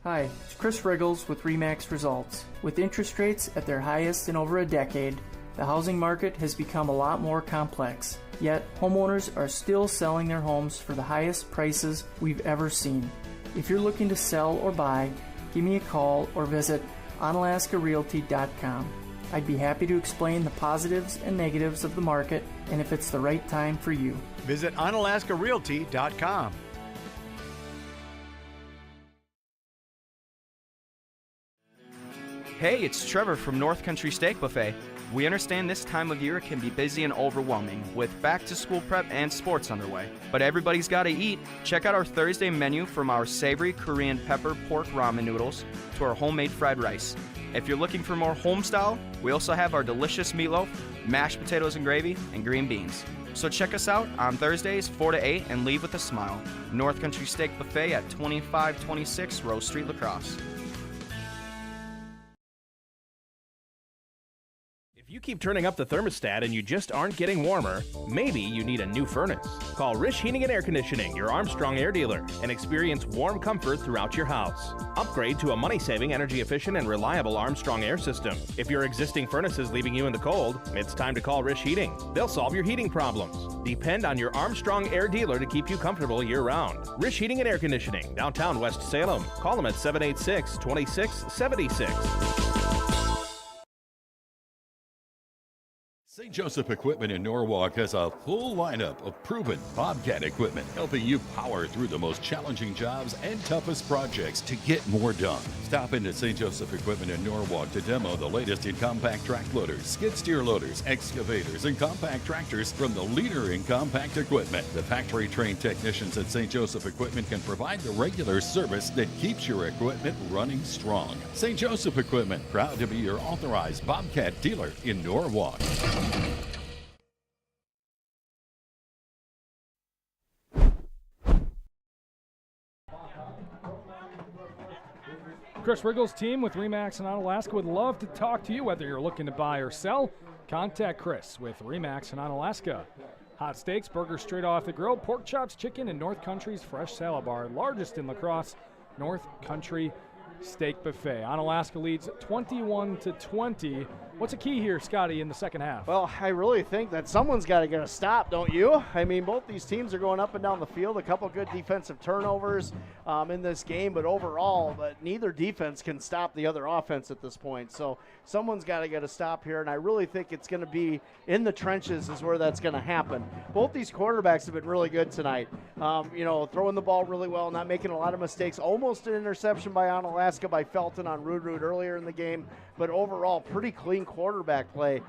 Hi, it's Chris Riggles with RE/MAX Results. With interest rates at their highest in over a decade, the housing market has become a lot more complex. Yet, homeowners are still selling their homes for the highest prices we've ever seen. If you're looking to sell or buy, give me a call or visit OnalaskaRealty.com. I'd be happy to explain the positives and negatives of the market and if it's the right time for you. Visit OnalaskaRealty.com. Hey, it's Trevor from North Country Steak Buffet. We understand this time of year can be busy and overwhelming with back-to-school prep and sports underway. But everybody's got to eat. Check out our Thursday menu, from our savory Korean pepper pork ramen noodles to our homemade fried rice. If you're looking for more home style, we also have our delicious meatloaf, mashed potatoes and gravy, and green beans. So check us out on Thursdays 4 to 8 and leave with a smile. North Country Steak Buffet at 2526 Rose Street, La Crosse. If you keep turning up the thermostat and you just aren't getting warmer, maybe you need a new furnace. Call Rish Heating and Air Conditioning, your Armstrong air dealer, and experience warm comfort throughout your house. Upgrade to a money-saving, energy-efficient, and reliable Armstrong air system. If your existing furnace is leaving you in the cold, it's time to call Rish Heating. They'll solve your heating problems. Depend on your Armstrong air dealer to keep you comfortable year-round. Rish Heating and Air Conditioning, downtown West Salem. Call them at 786-2676. St. Joseph Equipment in Norwalk has a full lineup of proven Bobcat equipment, helping you power through the most challenging jobs and toughest projects to get more done. Stop into St. Joseph Equipment in Norwalk to demo the latest in compact track loaders, skid steer loaders, excavators, and compact tractors from the leader in compact equipment. The factory-trained technicians at St. Joseph Equipment can provide the regular service that keeps your equipment running strong. St. Joseph Equipment, proud to be your authorized Bobcat dealer in Norwalk. Chris Riggles' team with RE/MAX in Onalaska would love to talk to you, whether you're looking to buy or sell. Contact Chris with RE/MAX in Onalaska. Hot steaks, burgers straight off the grill, pork chops, chicken, and North Country's fresh salad bar, largest in La Crosse, North Country Steak Buffet. Onalaska leads 21-20. What's a key here, Scotty, in the second half? Well, I really think that someone's got to get a stop, don't you? I mean, both these teams are going up and down the field. A couple good defensive turnovers in this game, but overall, neither defense can stop the other offense at this point. So someone's got to get a stop here, and I really think it's going to be in the trenches is where that's going to happen. Both these quarterbacks have been really good tonight. Throwing the ball really well, not making a lot of mistakes. Almost an interception by Onalaska by Felton on Rude earlier in the game, but overall, pretty clean quarterback play.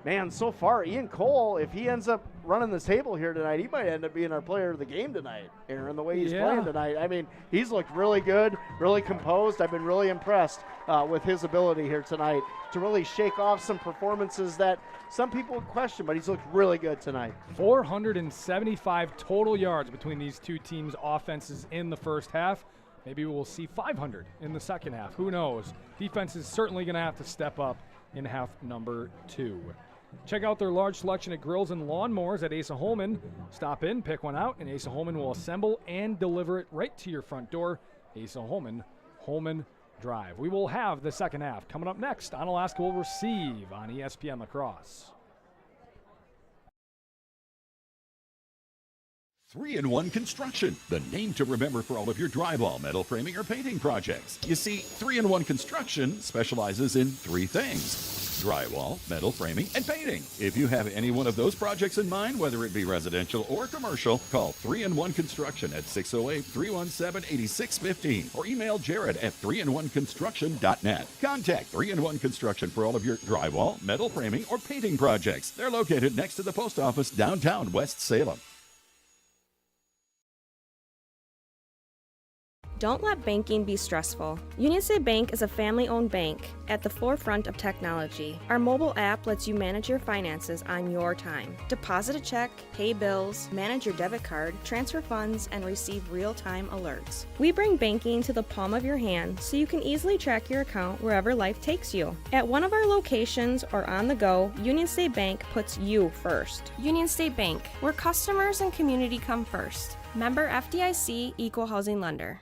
Man, so far, Ian Cole, if he ends up running the table here tonight, he might end up being our player of the game tonight, Aaron, the way he's playing tonight. I mean, he's looked really good, really composed. I've been really impressed with his ability here tonight to really shake off some performances that some people would question, but he's looked really good tonight. 475 total yards between these two teams' offenses in the first half. Maybe we'll see 500 in the second half. Who knows? Defense is certainly going to have to step up in half number 2. Check out their large selection of grills and lawnmowers at Asa Holman. Stop in, pick one out, and Asa Holman will assemble and deliver it right to your front door. Asa Holman, Holman Drive. We will have the second half coming up next. Onalaska will receive on ESPN La Crosse. 3-in-1 Construction, the name to remember for all of your drywall, metal framing, or painting projects. You see, 3-in-1 Construction specializes in 3 things: drywall, metal framing, and painting. If you have any one of those projects in mind, whether it be residential or commercial, call 3-in-1 Construction at 608-317-8615 or email Jared at 3in1construction.net. Contact 3-in-1 Construction for all of your drywall, metal framing, or painting projects. They're located next to the post office downtown West Salem. Don't let banking be stressful. Union State Bank is a family-owned bank at the forefront of technology. Our mobile app lets you manage your finances on your time. Deposit a check, pay bills, manage your debit card, transfer funds, and receive real-time alerts. We bring banking to the palm of your hand so you can easily track your account wherever life takes you. At one of our locations or on the go, Union State Bank puts you first. Union State Bank, where customers and community come first. Member FDIC, Equal Housing Lender.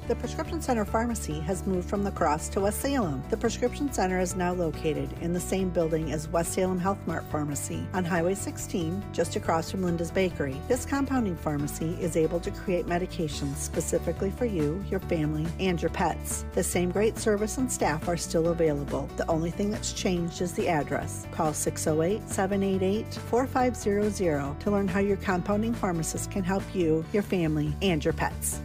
The Prescription Center Pharmacy has moved from La Crosse to West Salem. The Prescription Center is now located in the same building as West Salem Health Mart Pharmacy on Highway 16, just across from Linda's Bakery. This compounding pharmacy is able to create medications specifically for you, your family, and your pets. The same great service and staff are still available. The only thing that's changed is the address. Call 608-788-4500 to learn how your compounding pharmacist can help you, your family, and your pets.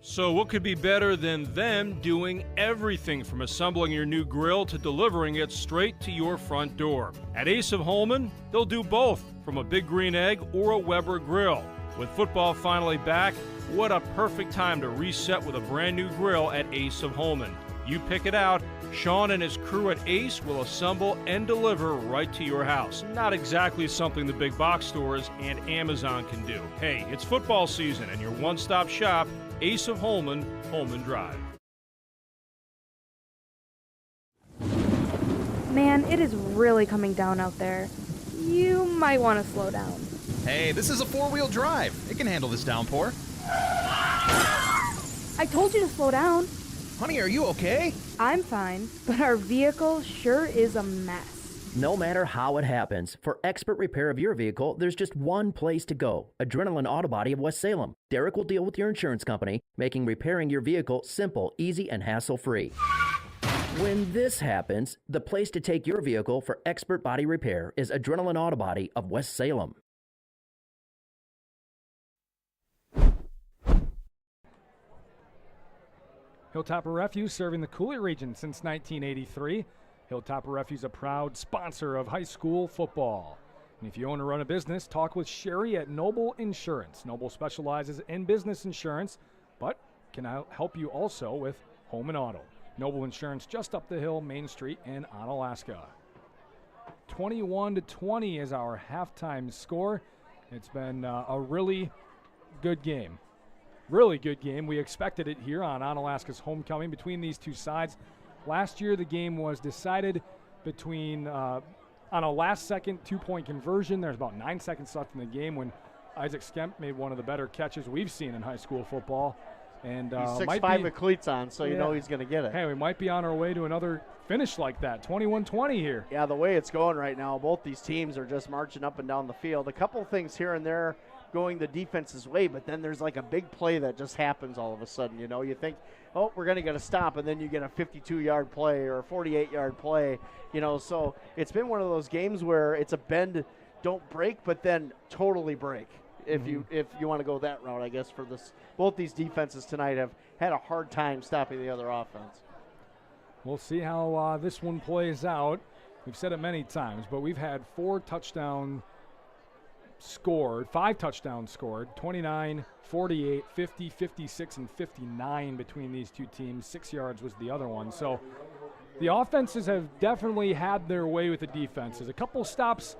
So what could be better than them doing everything from assembling your new grill to delivering it straight to your front door? At Ace of Holman, they'll do both, from a Big Green Egg or a Weber grill. With football finally back, what a perfect time to reset with a brand new grill at Ace of Holman. You pick it out, Sean and his crew at Ace will assemble and deliver right to your house. Not exactly something the big box stores and Amazon can do. Hey, it's football season and your one-stop shop, Ace of Holman, Holman Drive. Man, it is really coming down out there. You might want to slow down. Hey, this is a 4-wheel drive. It can handle this downpour. I told you to slow down. Honey, are you okay? I'm fine, but our vehicle sure is a mess. No matter how it happens, for expert repair of your vehicle, there's just one place to go. Adrenaline Auto Body of West Salem. Derek will deal with your insurance company, making repairing your vehicle simple, easy, and hassle-free. When this happens, the place to take your vehicle for expert body repair is Adrenaline Auto Body of West Salem. Hilltopper Refuse serving the Cooley region since 1983. Hilltopper Refuse, a proud sponsor of high school football. And if you own or run a business, talk with Sherry at Noble Insurance. Noble specializes in business insurance, but can help you also with home and auto. Noble Insurance just up the hill, Main Street in Onalaska. 21-20 is our halftime score. It's been a really good game. Really good game. We expected it here on Onalaska's homecoming between these two sides. Last year, the game was decided between on a last-second two-point conversion. There's about 9 seconds left in the game when Isaac Skemp made one of the better catches we've seen in high school football. And he's 6'5" with cleats on, so you know he's going to get it. Hey, we might be on our way to another finish like that, 21-20 here. Yeah, the way it's going right now, both these teams are just marching up and down the field. A couple things here and there going the defense's way, but then there's like a big play that just happens all of a sudden. You know, you think, oh, we're going to get a stop, and then you get a 52-yard play or a 48-yard play. You know, so it's been one of those games where it's a bend, don't break, but then totally break. If you want to go that route, I guess, for this. Both these defenses tonight have had a hard time stopping the other offense. We'll see how this one plays out. We've said it many times, but we've had 5 touchdowns scored, 29, 48, 50, 56, and 59 between these two teams. 6 yards was the other one. So the offenses have definitely had their way with the defenses. A couple stops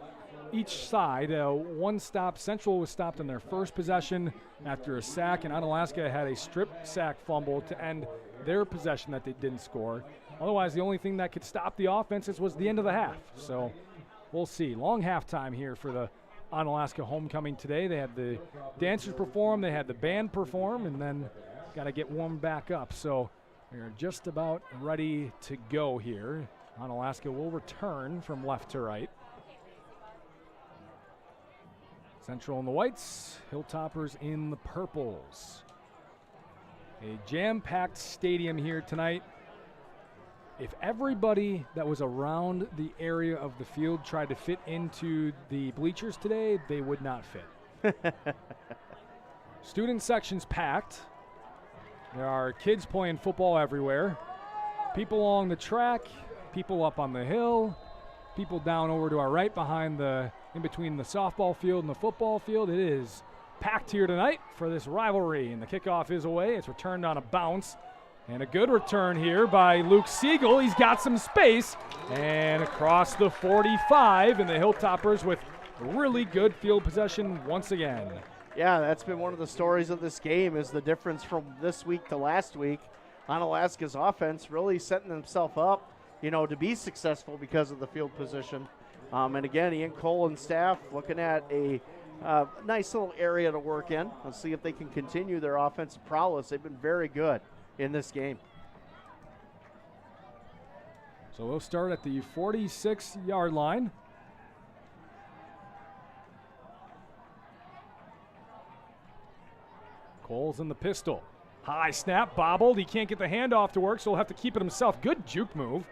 each side. One stop, Central was stopped on their first possession after a sack, and Onalaska had a strip sack fumble to end their possession that they didn't score. Otherwise, the only thing that could stop the offenses was the end of the half. So we'll see. Long halftime here for the Onalaska homecoming today. They had the dancers perform, they had the band perform, and then got to get warmed back up. So we're just about ready to go here. Onalaska will return from left to right. Central in the whites, Hilltoppers in the purples. A jam-packed stadium here tonight. If everybody that was around the area of the field tried to fit into the bleachers today, they would not fit. Student section's packed. There are kids playing football everywhere. People along the track, people up on the hill, people down over to our right behind in between the softball field and the football field. It is packed here tonight for this rivalry, and the kickoff is away. It's returned on a bounce, and a good return here by Luke Siegel. He's got some space, and across the 45, and the Hilltoppers with really good field possession once again. Yeah, that's been one of the stories of this game, is the difference from this week to last week. Onalaska's offense really setting themselves up, you know, to be successful because of the field position. And again, Ian Cole and staff looking at a nice little area to work in. Let's see if they can continue their offensive prowess. They've been very good in this game. So we'll start at the 46-yard line. Cole's in the pistol. High snap, bobbled. He can't get the handoff to work, so he'll have to keep it himself. Good juke move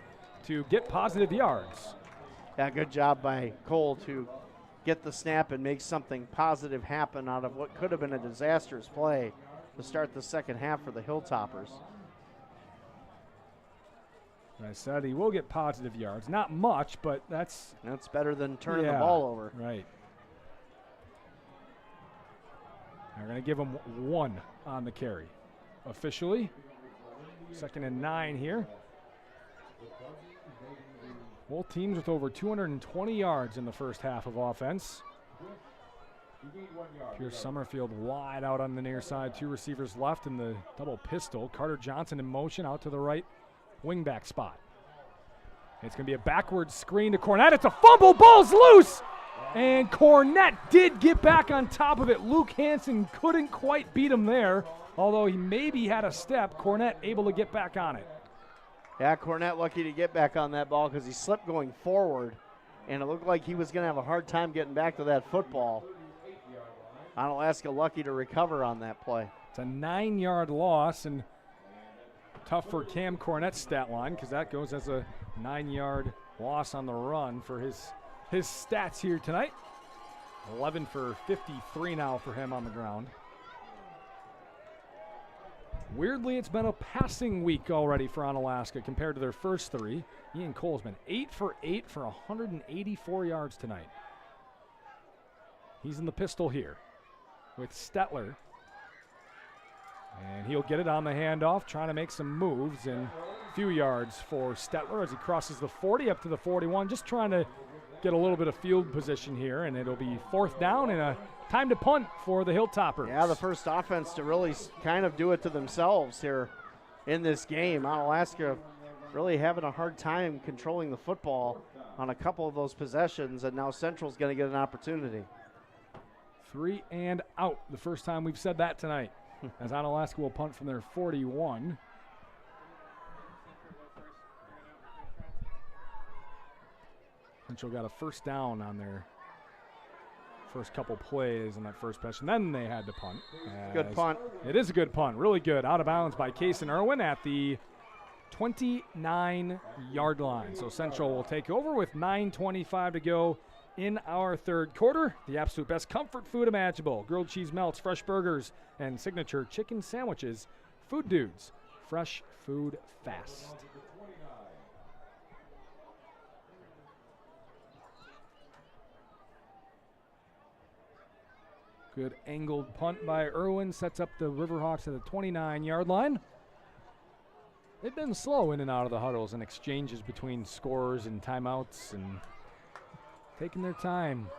to get positive yards. Yeah, good job by Cole to get the snap and make something positive happen out of what could have been a disastrous play to start the second half for the Hilltoppers. I said he will get positive yards. Not much, but that's better than turning the ball over. Right. They're going to give him 1 on the carry. Officially, 2nd and 9 here. Both teams with over 220 yards in the first half of offense. Pierce Summerfield wide out on the near side. 2 receivers left in the double pistol. Carter Johnson in motion out to the right wingback spot. It's going to be a backward screen to Cornett. It's a fumble. Ball's loose. And Cornett did get back on top of it. Luke Hansen couldn't quite beat him there, although he maybe had a step. Cornett able to get back on it. Yeah, Cornett lucky to get back on that ball because he slipped going forward, and it looked like he was going to have a hard time getting back to that football. Onalaska lucky to recover on that play. It's a 9-yard loss, and tough for Cam Cornett's stat line because that goes as a 9-yard loss on the run for his stats here tonight. 11 for 53 now for him on the ground. Weirdly, it's been a passing week already for Onalaska compared to their first 3. Ian Cole's been 8 for 8 for 184 yards tonight. He's in the pistol here with Stetler. And he'll get it on the handoff, trying to make some moves, and a few yards for Stetler as he crosses the 40 up to the 41, just trying to get a little bit of field position here, and it'll be 4th down and a time to punt for the Hilltoppers. Yeah, the first offense to really kind of do it to themselves here in this game. Onalaska really having a hard time controlling the football on a couple of those possessions, and now Central's going to get an opportunity. 3 and out, the first time we've said that tonight, as Onalaska will punt from their 41. Central got a first down on their first couple plays in that first possession. Then they had to punt. Good punt. It is a good punt. Really good. Out of bounds by Case and Irwin at the 29-yard line. So Central will take over with 9:25 to go in our third quarter. The absolute best comfort food imaginable. Grilled cheese melts, fresh burgers, and signature chicken sandwiches. Food Dudes. Fresh food fast. Good angled punt by Irwin. Sets up the RiverHawks at the 29-yard line. They've been slow in and out of the huddles and exchanges between scorers and timeouts and taking their time.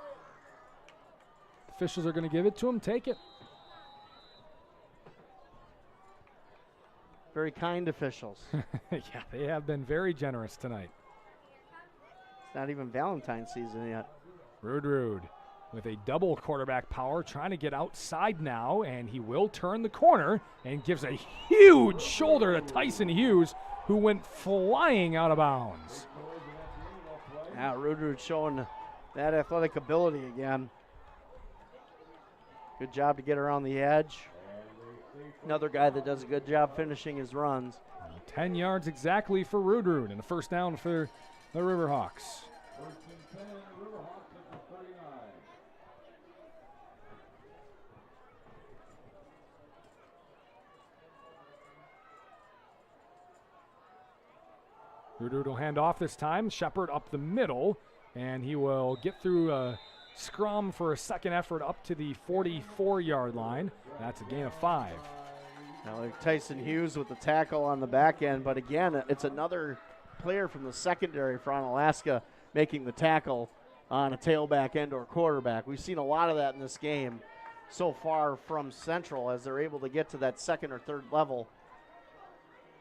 Officials are going to give it to them. Take it. Very kind officials. Yeah, they have been very generous tonight. It's not even Valentine's season yet. Rude with a double quarterback power, trying to get outside now, and he will turn the corner and gives a huge shoulder to Tyson Hughes, who went flying out of bounds. Yeah, Rude showing that athletic ability again. Good job to get around the edge. Another guy that does a good job finishing his runs. 10 yards exactly for Rude, and a first down for the RiverHawks. Rude will hand off this time. Shepard up the middle, and he will get through a scrum for a second effort up to the 44-yard line. That's a gain of 5. Now like Tyson Hughes with the tackle on the back end, but again, it's another player from the secondary for Onalaska making the tackle on a tailback end or quarterback. We've seen a lot of that in this game so far from Central as they're able to get to that second or third level.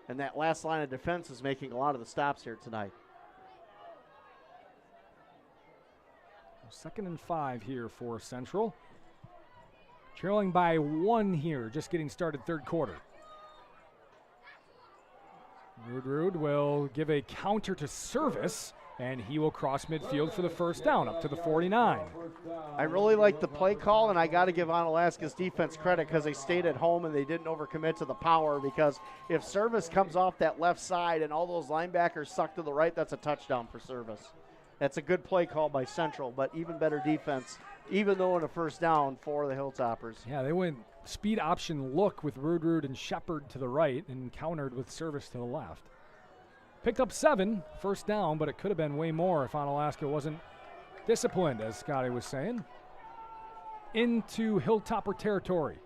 And that last line of defense is making a lot of the stops here tonight. 2nd and 5 here for Central. Trailing by 1 here, just getting started third quarter. Rude will give a counter to Service, and he will cross midfield for the first down up to the 49. I really like the play call, and I got to give Onalaska's defense credit because they stayed at home and they didn't overcommit to the power, because if Service comes off that left side and all those linebackers suck to the right, that's a touchdown for Service. That's a good play call by Central, but even better defense, even though in a first down for the Hilltoppers. Yeah, they went speed option look with Rude and Shepard to the right and countered with Service to the left. Picked up 7, first down, but it could have been way more if Onalaska wasn't disciplined, as Scotty was saying. Into Hilltopper territory.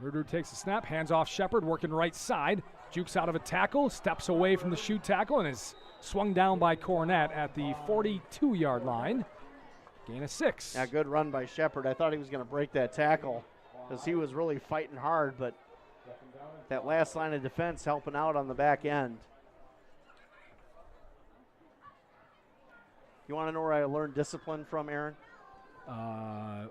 Rude takes a snap, hands off Shepard, working right side, jukes out of a tackle, steps away from the shoot tackle, and is swung down by Cornett at the 42-yard line. Gain of 6. Yeah, good run by Shepard. I thought he was going to break that tackle because he was really fighting hard, but that last line of defense helping out on the back end. You want to know where I learned discipline from, Aaron?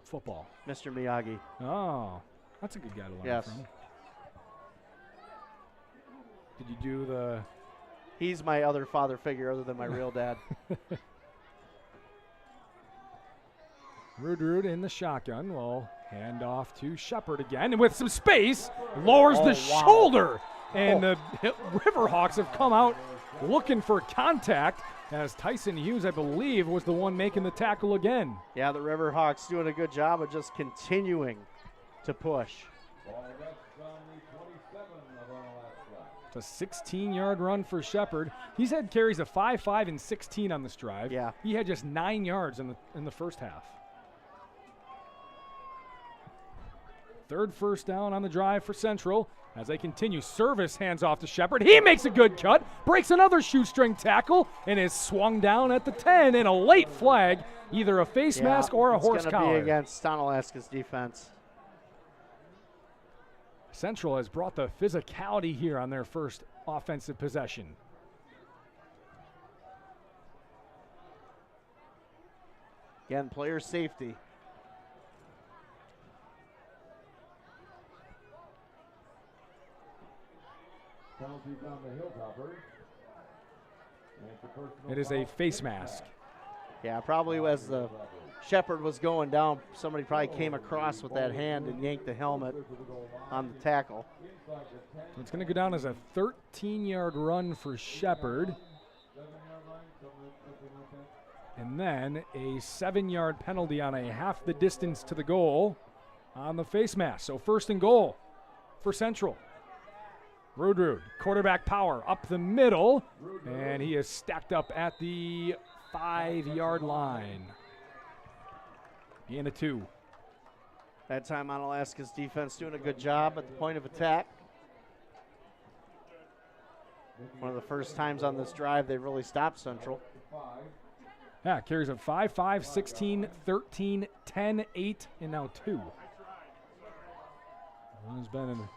Football. Mr. Miyagi. Oh, that's a good guy to learn from. Did you do the... He's my other father figure other than my real dad. Rude in the shotgun will hand off to Shepard again, and with some space, lowers the shoulder. And the RiverHawks have come out looking for contact, as Tyson Hughes, I believe, was the one making the tackle again. Yeah, the RiverHawks doing a good job of just continuing to push. It's a 16-yard run for Shepard. He's had carries of 5, 5, and 16 on this drive. Yeah. He had just 9 yards in the first half. Third first down on the drive for Central as they continue. Service hands off to Shepard. He makes a good cut, breaks another shoestring tackle, and is swung down at the 10 in a late flag, either a face mask or a horse collar. It's going to be against Onalaska's defense. Central has brought the physicality here on their first offensive possession. Again, player safety. It is a face mask. Yeah, probably as the Shepard was going down, somebody probably came across with that hand and yanked the helmet on the tackle. So it's going to go down as a 13-yard run for Shepard. And then a 7-yard penalty on a half the distance to the goal on the face mask. So 1st and goal for Central. Rudrud, quarterback power up the middle, and he is stacked up at the 5-yard line. And a 2. That time Onalaska's defense doing a good job at the point of attack. One of the first times on this drive they really stopped Central. Yeah, carries of 5, 5, 16, 13, 10, 8, and now 2. He's been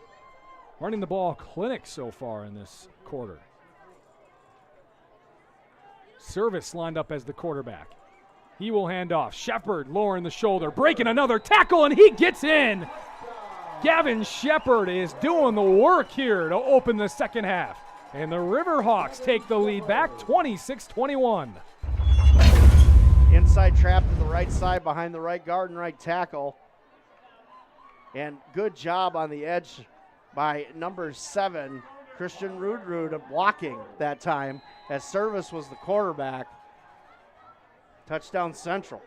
running the ball clinic so far in this quarter. Service lined up as the quarterback. He will hand off. Shepard lowering the shoulder, breaking another tackle, and he gets in. Gavin Shepard is doing the work here to open the second half. And the RiverHawks take the lead back 26-21. Inside trap to the right side behind the right guard and right tackle. And good job on the edge by number 7, Christian Rudrud, blocking that time as Service was the quarterback. Touchdown Central.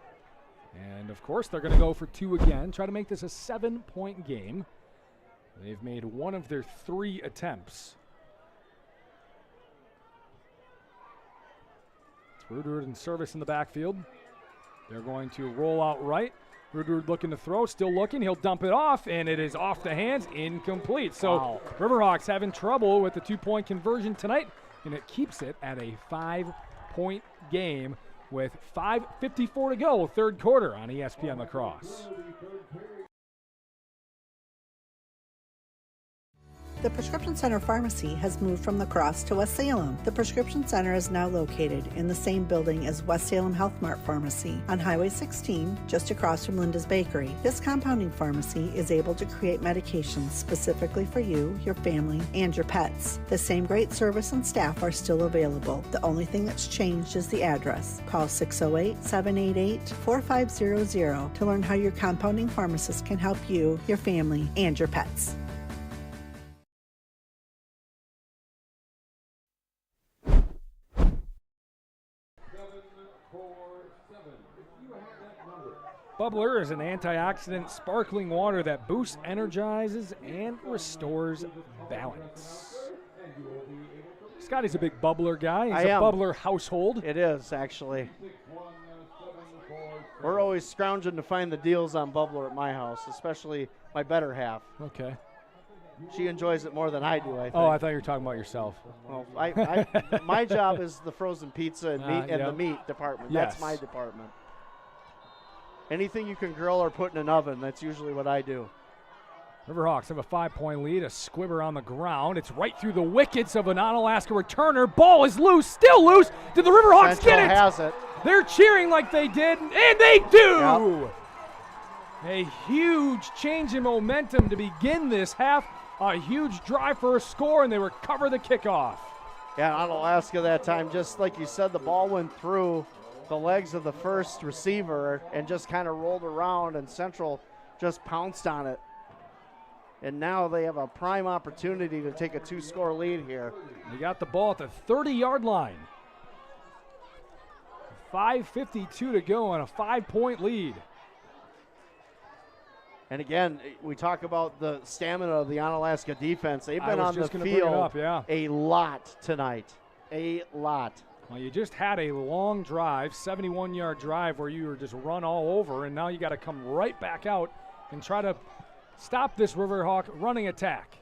And of course they're going to go for 2 again, try to make this a 7-point game. They've made 1 of their 3 attempts. It's Rudrud and Service in the backfield. They're going to roll out right. Rudrud looking to throw, still looking. He'll dump it off, and it is off the hands, incomplete. So RiverHawks having trouble with the 2-point conversion tonight, and it keeps it at a 5-point game with 5:54 to go, 3rd quarter on ESPN La Crosse. The Prescription Center Pharmacy has moved from La Crosse to West Salem. The Prescription Center is now located in the same building as West Salem Health Mart Pharmacy on Highway 16, just across from Linda's Bakery. This compounding pharmacy is able to create medications specifically for you, your family, and your pets. The same great service and staff are still available. The only thing that's changed is the address. Call 608-788-4500 to learn how your compounding pharmacist can help you, your family, and your pets. Bubbler is an antioxidant sparkling water that boosts, energizes, and restores balance. Scotty's a big Bubbler guy. He's a Bubbler household. It is, actually. We're always scrounging to find the deals on Bubbler at my house, especially my better half. Okay. She enjoys it more than I do, I think. Oh, I thought you were talking about yourself. Well, my job is the frozen pizza and meat and the meat department. Yes. That's my department. Anything you can grill or put in an oven, that's usually what I do. RiverHawks have a 5-point lead, a squibber on the ground. It's right through the wickets of an Onalaska returner. Ball is loose, still loose. Did the RiverHawks get it? Has it. They're cheering like they did, and they do! Yep. A huge change in momentum to begin this half. A huge drive for a score, and they recover the kickoff. Yeah, Onalaska that time, just like you said, the ball went through the legs of the first receiver and just kind of rolled around, and Central just pounced on it. And now they have a prime opportunity to take a 2-score lead here. They got the ball at the 30-yard line. 5:52 to go and a 5-point lead. And again, we talk about the stamina of the Onalaska defense. They've been on the field a lot tonight. A lot. Well, you just had a long drive, 71-yard drive, where you were just run all over, and now you got to come right back out and try to stop this RiverHawk running attack.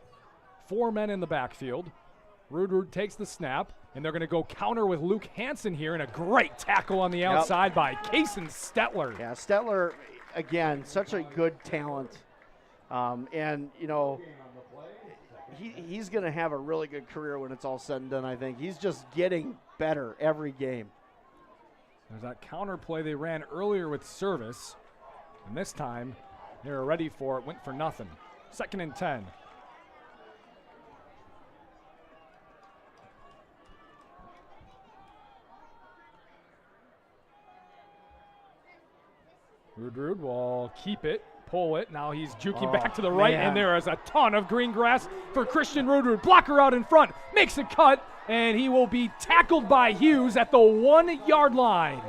4 men in the backfield. Rudrud takes the snap, and they're going to go counter with Luke Hansen here, and a great tackle on the outside by Kason Stetler. Yeah, Stetler, again, such a good talent. And, you know, he's going to have a really good career when it's all said and done, I think. He's just getting better every game. There's that counter play they ran earlier with service, and this time they were ready for it, went for nothing. 2nd and 10. Rud will keep it, pull it. Now he's juking back to the right, and there is a ton of green grass for Christian Rud. Blocker out in front, makes a cut, and he will be tackled by Hughes at the 1-yard line.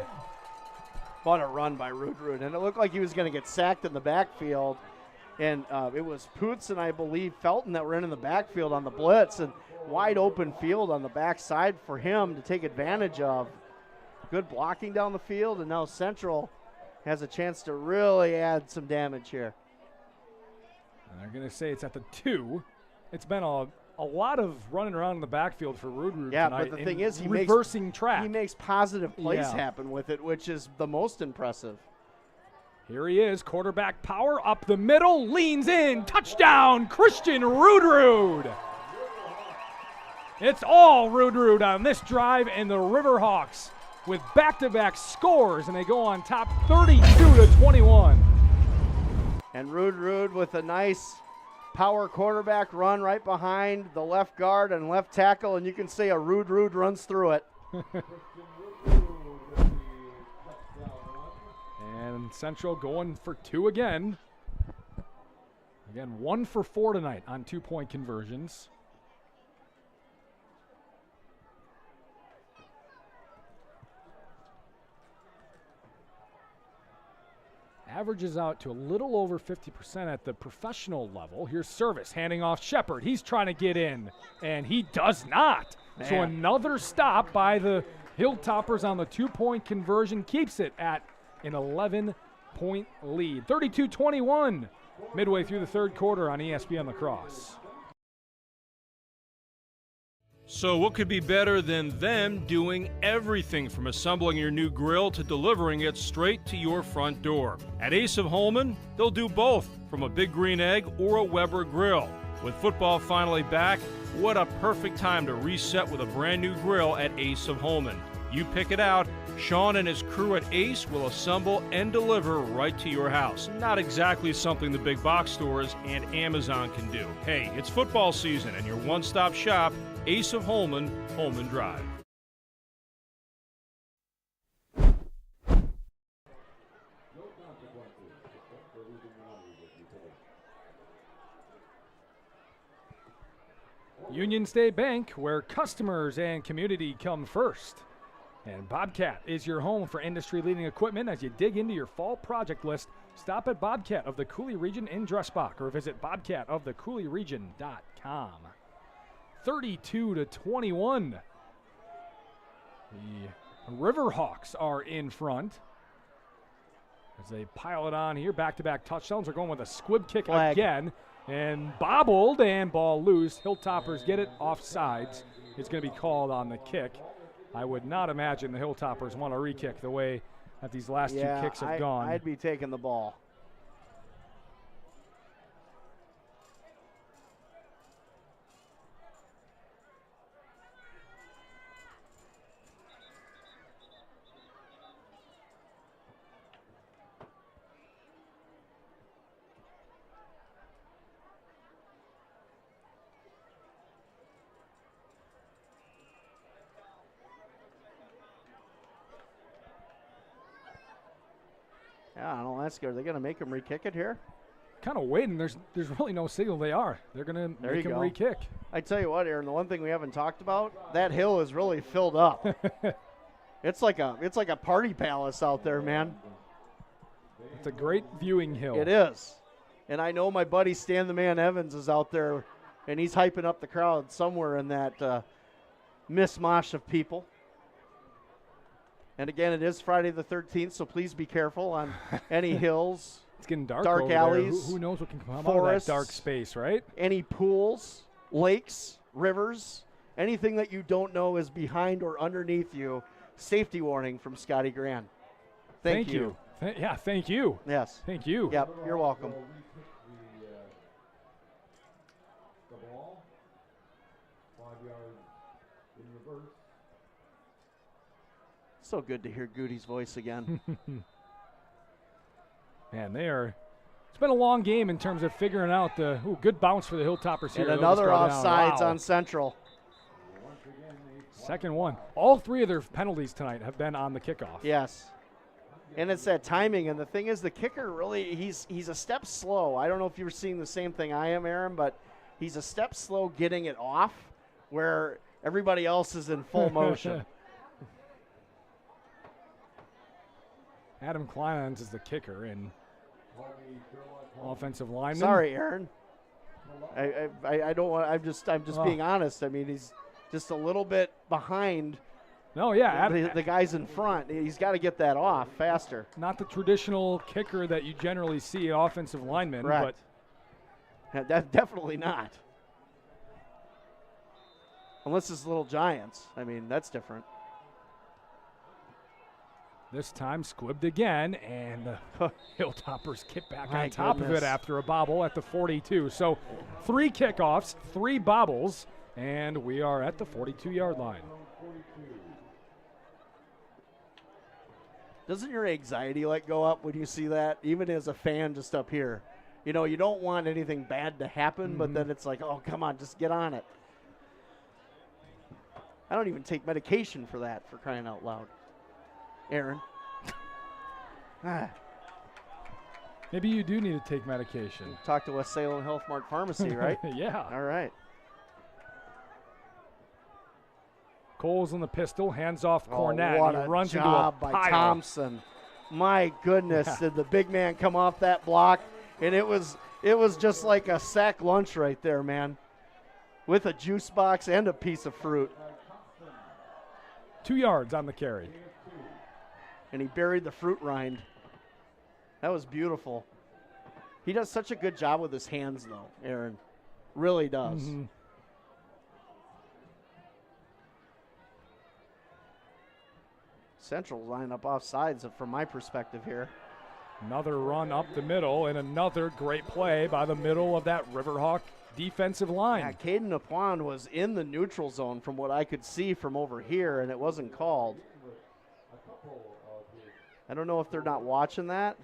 What a run by Rud. And it looked like he was going to get sacked in the backfield. And it was Poots and I believe Felton that were in the backfield on the blitz, and wide open field on the backside for him to take advantage of. Good blocking down the field, and now Central has a chance to really add some damage here. And they're going to say it's at the 2. It's been a lot of running around in the backfield for Rud yeah, tonight. But the thing is, he makes positive plays happen with it, which is the most impressive. Here he is, quarterback power up the middle, leans in, touchdown, Christian Rud. It's all Rud on this drive, and the RiverHawks with back-to-back scores, and they go on top 32-21. And Rud with a nice power quarterback run right behind the left guard and left tackle, and you can see a Rud runs through it. And Central going for 2 again. Again, 1 for 4 tonight on 2-point conversions. Averages out to a little over 50% at the professional level. Here's Service handing off Shepard. He's trying to get in, and he does not. Man. So another stop by the Hilltoppers on the 2-point conversion keeps it at an 11-point lead. 32-21 midway through the 3rd quarter on ESPN La Crosse. So what could be better than them doing everything from assembling your new grill to delivering it straight to your front door? At Ace of Holman, they'll do both, from a Big Green Egg or a Weber grill. With football finally back, what a perfect time to reset with a brand new grill at Ace of Holman. You pick it out, Sean and his crew at Ace will assemble and deliver right to your house. Not exactly something the big box stores and Amazon can do. Hey, it's football season and your one-stop shop, Ace of Holman, Holman Drive. Union State Bank, where customers and community come first. And Bobcat is your home for industry-leading equipment. As you dig into your fall project list, stop at Bobcat of the Coulee Region in Dressbach or visit bobcatofthecouleeregion.com. 32-21. The RiverHawks are in front as they pile it on here. Back-to-back touchdowns. They're going with a squib kick again. And bobbled and ball loose. Hilltoppers get it offsides. It's going to be called on the kick. I would not imagine the Hilltoppers want to re-kick the way that these last 2 kicks have gone. I'd be taking the ball. Yeah, Onalaska, are they going to make him re-kick it here? Kind of waiting. There's really no signal they are. They're going to make him re-kick. I tell you what, Aaron, the one thing we haven't talked about, that hill is really filled up. It's like a party palace out there, man. It's a great viewing hill. It is. And I know my buddy Stan the Man Evans is out there, and he's hyping up the crowd somewhere in that mishmash of people. And again, it is Friday the 13th, so please be careful on any hills. It's getting dark over alleys. There. Who knows what can come out of that dark space, right? Any pools, lakes, rivers, anything that you don't know is behind or underneath you. Safety warning from Scotty Grand. Thank you. Thank you. Yes. Thank you. Yep, you're welcome. So good to hear Goody's voice again. Man, it's been a long game in terms of figuring out the good bounce for the Hilltoppers here. And another offsides on Central. Second one. All three of their penalties tonight have been on the kickoff. Yes. And it's that timing. And the thing is, the kicker really, he's a step slow. I don't know if you were seeing the same thing I am, Aaron, but he's a step slow getting it off where everybody else is in full motion. Adam Kleinans is the kicker and offensive lineman. Sorry, Aaron. I don't want. I'm just being honest. I mean, he's just a little bit behind. No, yeah. The guys in front. He's got to get that off faster. Not the traditional kicker that you generally see offensive linemen, right. But that's definitely not. Unless it's Little Giants. I mean, that's different. This time squibbed again, and the Hilltoppers get back on top of it after a bobble at the 42. So 3 kickoffs, 3 bobbles, and we are at the 42-yard line. Doesn't your anxiety go up when you see that, even as a fan just up here? You know, you don't want anything bad to happen, but then it's like, oh, come on, just get on it. I don't even take medication for that, for crying out loud. Aaron. Maybe you do need to take medication. Talk to West Salem Health Mart Pharmacy, right? Yeah. All right. Cole's on the pistol, hands off Cornett. What he runs a into a job by pile. Thompson. My goodness, did the big man come off that block? And it was just like a sack lunch right there, man, with a juice box and a piece of fruit. 2 yards on the carry. And he buried the fruit rind. That was beautiful. He does such a good job with his hands, though, Aaron. Really does. Mm-hmm. Central line up off sides from my perspective here. Another run up the middle and another great play by the middle of that RiverHawk defensive line. Yeah, Caden Naquan was in the neutral zone from what I could see from over here, and it wasn't called. I don't know if they're not watching that,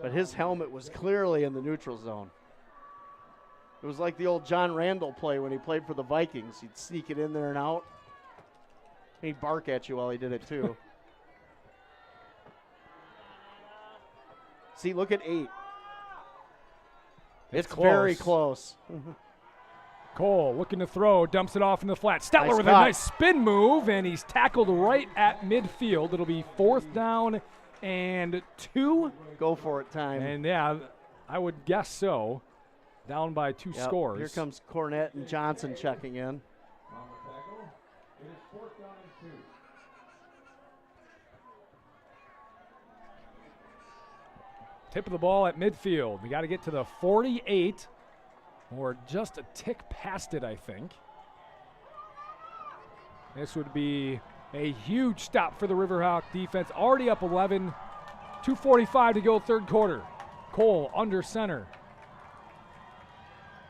but his helmet was clearly in the neutral zone. It was like the old John Randall play when he played for the Vikings. He'd sneak it in there and out. He'd bark at you while he did it, too. See, look at 8. It's very close. Cole looking to throw, dumps it off in the flat. Stetler with cut. a nice spin move, and he's tackled right at midfield. It'll be 4th down and 2. Go for it time. And, yeah, I would guess so. Down by 2 scores. Here comes Cornett and Johnson checking in. Tip of the ball at midfield. We got to get to the 48, or just a tick past it, I think. This would be a huge stop for the RiverHawk defense. Already up 11, 2:45 to go, third quarter. Cole under center.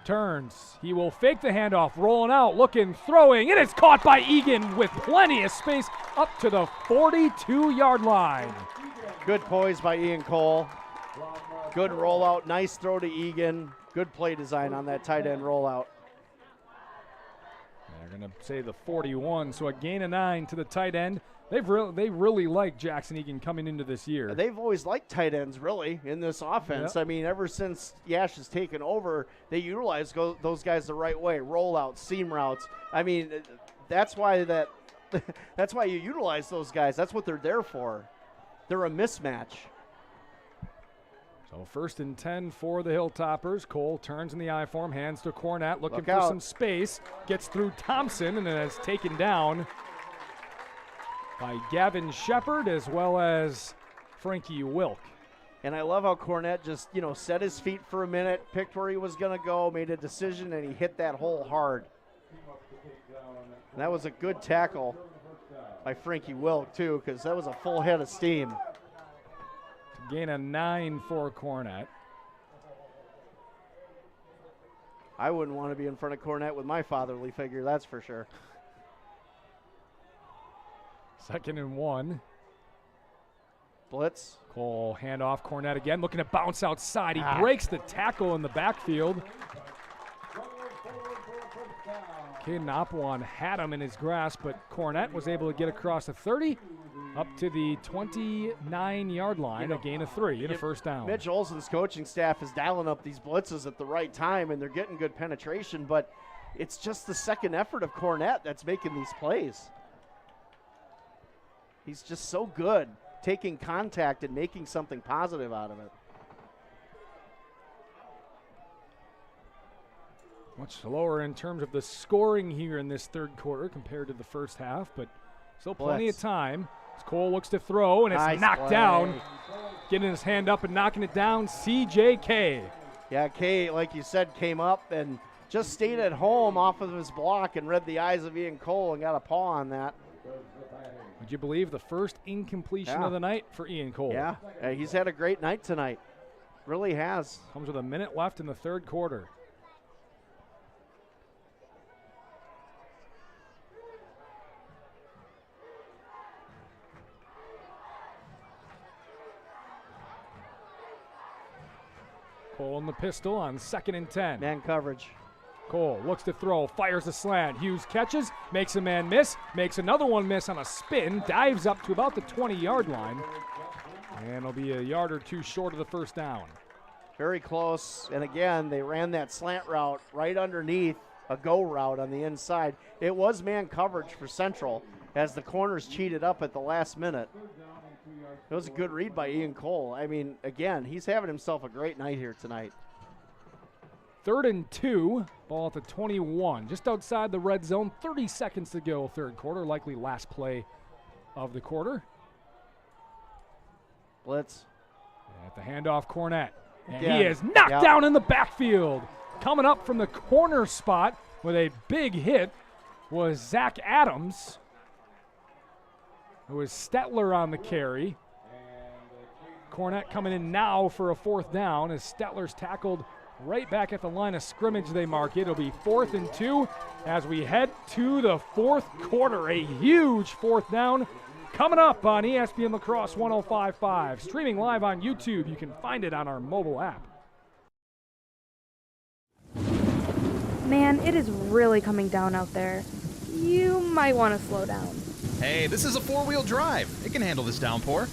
Turns. He will fake the handoff, rolling out, looking, throwing, and it's caught by Egan with plenty of space up to the 42-yard line. Good poise by Ian Cole. Good rollout, nice throw to Egan. Good play design on that tight end rollout. They're going to say the 41, so a gain of 9 to the tight end. They really like Jackson Egan coming into this year. They've always liked tight ends, really, in this offense. Yep. I mean, ever since Yash has taken over, they utilize those guys the right way, rollouts, seam routes. I mean, that's why that's why you utilize those guys. That's what they're there for. They're a mismatch. So 1st and 10 for the Hilltoppers. Cole turns in the I form, hands to Cornett, looking for out. some space. Gets through Thompson, and then is taken down by Gavin Shepard as well as Frankie Wilk. And I love how Cornett just, set his feet for a minute, picked where he was going to go, made a decision, and he hit that hole hard. And that was a good tackle by Frankie Wilk, too, because that was a full head of steam. Gain of 9 for Cornett. I wouldn't want to be in front of Cornett with my fatherly figure, that's for sure. 2nd and 1. Blitz. Cole handoff. Cornett again looking to bounce outside. He breaks the tackle in the backfield. Caden Opwan had him in his grasp, but Cornett was able to get across the 30 up to the 29-yard line, a gain of 3 and a first down. Mitch Olson's coaching staff is dialing up these blitzes at the right time, and they're getting good penetration, but it's just the second effort of Cornett that's making these plays. He's just so good taking contact and making something positive out of it. Much slower in terms of the scoring here in this third quarter compared to the first half, but still plenty of time. As Cole looks to throw, and it's knocked down. Getting his hand up and knocking it down, CJK. Yeah, K, like you said, came up and just stayed at home off of his block and read the eyes of Ian Cole and got a paw on that. Would you believe the first incompletion of the night for Ian Cole? Yeah, he's had a great night tonight. Really has. Comes with a minute left in the third quarter. Cole in the pistol on 2nd and 10. Man coverage. Cole looks to throw, fires a slant. Hughes catches, makes a man miss, makes another one miss on a spin, dives up to about the 20-yard line, and it'll be a yard or two short of the first down. Very close, and again, they ran that slant route right underneath a go route on the inside. It was man coverage for Central as the corners cheated up at the last minute. It was a good read by Ian Cole. I mean, again, he's having himself a great night here tonight. 3rd and 2, ball at the 21, just outside the red zone. 30 seconds to go, third quarter, likely last play of the quarter. Blitz. At the handoff, Cornett. And he is knocked down in the backfield. Coming up from the corner spot with a big hit was Zach Adams. It was Stetler on the carry. Cornett coming in now for a 4th down as Stetler's tackled right back at the line of scrimmage. They mark it. It'll be 4th and 2 as we head to the fourth quarter. A huge 4th down coming up on ESPN La Crosse 105.5. Streaming live on YouTube. You can find it on our mobile app. Man, it is really coming down out there. You might want to slow down. Hey, this is a 4-wheel drive. It can handle this downpour.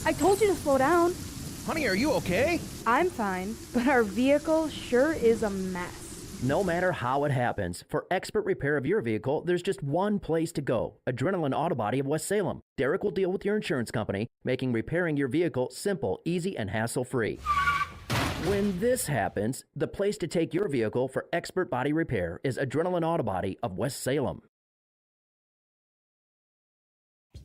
I told you to slow down. Honey, are you okay? I'm fine, but our vehicle sure is a mess. No matter how it happens, for expert repair of your vehicle, there's just one place to go. Adrenaline Auto Body of West Salem. Derek will deal with your insurance company, making repairing your vehicle simple, easy, and hassle-free. When this happens, the place to take your vehicle for expert body repair is Adrenaline Auto Body of West Salem.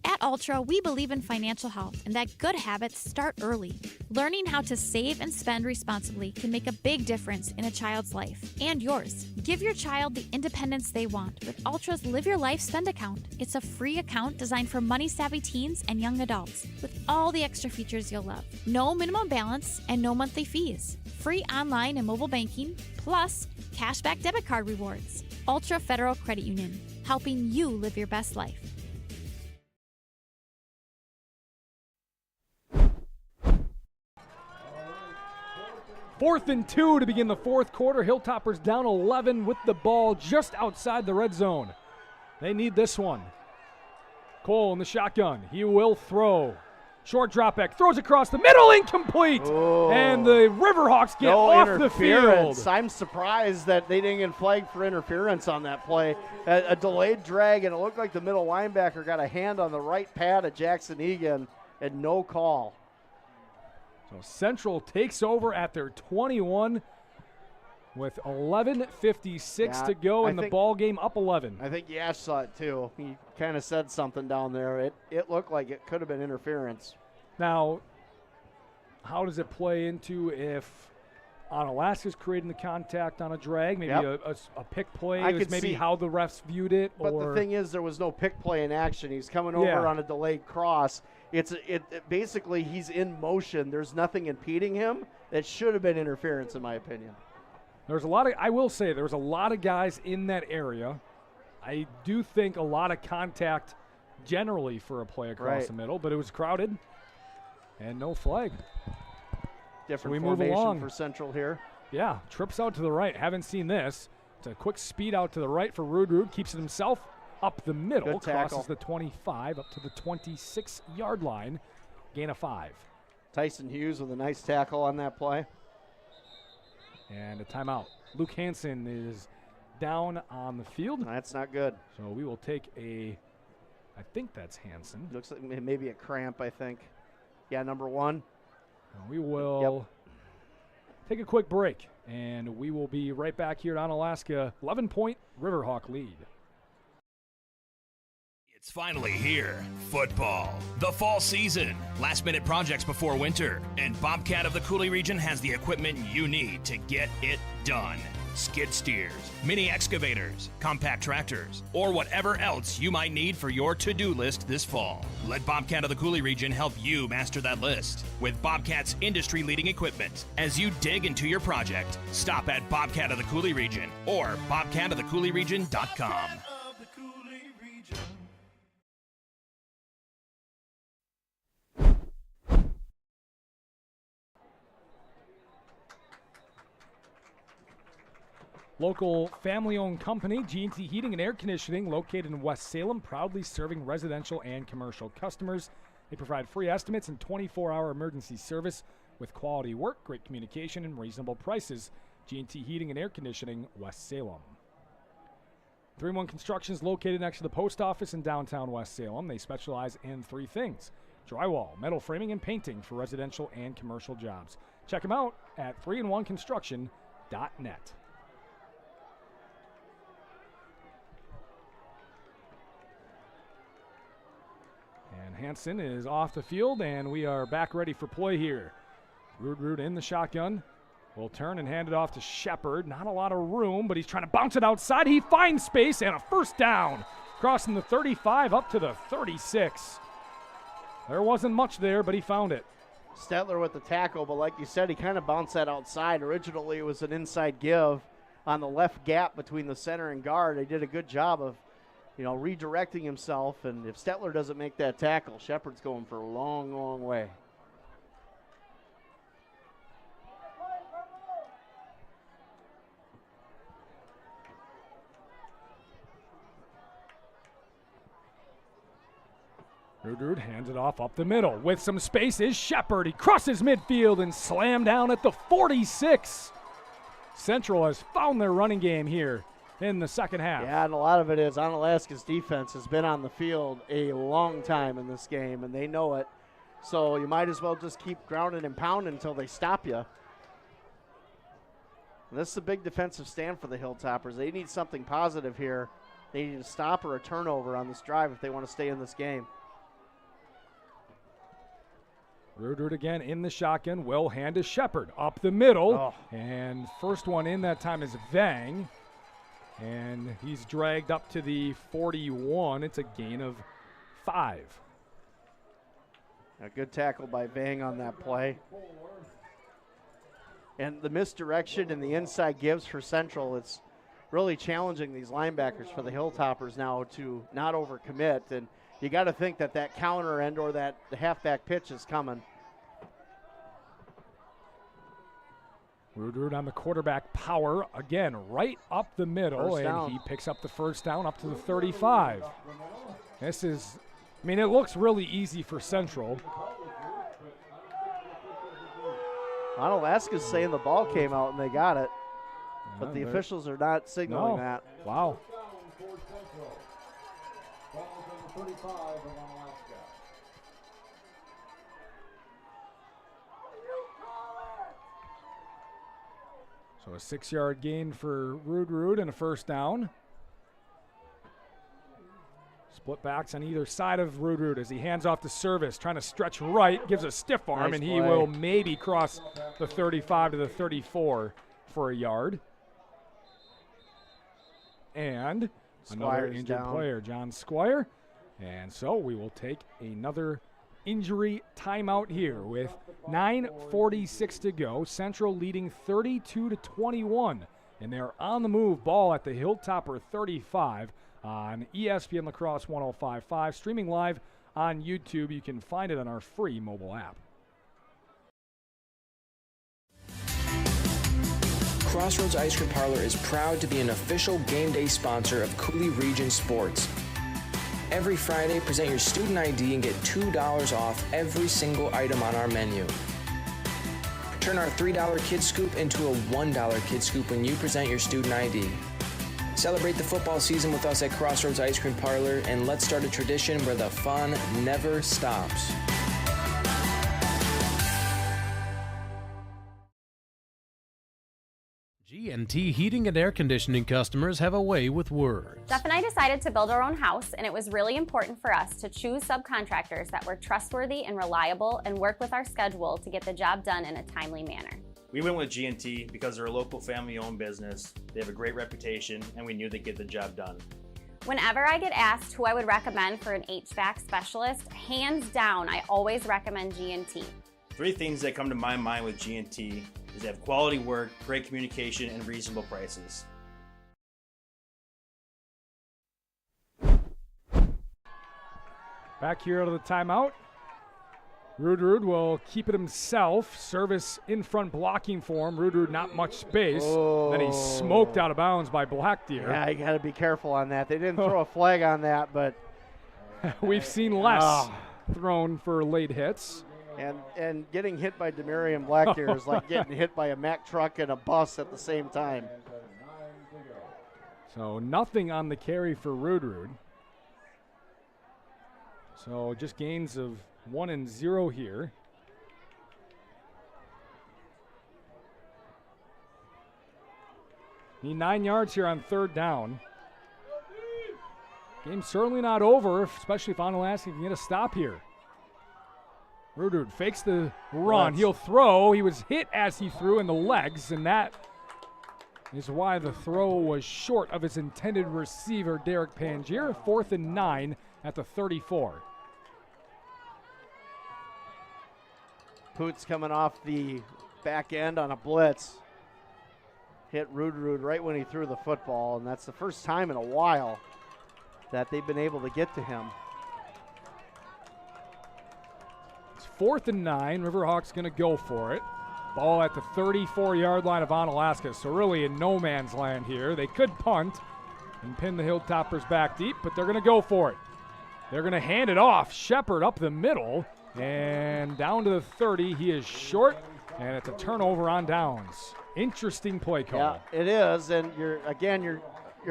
At Ultra, we believe in financial health and that good habits start early. Learning how to save and spend responsibly can make a big difference in a child's life and yours. Give your child the independence they want with Ultra's Live Your Life Spend account. It's a free account designed for money-savvy teens and young adults with all the extra features you'll love. No minimum balance and no monthly fees. Free online and mobile banking, plus cashback debit card rewards. Ultra Federal Credit Union, helping you live your best life. 4th and 2 to begin the fourth quarter. Hilltoppers down 11 with the ball just outside the red zone. They need this one. Cole in the shotgun. He will throw. Short drop back. Throws across the middle. Incomplete. Oh. And the RiverHawks get off the field. I'm surprised that they didn't get flagged for interference on that play. A delayed drag, and it looked like the middle linebacker got a hand on the right pad of Jackson Egan and no call. So Central takes over at their 21 with 11:56 to go in the ball game, up 11. I think Yash saw it too. He kind of said something down there. It looked like it could have been interference. Now, how does it play into if Onalaska's creating the contact on a drag, maybe a pick play is maybe how the refs viewed it? But the thing is, there was no pick play in action. He's coming over on a delayed cross. Basically he's in motion. There's nothing impeding him. That should have been interference in my opinion. I will say there was a lot of guys in that area. I do think a lot of contact generally for a play across the middle, but it was crowded and no flag. Different formation for Central here. Yeah, trips out to the right. Haven't seen this. It's a quick speed out to the right for Rud. Keeps it himself up the middle. Crosses the 25 up to the 26-yard line. Gain of 5. Tyson Hughes with a nice tackle on that play. And a timeout. Luke Hansen is down on the field. That's not good. So we will take I think that's Hansen. Looks like maybe a cramp, I think. Yeah, number 1. And we will take a quick break, and we will be right back here at Onalaska. 11-point RiverHawk lead. It's finally here. Football. The fall season. Last-minute projects before winter. And Bobcat of the Coulee region has the equipment you need to get it done. Skid steers, mini excavators, compact tractors, or whatever else you might need for your to-do list this fall. Let Bobcat of the Coulee region help you master that list with Bobcat's industry-leading equipment. As you dig into your project, stop at Bobcat of the Coulee region or bobcatofthecouleeregion.com. Local family-owned company, G&T Heating and Air Conditioning, located in West Salem, proudly serving residential and commercial customers. They provide free estimates and 24-hour emergency service with quality work, great communication, and reasonable prices. G&T Heating and Air Conditioning, West Salem. 3-1 Construction is located next to the post office in downtown West Salem. They specialize in 3 things: drywall, metal framing, and painting for residential and commercial jobs. Check them out at 3-in-1construction.net. And Hansen is off the field, and we are back ready for play here. Rud in the shotgun. Will turn and hand it off to Shepard. Not a lot of room, but he's trying to bounce it outside. He finds space and a first down. Crossing the 35 up to the 36. There wasn't much there, but he found it. Stetler with the tackle, but like you said, he kind of bounced that outside. Originally, it was an inside give on the left gap between the center and guard. They did a good job of redirecting himself, and if Stetler doesn't make that tackle, Shepard's going for a long, long way. Rud hands it off up the middle. With some space is Shepard. He crosses midfield and slammed down at the 46. Central has found their running game here in the second half. Yeah, and a lot of it is Onalaska's defense has been on the field a long time in this game, and they know it. So you might as well just keep grounding and pounding until they stop you. And this is a big defensive stand for the Hilltoppers. They need something positive here. They need a stop or a turnover on this drive if they want to stay in this game. Rud again in the shotgun. Will hand to Shepard up the middle. Oh. And first one in that time is Vang. And he's dragged up to the 41. It's a gain of 5. A good tackle by Vang on that play. And the misdirection and the inside gives for Central, it's really challenging these linebackers for the Hilltoppers now to not overcommit. And you got to think that counter end or the halfback pitch is coming. Rud on the quarterback power again, right up the middle, First down. and he picks up the first down up to the 35. This is, it looks really easy for Central. Onalaska's saying the ball came out and they got it, but the officials are not signaling that. Wow. So a 6-yard gain for Rud and a first down. Split backs on either side of Rud as he hands off to Service, trying to stretch right, gives a stiff arm, Nice and he play. will maybe cross the 35 to the 34 for a yard. And another Squire's injured down. player, John Squire. And so we will take another injury timeout here with 9:46 to go. Central leading 32-21 and they're on the move. Ball at the Hilltopper 35 on ESPN La Crosse 105.5. Streaming live on YouTube. You can find it on our free mobile app. Crossroads Ice Cream Parlor is proud to be an official game day sponsor of Cooley Region Sports. Every Friday, present your student ID and get $2 off every single item on our menu. Turn our $3 Kid Scoop into a $1 Kid Scoop when you present your student ID. Celebrate the football season with us at Crossroads Ice Cream Parlor, and let's start a tradition where the fun never stops. G&T Heating and Air Conditioning customers have a way with words. Jeff and I decided to build our own house, and it was really important for us to choose subcontractors that were trustworthy and reliable and work with our schedule to get the job done in a timely manner. We went with G&T because they're a local family-owned business. They have a great reputation, and we knew they'd get the job done. Whenever I get asked who I would recommend for an HVAC specialist, hands down, I always recommend G&T. 3 things that come to my mind with G&T is they have quality work, great communication, and reasonable prices. Back here out of the timeout. Rudrud will keep it himself. Service in front blocking for him. Rudrud not much space. Oh. Then he's smoked out of bounds by Blackdeer. Yeah, you got to be careful on that. They didn't throw a flag on that, but we've seen less thrown for late hits. And getting hit by Demarion Blackdeer is like getting hit by a Mack truck and a bus at the same time. So nothing on the carry for Rudrud. So just gains of 1 and 0 here. Need 9 yards here on 3rd down. Game's certainly not over, especially if Onalaska can get a stop here. Rudrud fakes the run. He'll throw. He was hit as he threw in the legs, and that is why the throw was short of his intended receiver, Derek Pangier. 4th and 9 at the 34. Poots coming off the back end on a blitz. Hit Rudrud right when he threw the football, and that's the first time in a while that they've been able to get to him. 4th and 9. RiverHawks going to go for it. Ball at the 34-yard line of Onalaska. So really in no man's land here. They could punt and pin the Hilltoppers back deep, but they're going to go for it. They're going to hand it off. Shepard up the middle and down to the 30. He is short, and it's a turnover on downs. Interesting play call. Yeah, it is, and you're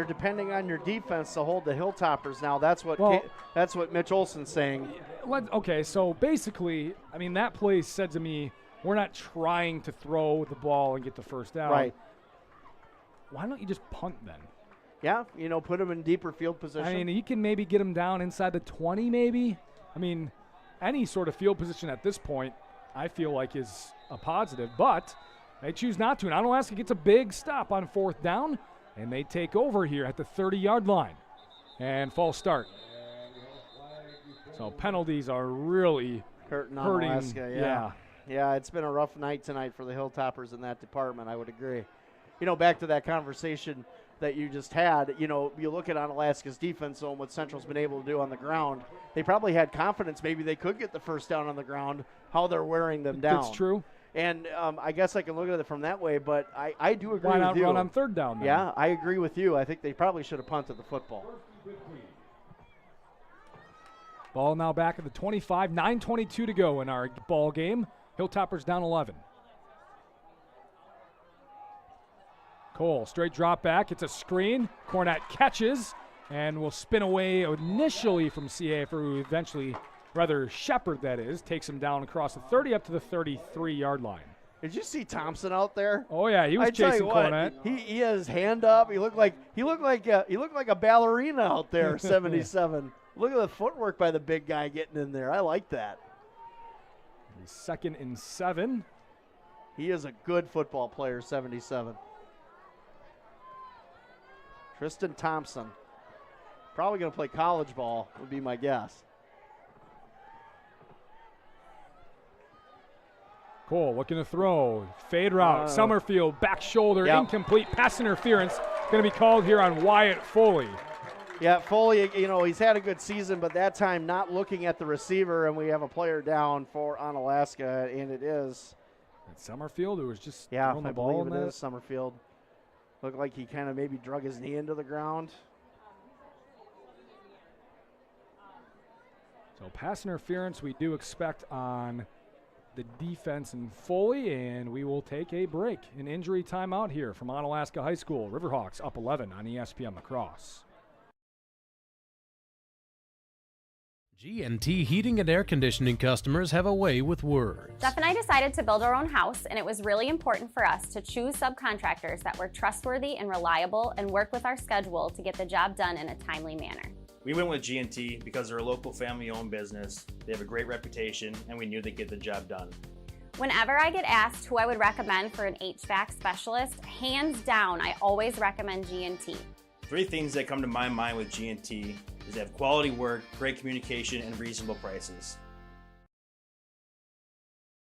depending on your defense to hold the Hilltoppers now. That's what Mitch Olson's saying. Okay, so basically, I mean, that play said to me, we're not trying to throw the ball and get the first down. Right. Why don't you just punt then? Yeah, put him in deeper field position. I mean, you can maybe get him down inside the 20 maybe. I mean, any sort of field position at this point, I feel like is a positive, but they choose not to. And Onalaska gets a big stop on 4th down, and they take over here at the 30-yard line. And false start. So penalties are really hurting. Onalaska, yeah, it's been a rough night tonight for the Hilltoppers in that department, I would agree. Back to that conversation that you just had, you look at Onalaska's defense and what Central's been able to do on the ground. They probably had confidence maybe they could get the first down on the ground, how they're wearing them down. That's true. And I guess I can look at it from that way, but I do agree with you. Why not run on 3rd down then? Yeah, I agree with you. I think they probably should have punted the football. Ball now back at the 25, 9:22 to go in our ball game. Hilltoppers down 11. Cole, straight drop back. It's a screen. Cornett catches and will spin away initially from Seafer, who eventually, Shepard that is, takes him down across the 30 up to the 33-yard line. Did you see Thompson out there? Oh yeah, he was chasing Cornett. He had his hand up. He looked like a ballerina out there. 77. Look at the footwork by the big guy getting in there. I like that. 2nd and 7. He is a good football player, 77. Tristan Thompson. Probably going to play college ball, would be my guess. Cole looking to throw. Fade route. Summerfield, back shoulder, incomplete. Pass interference. Going to be called here on Wyatt Foley. Yeah, Foley, he's had a good season, but that time not looking at the receiver, and we have a player down for Onalaska, and it is. That's Summerfield, who was just throwing the ball. I believe it is Summerfield. Looked like he kind of maybe drug his knee into the ground. So pass interference we do expect on the defense and Foley, and we will take a break. An injury timeout here from Onalaska High School. RiverHawks up 11 on ESPN La Crosse. G&T Heating and Air Conditioning customers have a way with words. Jeff and I decided to build our own house, and it was really important for us to choose subcontractors that were trustworthy and reliable and work with our schedule to get the job done in a timely manner. We went with G&T because they're a local family-owned business. They have a great reputation, and we knew they'd get the job done. Whenever I get asked who I would recommend for an HVAC specialist, hands down, I always recommend G&T. 3 things that come to my mind with G&T is they have quality work, great communication, and reasonable prices.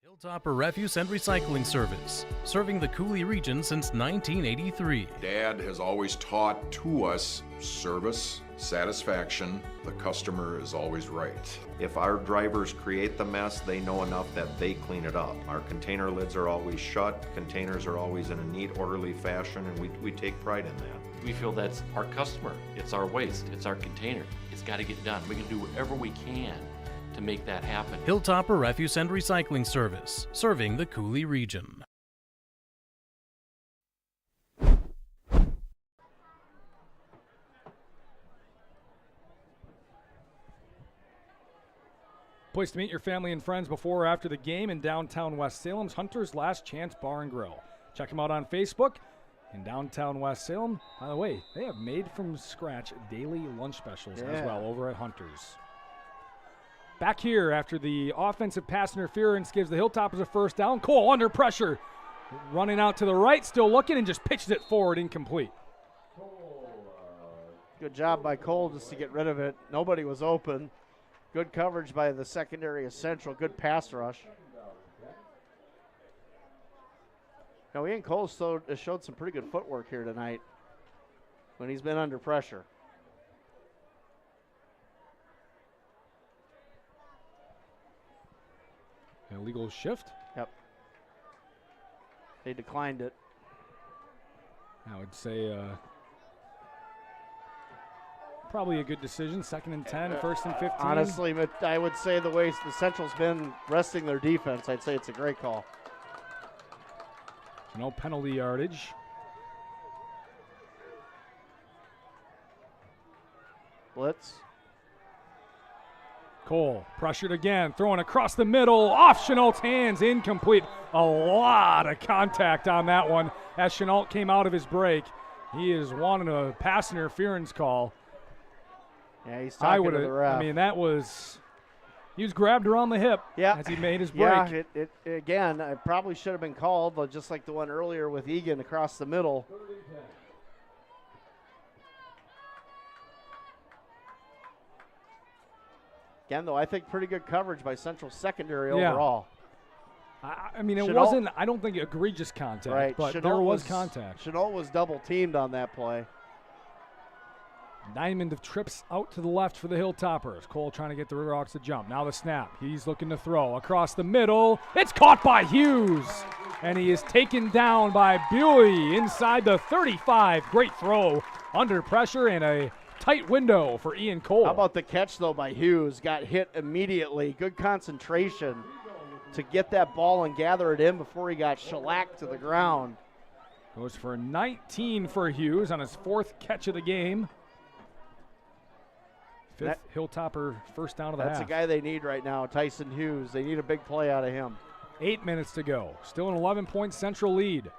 Hilltopper Refuse and Recycling Service, serving the Cooley region since 1983. Dad has always taught to us service, satisfaction. The customer is always right. If our drivers create the mess, they know enough that they clean it up. Our container lids are always shut, containers are always in a neat, orderly fashion, and we take pride in that. We feel that's our customer, it's our waste, it's our container. It's got to get done. We can do whatever we can to make that happen. Hilltopper Refuse and Recycling Service, serving the Cooley region. Place to meet your family and friends before or after the game in downtown West Salem's Hunter's Last Chance Bar and Grill. Check them out on Facebook. In downtown West Salem, by the way, they have made from scratch daily lunch specials as well over at Hunter's. Back here after the offensive pass interference gives the Hilltoppers a first down. Cole under pressure, running out to the right, still looking, and just pitches it forward, incomplete. Good job by Cole just to get rid of it. Nobody was open. Good coverage by the secondary of Central. Good pass rush. Now, Ian Cole showed some pretty good footwork here tonight when he's been under pressure. Illegal shift? Yep. They declined it. I would say probably a good decision. 2nd and 10, 1st and 15. Honestly, but I would say the way the Central's been resting their defense, I'd say it's a great call. No penalty yardage. Blitz. Cole pressured again, throwing across the middle, off Chenault's hands, incomplete. A lot of contact on that one as Chenault came out of his break. He is wanting a pass interference call. Yeah, he's talking to the ref. I mean, he was grabbed around the hip as he made his break. Yeah, it probably should have been called, but just like the one earlier with Egan across the middle. Again, though, I think pretty good coverage by Central secondary overall. I mean, it wasn't, I don't think, egregious contact, but there was contact. Chenault was double-teamed on that play. Diamond of trips out to the left for the Hilltoppers. Cole trying to get the RiverHawks to jump. Now the snap. He's looking to throw across the middle. It's caught by Hughes, and he is taken down by Buey inside the 35. Great throw under pressure and a tight window for Ian Cole. How about the catch, though, by Hughes? Got hit immediately. Good concentration to get that ball and gather it in before he got shellacked to the ground. Goes for 19 for Hughes on his 4th catch of the game. 5th Hilltopper first down of the half. That's the guy they need right now, Tyson Hughes. They need a big play out of him. 8 minutes to go. Still an 11-point Central lead.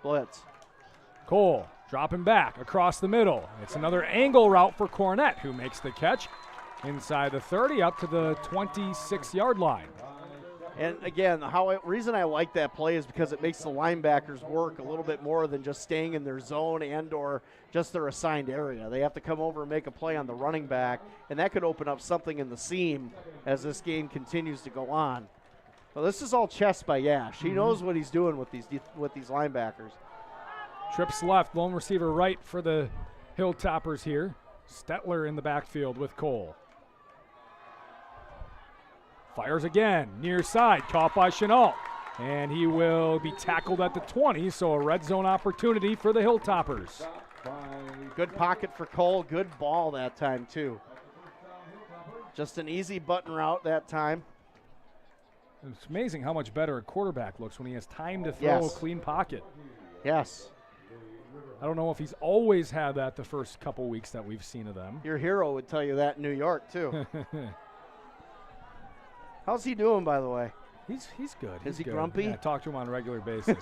Blitz. Cole dropping back across the middle. It's another angle route for Cornett, who makes the catch inside the 30 up to the 26-yard line. And again, reason I like that play is because it makes the linebackers work a little bit more than just staying in their zone and or just their assigned area. They have to come over and make a play on the running back, and that could open up something in the seam as this game continues to go on. Well, this is all chess by Yash. He knows what he's doing with these linebackers. Trips left, lone receiver right for the Hilltoppers here. Stetler in the backfield with Cole. Fires again, near side, caught by Chenault. And he will be tackled at the 20, so a red zone opportunity for the Hilltoppers. Good pocket for Cole, good ball that time too. Just an easy button route that time. It's amazing how much better a quarterback looks when he has time to throw a clean pocket. Yes. I don't know if he's always had that the first couple weeks that we've seen of them. Your hero would tell you that in New York too. How's he doing, by the way? He's good. Is he good. grumpy? Yeah, I talk to him on a regular basis.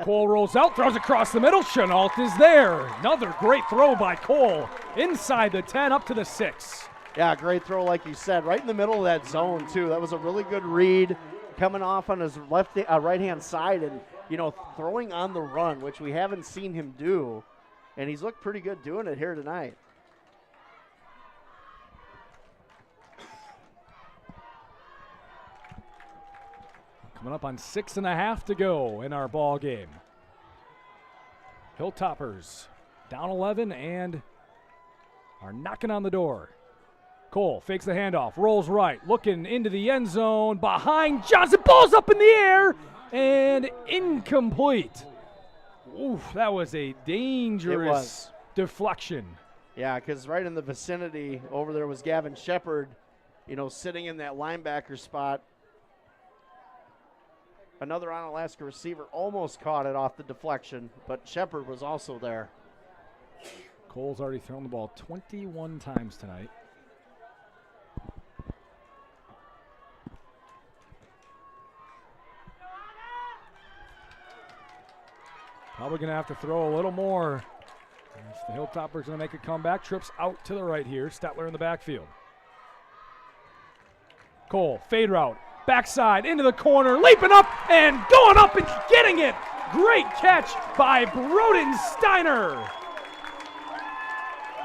Cole rolls out, throws across the middle. Chenault is there. Another great throw by Cole. Inside the 10, up to the 6. Yeah, great throw, like you said, right in the middle of that zone too. That was a really good read, coming off on his right-hand side, and throwing on the run, which we haven't seen him do, and he's looked pretty good doing it here tonight. Coming up on 6.5 to go in our ball game. Hilltoppers down 11 and are knocking on the door. Cole fakes the handoff, rolls right, looking into the end zone, behind Johnson, ball's up in the air, and incomplete. Oof, that was a dangerous deflection. Yeah, because right in the vicinity over there was Gavin Shepard, sitting in that linebacker spot. Another Onalaska receiver almost caught it off the deflection, but Shepard was also there. Cole's already thrown the ball 21 times tonight. Probably going to have to throw a little more. If the Hilltoppers going to make a comeback, trips out to the right here. Stetler in the backfield. Cole, fade route. Backside into the corner, leaping up and going up and getting it. Great catch by Broden Steiner.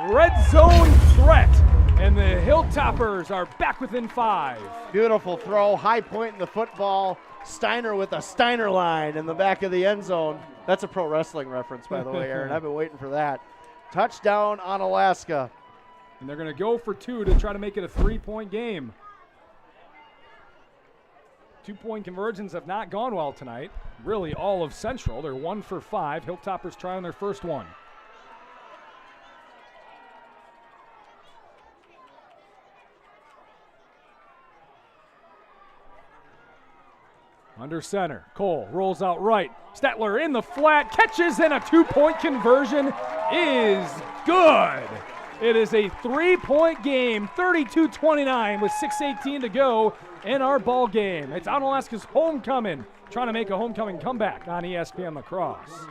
Red zone threat, and the Hilltoppers are back within 5. Beautiful throw, high point in the football. Steiner with a Steiner line in the back of the end zone. That's a pro wrestling reference, by the way, Aaron. I've been waiting for that. Touchdown Onalaska. And they're going to go for 2 to try to make it a 3-point game. 2-point conversions have not gone well tonight. Really all of Central. They're 1 for 5. Hilltoppers trying their first one. Under center, Cole rolls out right. Stetler in the flat, catches, and a 2-point conversion is good. It is a 3-point game, 32-29 with 6:18 to go in our ball game. It's Onalaska's homecoming, trying to make a homecoming comeback on ESPN La Crosse.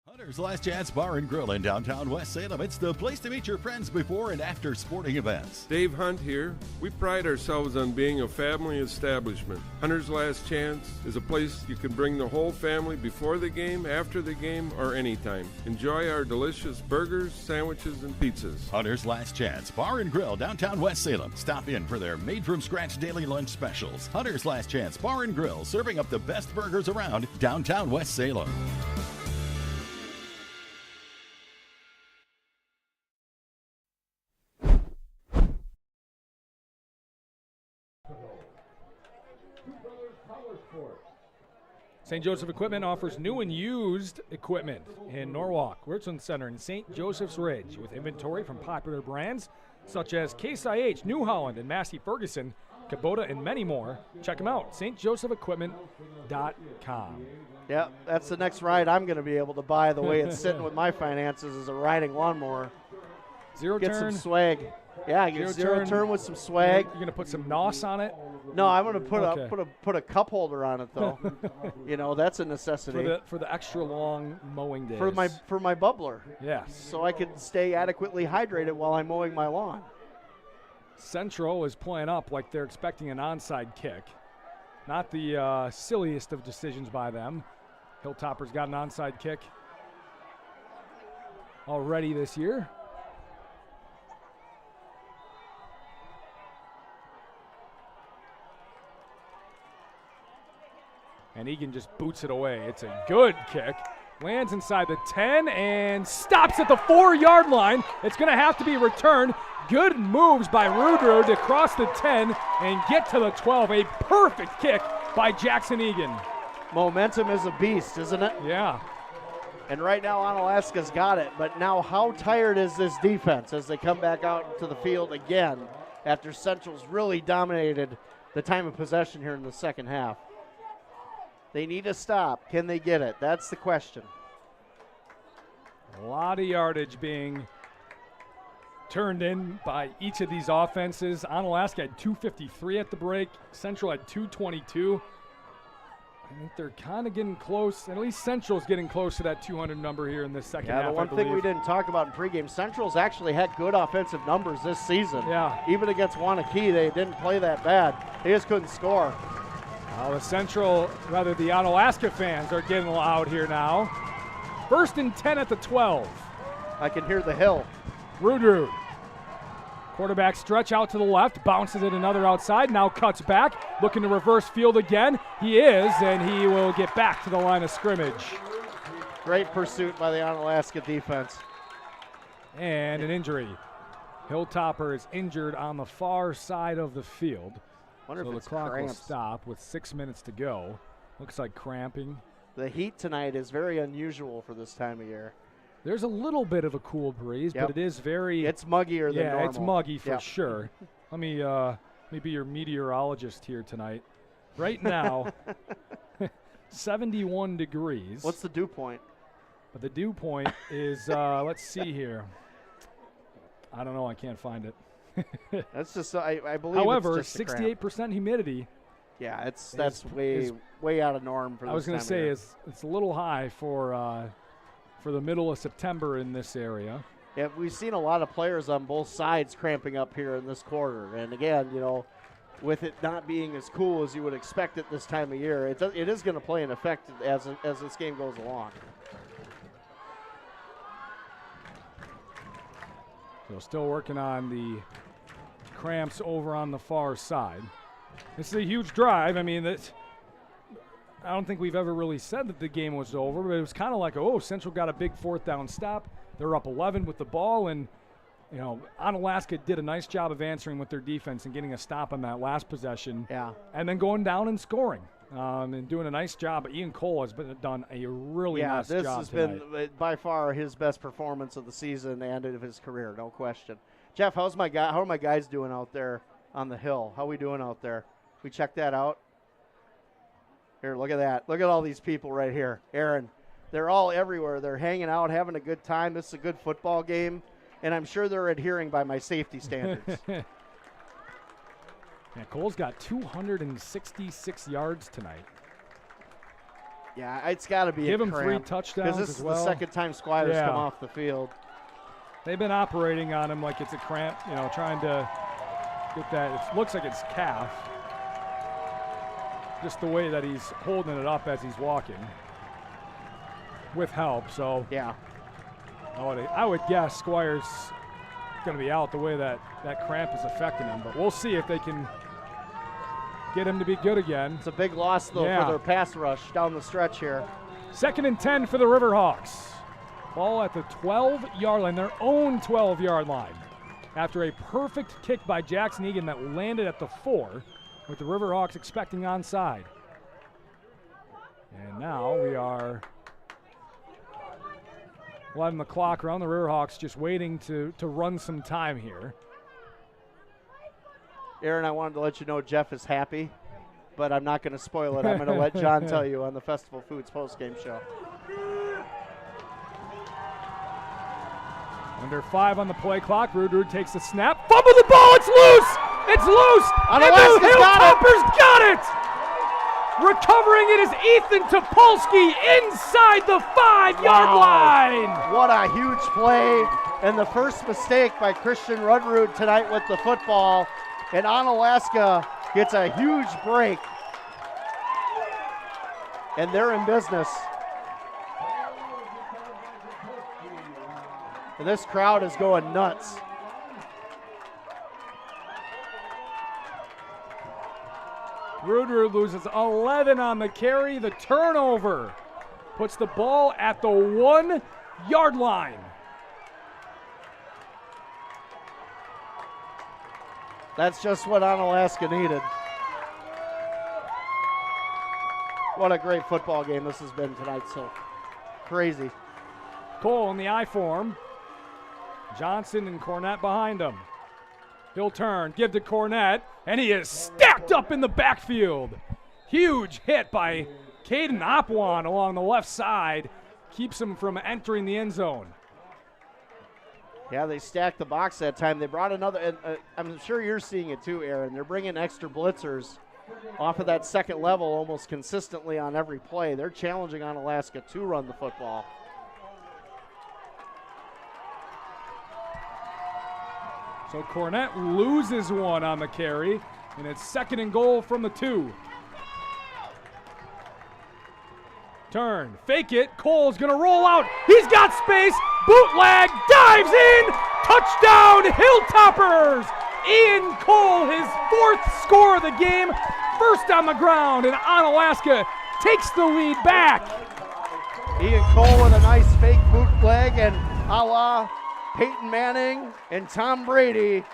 Hunter's Last Chance Bar and Grill in downtown West Salem. It's the place to meet your friends before and after sporting events. Dave Hunt here. We pride ourselves on being a family establishment. Hunter's Last Chance is a place you can bring the whole family before the game, after the game, or anytime. Enjoy our delicious burgers, sandwiches, and pizzas. Hunter's Last Chance Bar and Grill, downtown West Salem. Stop in for their made-from-scratch daily lunch specials. Hunter's Last Chance Bar and Grill, serving up the best burgers around downtown West Salem. St. Joseph Equipment offers new and used equipment in Norwalk, Wirtson Center, and St. Joseph's Ridge, with inventory from popular brands such as Case IH, New Holland, and Massey Ferguson, Kubota, and many more. Check them out, stjosephequipment.com. Yeah, that's the next ride I'm going to be able to buy. The way it's sitting with my finances is a riding lawnmower. Zero get turn. Some swag. Yeah, get zero turn with some swag. You're going to put some NOS on it? No, I'm going to put a cup holder on it though. That's a necessity for the extra long mowing days. For my bubbler. Yes. So I can stay adequately hydrated while I'm mowing my lawn. Central is playing up like they're expecting an onside kick. Not the silliest of decisions by them. Hilltoppers got an onside kick already this year. and Egan just boots it away. It's a good kick. Lands inside the 10 and stops at the 4-yard line. It's going to have to be returned. Good moves by Rudrud to cross the 10 and get to the 12. A perfect kick by Jackson Egan. Momentum is a beast, isn't it? Yeah. And right now, Onalaska's got it. But now how tired is this defense as they come back out to the field again after Central's really dominated the time of possession here in the second half? They need a stop. Can they get it? That's the question. A lot of yardage being turned in by each of these offenses. Onalaska had 253 at the break. Central had 222. I think they're kind of getting close. At least Central's getting close to that 200 number here in this second half. Yeah, the one thing we didn't talk about in pregame, Central's actually had good offensive numbers this season. Yeah. Even against Wanakee, they didn't play that bad. They just couldn't score. The the Onalaska fans are getting loud here now. 1st and 10 at the 12. I can hear the hill. Rudrud. Quarterback stretch out to the left, bounces it another outside, now cuts back, looking to reverse field again. He is, and he will get back to the line of scrimmage. Great pursuit by the Onalaska defense. And an injury. Hilltopper is injured on the far side of the field. Wonder so if the it's clock cramps. will stop with 6 minutes to go. Looks like cramping. The heat tonight is very unusual for this time of year. There's a little bit of a cool breeze, but it is very... It's muggier than normal. Yeah, it's muggy for sure. Let me be your meteorologist here tonight. Right now, 71 degrees. What's the dew point? But the dew point is, let's see here. I don't know. I can't find it. That's just, I believe However, it's just 68% humidity. Yeah, that's way out of norm for this time of year. I was going to say it's a little high for the middle of September in this area. Yeah, we've seen a lot of players on both sides cramping up here in this quarter. And again, with it not being as cool as you would expect at this time of year, it is going to play an effect as this game goes along. So still working on the cramps over on the far side. This is a huge drive. I mean, I don't think we've ever really said that the game was over, but it was kind of like, Central got a big 4th down stop. They're up 11 with the ball, and, Onalaska did a nice job of answering with their defense and getting a stop on that last possession. Yeah. And then going down and scoring and doing a nice job. Ian Cole has done a really nice job. Yeah, this has been by far his best performance of the season and of his career, no question. Jeff, how are my guys doing out there on the hill? How are we doing out there? We checked that out. Here, look at that. Look at all these people right here. Aaron, they're all everywhere. They're hanging out, having a good time. This is a good football game, and I'm sure they're adhering by my safety standards. Yeah, Cole's got 266 yards tonight. Yeah, it's got to be Give a him cramp, 3 touchdowns because this is the second time Squires come off the field. They've been operating on him like it's a cramp, trying to get that. It looks like it's calf. Just the way that he's holding it up as he's walking with help. So yeah, I would guess Squire's going to be out the way that cramp is affecting him. But we'll see if they can get him to be good again. It's a big loss, though, for their pass rush down the stretch here. 2nd and 10 for the RiverHawks. Ball at the 12-yard line, their own 12-yard line. After a perfect kick by Jackson Egan that landed at the 4, with the RiverHawks expecting onside. And now we are letting the clock around. The RiverHawks just waiting to run some time here. Aaron, I wanted to let you know Jeff is happy, but I'm not going to spoil it. I'm going to let John tell you on the Festival Foods postgame show. Under 5 on the play clock. Rudrud takes the snap. Fumble the ball. It's loose. It's loose. And the Hilltoppers got it. Recovering it is Ethan Topolsky inside the 5-yard line. What a huge play. And the first mistake by Christian Rudrud tonight with the football. And Onalaska gets a huge break. And they're in business. And this crowd is going nuts. Ruder loses 11 on the carry. The turnover puts the ball at the 1-yard line. That's just what Onalaska needed. What a great football game this has been tonight. So crazy. Cole in the I form. Johnson and Cornett behind him. He'll turn, give to Cornett, and he is stacked up in the backfield. Huge hit by Caden Opwan along the left side. Keeps him from entering the end zone. Yeah, they stacked the box that time. They brought another, and I'm sure you're seeing it too, Aaron. They're bringing extra blitzers off of that second level almost consistently on every play. They're challenging Onalaska to run the football. So Cornett loses one on the carry, and it's 2nd and goal from the 2. Turn, fake it, Cole's gonna roll out, he's got space, bootleg, dives in, touchdown Hilltoppers! Ian Cole, his 4th score of the game, first on the ground, and Onalaska takes the lead back. Ian Cole with a nice fake bootleg, and a la Peyton Manning and Tom Brady.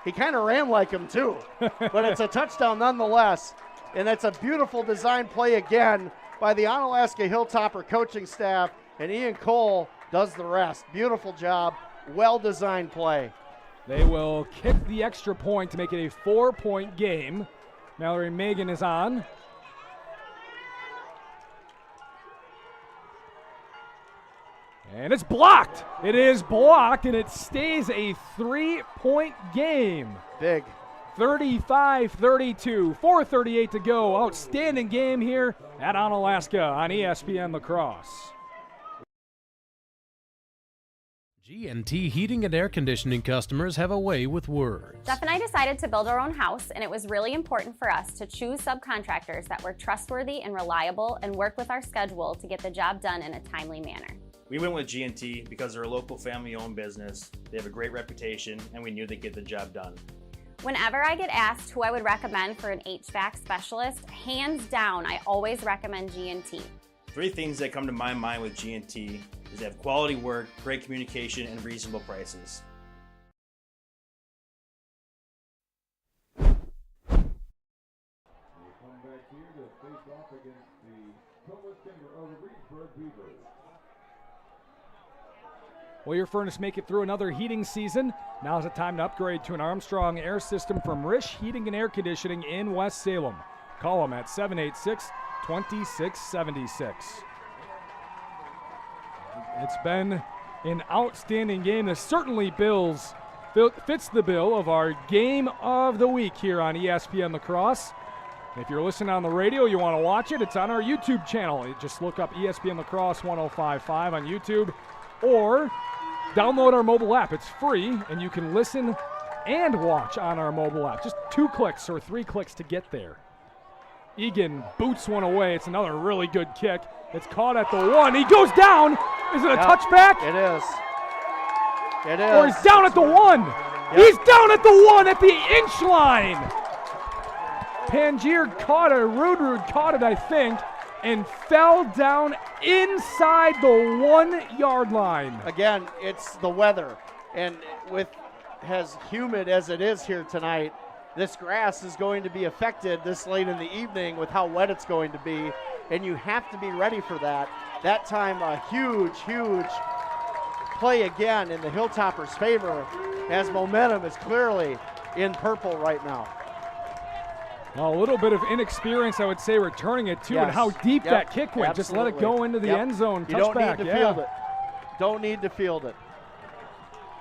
He kind of ran like him too, but it's a touchdown nonetheless. And that's a beautiful design play again by the Onalaska Hilltopper coaching staff, and Ian Cole does the rest. Beautiful job, well-designed play. They will kick the extra point to make it a 4-point game. Mallory Megan is on. And it's blocked. It is blocked, and it stays a 3-point game. Big. 35-32, 4:38 to go. Outstanding game here at Onalaska on ESPN La Crosse. G&T Heating and Air Conditioning customers have a way with words. Jeff and I decided to build our own house, and it was really important for us to choose subcontractors that were trustworthy and reliable and work with our schedule to get the job done in a timely manner. We went with G&T because they're a local family-owned business. They have a great reputation, and we knew they'd get the job done. Whenever I get asked who I would recommend for an HVAC specialist, hands down, I always recommend G&T. 3 things that come to my mind with G&T is they have quality work, great communication, and reasonable prices. Will your furnace make it through another heating season? Now's the time to upgrade to an Armstrong air system from Rish Heating and Air Conditioning in West Salem. Call them at 786-2676. It's been an outstanding game. This certainly fits the bill of our game of the week here on ESPN La Crosse. If you're listening on the radio, you want to watch it, it's on our YouTube channel. Just look up ESPN La Crosse 1055 on YouTube, or download our mobile app. It's free, and you can listen and watch on our mobile app. Just 2 clicks or 3 clicks to get there. Egan boots one away. It's another really good kick. It's caught at the 1. He goes down. Is it a touchback? It is. It is. Or he's down at the 1. Yep. He's down at the 1 at the inch line. Pangier caught it. Rudrud caught it, I think, and fell down inside the 1 yard line. Again, it's the weather. And with as humid as it is here tonight, this grass is going to be affected this late in the evening with how wet it's going to be. And you have to be ready for that. That time, a huge, huge play again in the Hilltoppers' favor, as momentum is clearly in purple right now. Well, a little bit of inexperience, I would say, returning it to, and how deep that kick went. Absolutely. Just let it go into the end zone. You don't need to field it. Don't need to field it.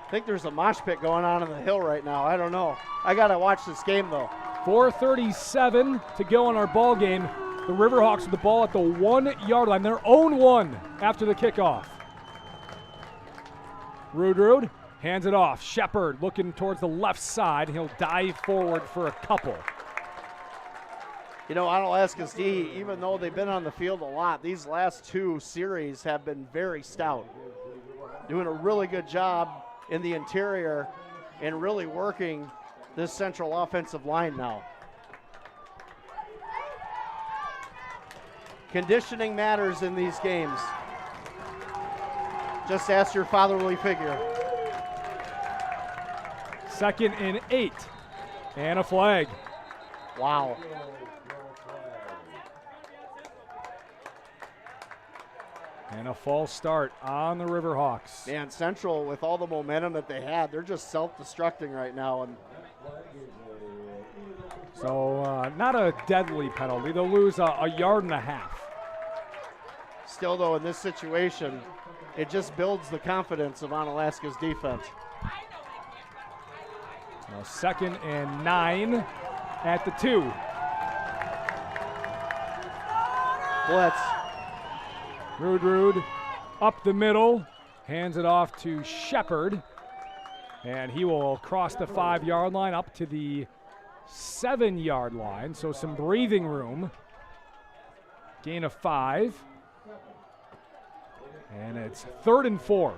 I think there's a mosh pit going on the hill right now. I don't know. I got to watch this game, though. 4:37 to go in our ball game. The RiverHawks with the ball at the 1 yard line. Their own 1 after the kickoff. Rudrud hands it off. Shepard looking towards the left side. He'll dive forward for a couple. You know, Onalaska's D, even though they've been on the field a lot, these last 2 series have been very stout. Doing a really good job in the interior and really working this central offensive line now. Conditioning matters in these games. Just ask your fatherly figure. 2nd and 8. And a flag. Wow. And a false start on the RiverHawks. Man, Central, with all the momentum that they had, they're just self-destructing right now. And so not a deadly penalty. They'll lose a yard and a half. Still, though, in this situation, it just builds the confidence of Onalaska's defense. Now 2nd and 9 at the 2. Blitz. Rudrud up the middle, hands it off to Shepard, and he will cross the 5-yard line up to the 7-yard line, so some breathing room. Gain of 5, and it's 3rd and 4.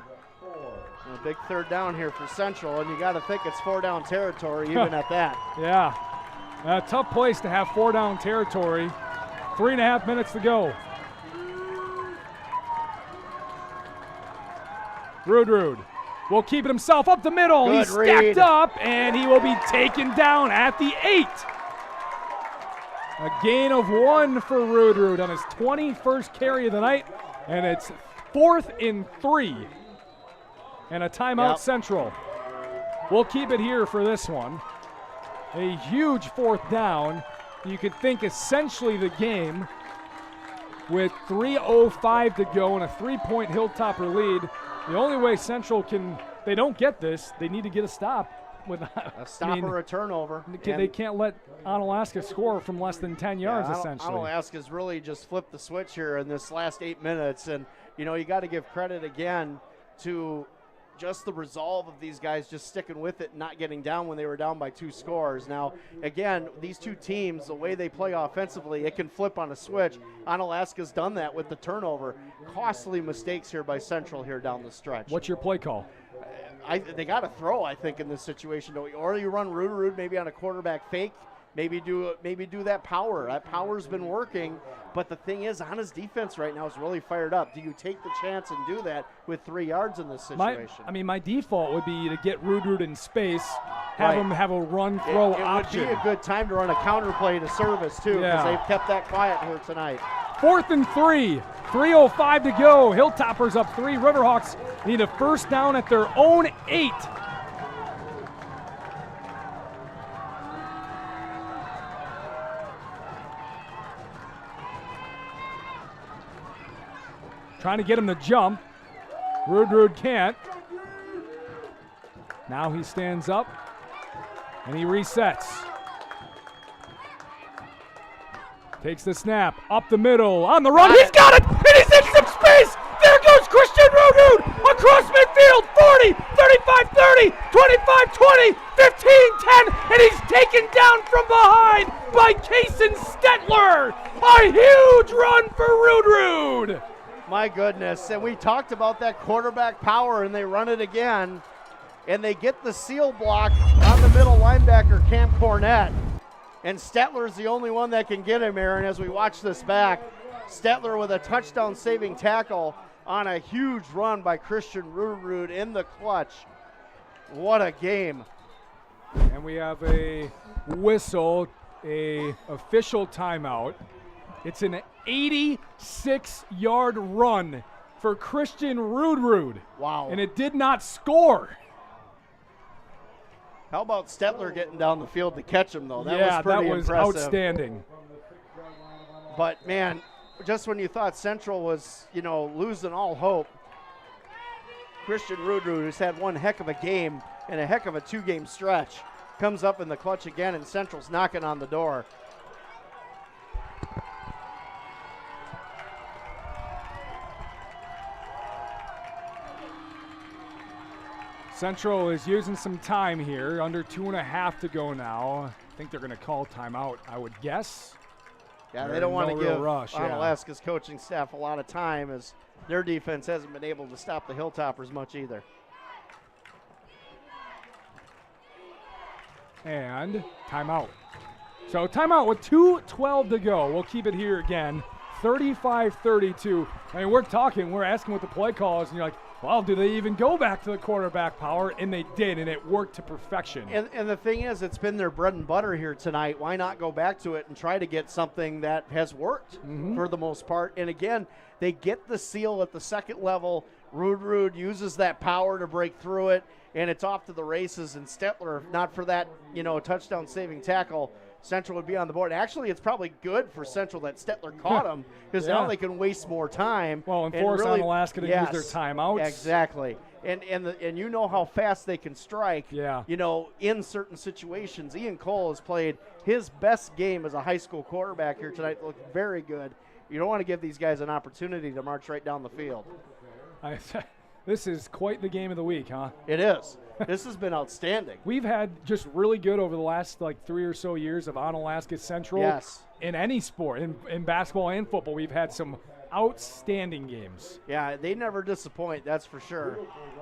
A big 3rd down here for Central, and you got to think it's 4-down territory even at that. Yeah, a tough place to have 4-down territory. 3.5 minutes to go. Rudrud will keep it himself up the middle. Good He's stacked read. up, and he will be taken down at the 8. A gain of 1 for Rudrud on his 21st carry of the night, and it's 4th and 3. And a timeout Central. We'll keep it here for this one. A huge 4th down. You could think essentially the game with 3:05 to go and a 3-point Hilltopper lead. The only way Central they don't get this, they need to get a stop. With a stop or a turnover. They can't let Onalaska score from less than 10 yards, essentially. Onalaska's really just flipped the switch here in this last 8 minutes. And, you got to give credit again to just the resolve of these guys just sticking with it and not getting down when they were down by 2 scores. Now, again, these two teams, the way they play offensively, it can flip on a switch. Onalaska's done that with the turnover. Costly mistakes here by Central here down the stretch. What's your play call? They got to throw, I think, in this situation. Or you run Rudrud maybe on a quarterback fake. Maybe do that power. That power's been working. But the thing is, Anna's defense right now is really fired up. Do you take the chance and do that with 3 yards in this situation? My default would be to get Rudrud in space, have him have a run-throw option. It would be a good time to run a counter play to service, too, because they've kept that quiet here tonight. 4th and 3. 3:05 to go. Hilltoppers up 3. RiverHawks need a 1st down at their own 8. Trying to get him to jump. Rudrud can't. Now he stands up and he resets. Takes the snap, up the middle, on the run. He's got it, and he's in some space. There goes Christian Rudrud across midfield. 40, 35, 30, 25, 20, 15, 10, and he's taken down from behind by Kason Stetler. A huge run for Rudrud. My goodness, and we talked about that quarterback power, and they run it again, and they get the seal block on the middle linebacker, Cam Cornett, and Stetler's the only one that can get him, Aaron, as we watch this back. Stetler with a touchdown-saving tackle on a huge run by Christian Rudrud in the clutch. What a game. And we have a whistle, a official timeout. It's an 86-yard run for Christian Rudrud. Wow. And it did not score. How about Stetler getting down the field to catch him, though? That was pretty impressive. Outstanding. But, man, just when you thought Central was, losing all hope, Christian Rudrud, who's had one heck of a game and a heck of a 2-game stretch, comes up in the clutch again, and Central's knocking on the door. Central is using some time here, under 2.5 to go now. I think they're going to call timeout, I would guess. Yeah, they don't want to give rush, Onalaska's coaching staff a lot of time, as their defense hasn't been able to stop the Hilltoppers much either. And timeout. So timeout with 2:12 to go. We'll keep it here again. 35-32. I mean, we're asking what the play call is, and you're like, well, do they even go back to the quarterback power? And they did, and it worked to perfection. And the thing is, it's been their bread and butter here tonight. Why not go back to it and try to get something that has worked for the most part? And again, they get the seal at the second level. Rude uses that power to break through it, and it's off to the races. And Stetler, if not for that, touchdown saving tackle, Central would be on the board. Actually, it's probably good for Central that Stetler caught him, because now they can waste more time. Well, and force Onalaska to use their timeouts. Exactly. And you know how fast they can strike. Yeah. In certain situations. Ian Cole has played his best game as a high school quarterback here tonight. Looked very good. You don't want to give these guys an opportunity to march right down the field. This is quite the game of the week, huh? It is. This has been outstanding. We've had just really good over the last 3 or so years of Onalaska Central. Yes. In any sport, in basketball and football, we've had some outstanding games. Yeah, they never disappoint, that's for sure.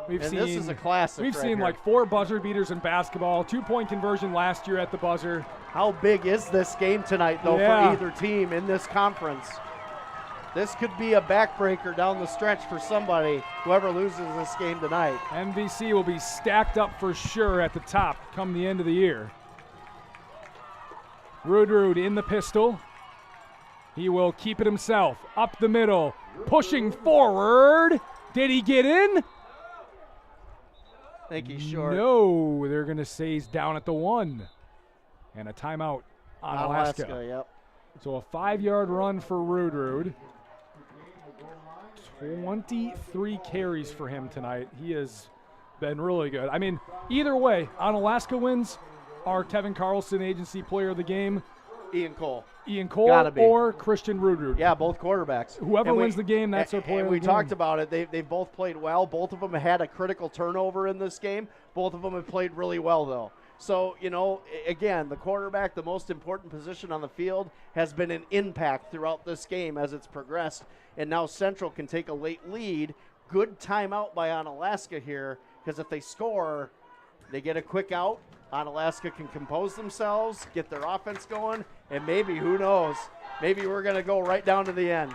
This is a classic. We've seen 4 buzzer beaters in basketball, 2-point conversion last year at the buzzer. How big is this game tonight, though, for either team in this conference? This could be a backbreaker down the stretch for somebody, whoever loses this game tonight. MVC will be stacked up for sure at the top come the end of the year. Rude in the pistol. He will keep it himself. Up the middle. Pushing forward. Did he get in? I think he's short. No, they're going to say he's down at the 1. And a timeout on Onalaska. Yep. So a 5-yard run for Rude. 23 carries for him tonight. He has been really good. I mean, either way, Onalaska wins. Our Kevin Carlson Agency Player of the Game, Ian Cole Gotta be. Or Christian Rude. Yeah, both quarterbacks. Whoever wins the game, that's our player of the game. We talked about it. They've both played well. Both of them had a critical turnover in this game. Both of them have played really well, though. So, again, the quarterback, the most important position on the field, has been an impact throughout this game as it's progressed. And now Central can take a late lead. Good timeout by Onalaska here, because if they score, they get a quick out. Onalaska can compose themselves, get their offense going, and maybe, who knows, maybe we're going to go right down to the end.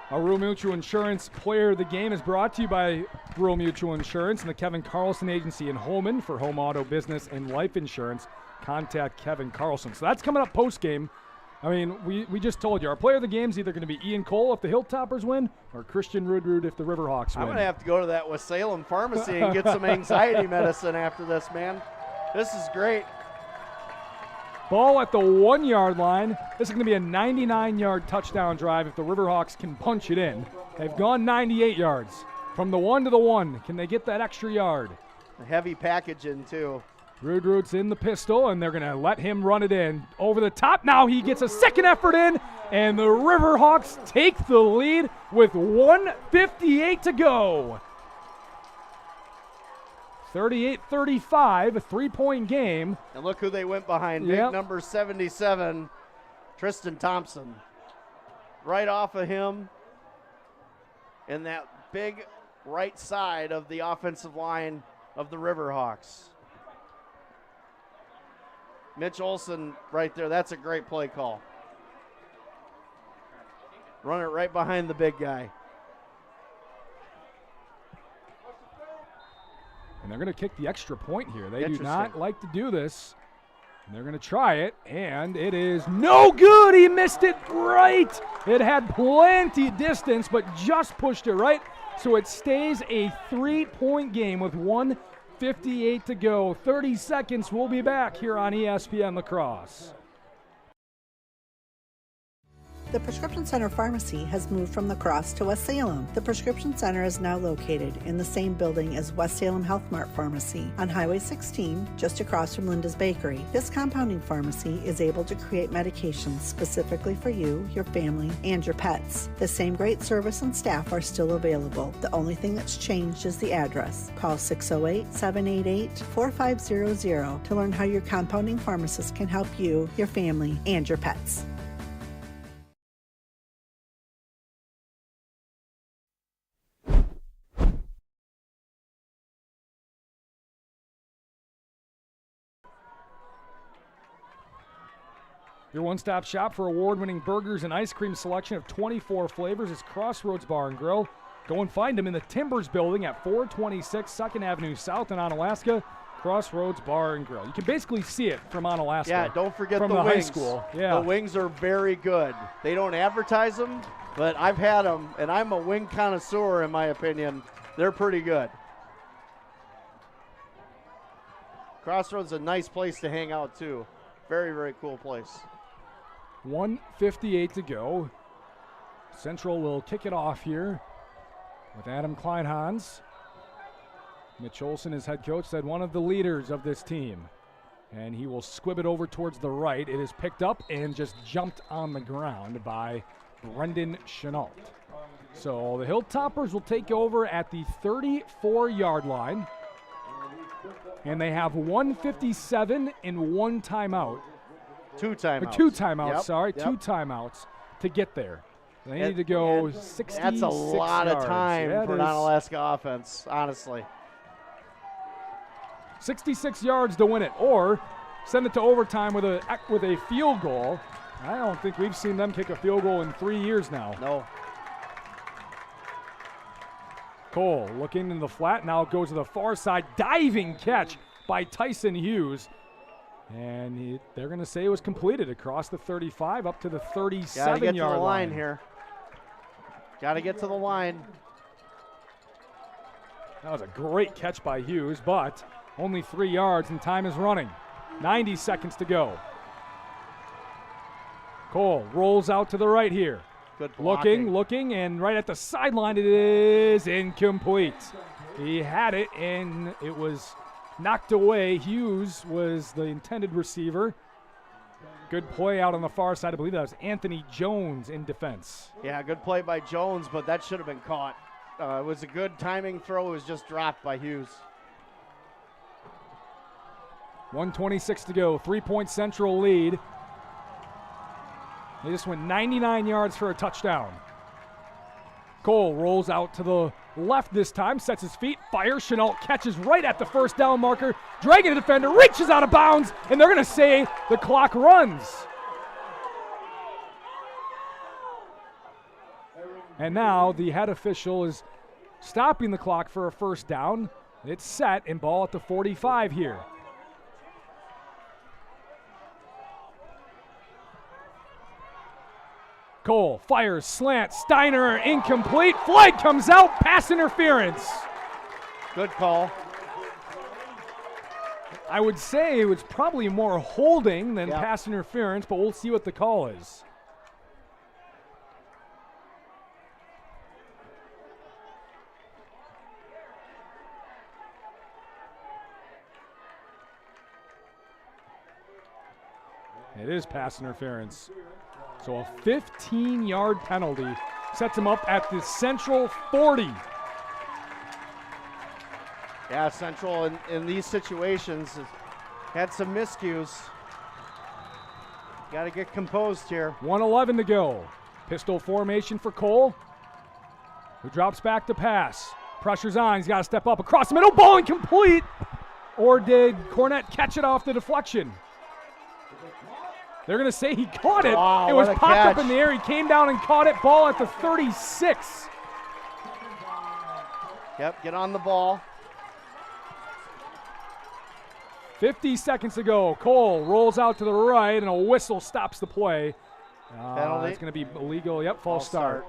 Our Rural Mutual Insurance Player of the Game is brought to you by Rural Mutual Insurance and the Kevin Carlson Agency in Holman. For home, auto, business, and life insurance, contact Kevin Carlson. So that's coming up post-game. I mean, we just told you, our player of the game is either going to be Ian Cole if the Hilltoppers win or Christian Rude if the RiverHawks win. I'm going to have to go to that West Salem pharmacy and get some anxiety medicine after this, man. This is great. Ball at the 1-yard line. This is going to be a 99-yard touchdown drive if the RiverHawks can punch it in. They've gone 98 yards. From the 1 to the 1, can they get that extra yard? A heavy packaging, too. Rude's in the pistol, and they're going to let him run it in. Over the top. Now he gets a second effort in, and the RiverHawks take the lead with 1:58 to go. 38-35, a 3-point game. And look who they went behind. Big number 77, Tristan Thompson. Right off of him in that big right side of the offensive line of the RiverHawks. Mitch Olson right there. That's a great play call. Run it right behind the big guy. And they're going to kick the extra point here. They do not like to do this. And they're going to try it, and it is no good. He missed it right. It had plenty distance, but just pushed it right. So it stays a 3-point game with 1:58 to go. 30 seconds. We'll be back here on ESPN La Crosse. The Prescription Center Pharmacy has moved from La Crosse to West Salem. The Prescription Center is now located in the same building as West Salem Health Mart Pharmacy on Highway 16, just across from Linda's Bakery. This compounding pharmacy is able to create medications specifically for you, your family, and your pets. The same great service and staff are still available. The only thing that's changed is the address. Call 608-788-4500 to learn how your compounding pharmacist can help you, your family, and your pets. Your one-stop shop for award-winning burgers and ice cream selection of 24 flavors is Crossroads Bar and Grill. Go and find them in the Timbers building at 426 2nd Avenue South in Onalaska. Crossroads Bar and Grill. You can basically see it from Onalaska. Yeah, don't forget from the the wings. high school. Yeah. The wings are very good. They don't advertise them, but I've had them, and I'm a wing connoisseur in my opinion. They're pretty good. Crossroads is a nice place to hang out too. Very, very cool place. 1:58 to go. Central will kick it off here with Adam Kleinhans. Mitch Olson, his head coach, said one of the leaders of this team. And he will squib it over towards the right. It is picked up and just jumped on the ground by Brendan Chenault. So the Hilltoppers will take over at the 34-yard line. And they have 1:57 and one timeout. Two timeouts. Two timeouts, Yep, sorry. yep. Two timeouts to get there. They need to go 66 That's a lot yards. of time Yeah, for an it is. Onalaska offense, honestly. 66 yards to win it, or send it to overtime with a field goal. I don't think we've seen them kick a field goal in 3 years now. No. Cole looking in the flat, now goes to the far side. Diving catch by Tyson Hughes. And they're going to say it was completed across the 35 up to the 37-yard line. Got to get to the line here. Got to get to the line. That was a great catch by Hughes, but only 3 yards and time is running. 90 seconds to go. Cole rolls out to the right here. Good blocking. Looking, and right at the sideline it is incomplete. He had it, and it was knocked away. Hughes was the intended receiver. Good play out on the far side. I believe that was Anthony Jones in defense. Yeah, good play by Jones, but that should have been caught. It was a good timing throw. It was just dropped by Hughes. 1:26 to go. 3-point Central lead. They just went 99 yards for a touchdown. Cole rolls out to the left this time, sets his feet, fires. Chenault catches right at the first down marker, dragging the defender, reaches out of bounds, and they're going to say the clock runs. And now the head official is stopping the clock for a first down. It's set and ball at the 45 here. Cole fires, slant, Steiner, incomplete. Flag comes out, pass interference. Good call. I would say it was probably more holding than pass interference, but we'll see what the call is. It is pass interference. So a 15-yard penalty sets him up at the Central 40. Yeah, Central in these situations has had some miscues. Got to get composed here. 1:11 to go. Pistol formation for Cole, who drops back to pass. Pressure's on. He's got to step up across the middle. Ball incomplete. Or did Cornett catch it off the deflection? They're going to say he caught it. Wow, it was what a popped catch. up in the air. He came down and caught it. Ball at the 36. Yep, get on the ball. 50 seconds to go. Cole rolls out to the right, and a whistle stops the play. Penalty. It's going to be illegal. Yep, false start.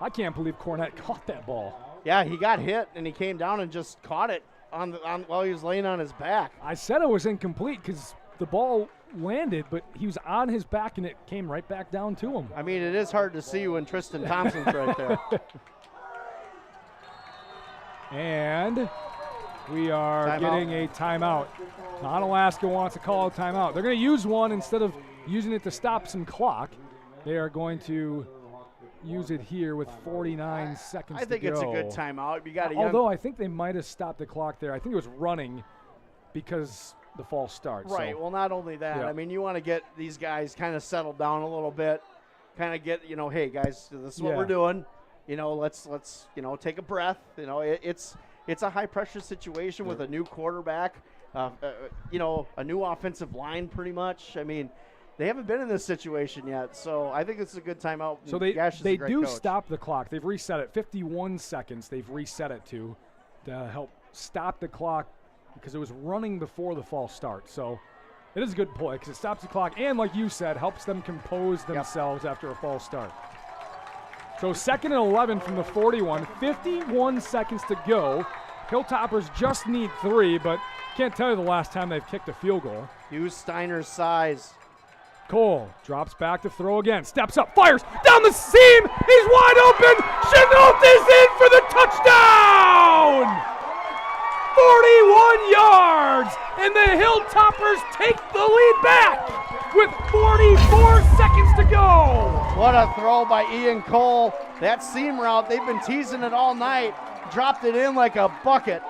I can't believe Cornett caught that ball. Yeah, he got hit, and he came down and just caught it while he was laying on his back. I said it was incomplete because the ball landed, but he was on his back, and it came right back down to him. I mean, it is hard to see when Tristan Thompson's right there. And we are getting a timeout. Onalaska wants to call a timeout. They're going to use one instead of using it to stop some clock. They are going to use it here with 49 seconds to go. I think it's a good timeout. You got a Although I think they might have stopped the clock there. I think it was running because the false start. Right. So. Well, not only that. Yeah. I mean, you want to get these guys kind of settled down a little bit. Kind of get, hey, guys, this is what we're doing. Let's take a breath. It's it's a high-pressure situation with a new quarterback, a new offensive line pretty much. I mean, they haven't been in this situation yet, so I think it's a good timeout. So they do stop the clock. They've reset it. 51 seconds they've reset it to help stop the clock because it was running before the false start. So it is a good play because it stops the clock and, like you said, helps them compose themselves after a false start. So 2nd and 11 from the 41, 51 seconds to go. Hilltoppers just need 3, but can't tell you the last time they've kicked a field goal. Use Steiner's size. Cole drops back to throw again, steps up, fires down the seam. He's wide open. Chenault is in for the touchdown. 41 yards, and the Hilltoppers take the lead back with 44 seconds to go. What a throw by Ian Cole. That seam route, they've been teasing it all night. Dropped it in like a bucket.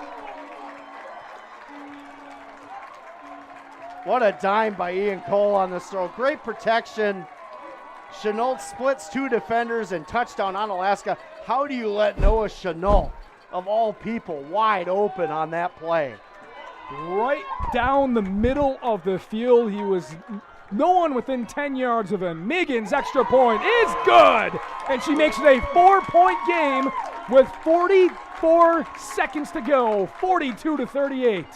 What a dime by Ian Cole on this throw. Great protection. Chenault splits 2 defenders and touchdown Onalaska. How do you let Noah Chenault, of all people, wide open on that play? Right down the middle of the field. He was no one within 10 yards of him. Megan's extra point is good. And she makes it a 4-point game with 44 seconds to go. 42-38.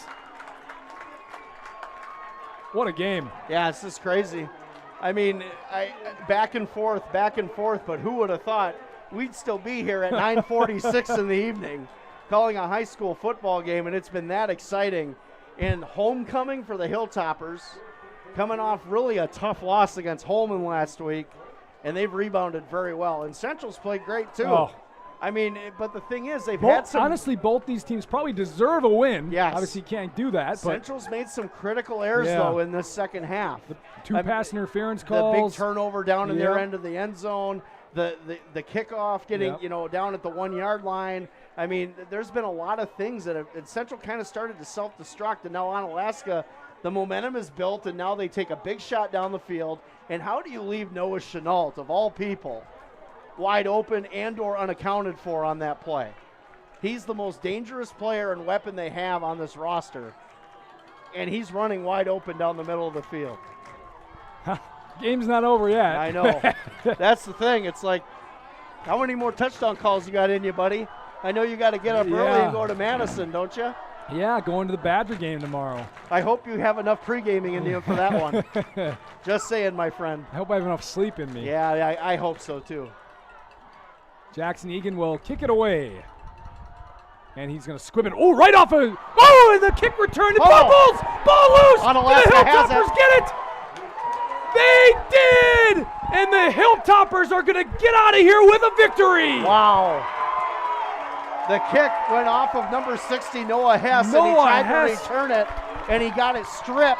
What a game. Yeah, it's just crazy. I mean, back and forth, but who would have thought we'd still be here at 9:46 in the evening calling a high school football game, and it's been that exciting. And homecoming for the Hilltoppers, coming off really a tough loss against Holman last week, and they've rebounded very well. And Central's played great, too. Oh. I mean, but the thing is, they've had some... Honestly, both these teams probably deserve a win. Yes. Obviously, you can't do that. Central's made some critical errors, though, in this second half. The 2 pass interference calls. The big turnover down in their end of the end zone. The kickoff getting, down at the 1-yard line. I mean, there's been a lot of things that have... And Central kind of started to self-destruct, and now Onalaska, the momentum is built, and now they take a big shot down the field. And how do you leave Noah Chenault, of all people, wide open and or unaccounted for on that play? He's the most dangerous player and weapon they have on this roster, and he's running wide open down the middle of the field. Game's not over yet. I know. That's the thing. It's like, how many more touchdown calls you got in you, buddy? I know you got to get up early and go to Madison, don't you? Yeah, going to the Badger game tomorrow. I hope you have enough pre-gaming in you for that one. Just saying, my friend. I hope I have enough sleep in me. Yeah, I hope so, too. Jackson Egan will kick it away. And he's going to squib it. Oh, right off of. Oh, and the kick return. It bubbles. Ball loose. Onalaska the Hilltoppers get it. They did. And the Hilltoppers are going to get out of here with a victory. Wow. The kick went off of number 60, Noah Hess, and he tried to return it, and he got it stripped,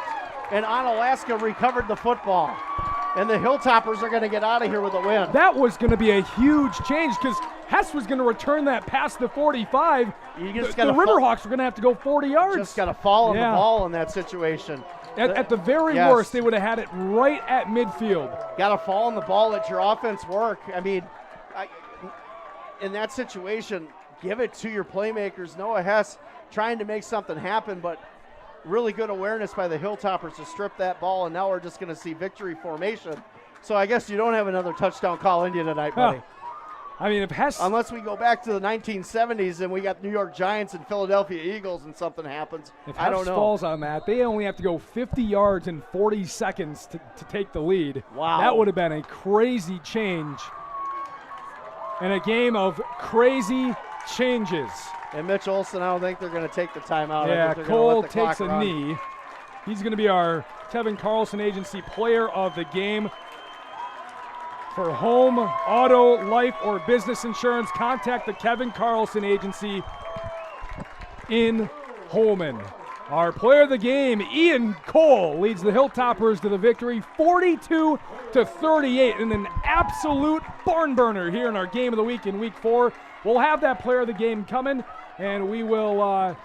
and Onalaska recovered the football. And the Hilltoppers are going to get out of here with a win. That was going to be a huge change because Hess was going to return that past the 45. The RiverHawks were going to have to go 40 yards. Just got to fall on the ball in that situation. At the very worst, they would have had it right at midfield. Got to fall on the ball, let your offense work. I mean, in that situation, give it to your playmakers. Noah Hess trying to make something happen, but really good awareness by the Hilltoppers to strip that ball, and now we're just going to see victory formation. So I guess you don't have another touchdown call in you tonight, buddy. I mean, if Hess... Unless we go back to the 1970s and we got New York Giants and Philadelphia Eagles and something happens. If I don't Hess know. falls on that, they only have to go 50 yards in 40 seconds to take the lead. Wow. That would have been a crazy change in a game of crazy changes. And Mitch Olson, I don't think they're going to take the timeout. Yeah, Cole takes a knee. He's going to be our Kevin Carlson Agency Player of the Game. For home, auto, life, or business insurance, contact the Kevin Carlson Agency in Holman. Our player of the game, Ian Cole, leads the Hilltoppers to the victory 42-38 in an absolute barn burner here in our game of the week in week 4. We'll have that player of the game coming, and we will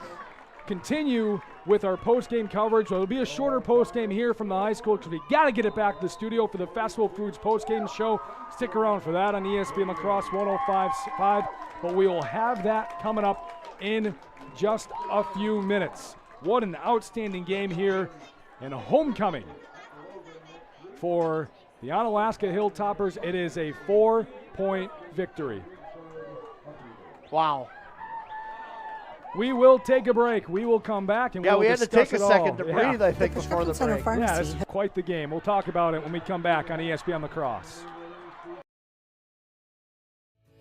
continue with our post-game coverage. It'll be a shorter post-game here from the high school because we got to get it back to the studio for the Festival Foods post-game show. Stick around for that on ESPN La Crosse 105.5, but we will have that coming up in just a few minutes. What an outstanding game here and a homecoming for the Onalaska Hilltoppers. It is a 4-point victory. Wow. We will take a break. We will come back and we had to take a second to breathe, I think, before the break. Yeah, this is quite the game. We'll talk about it when we come back on ESPN La Crosse.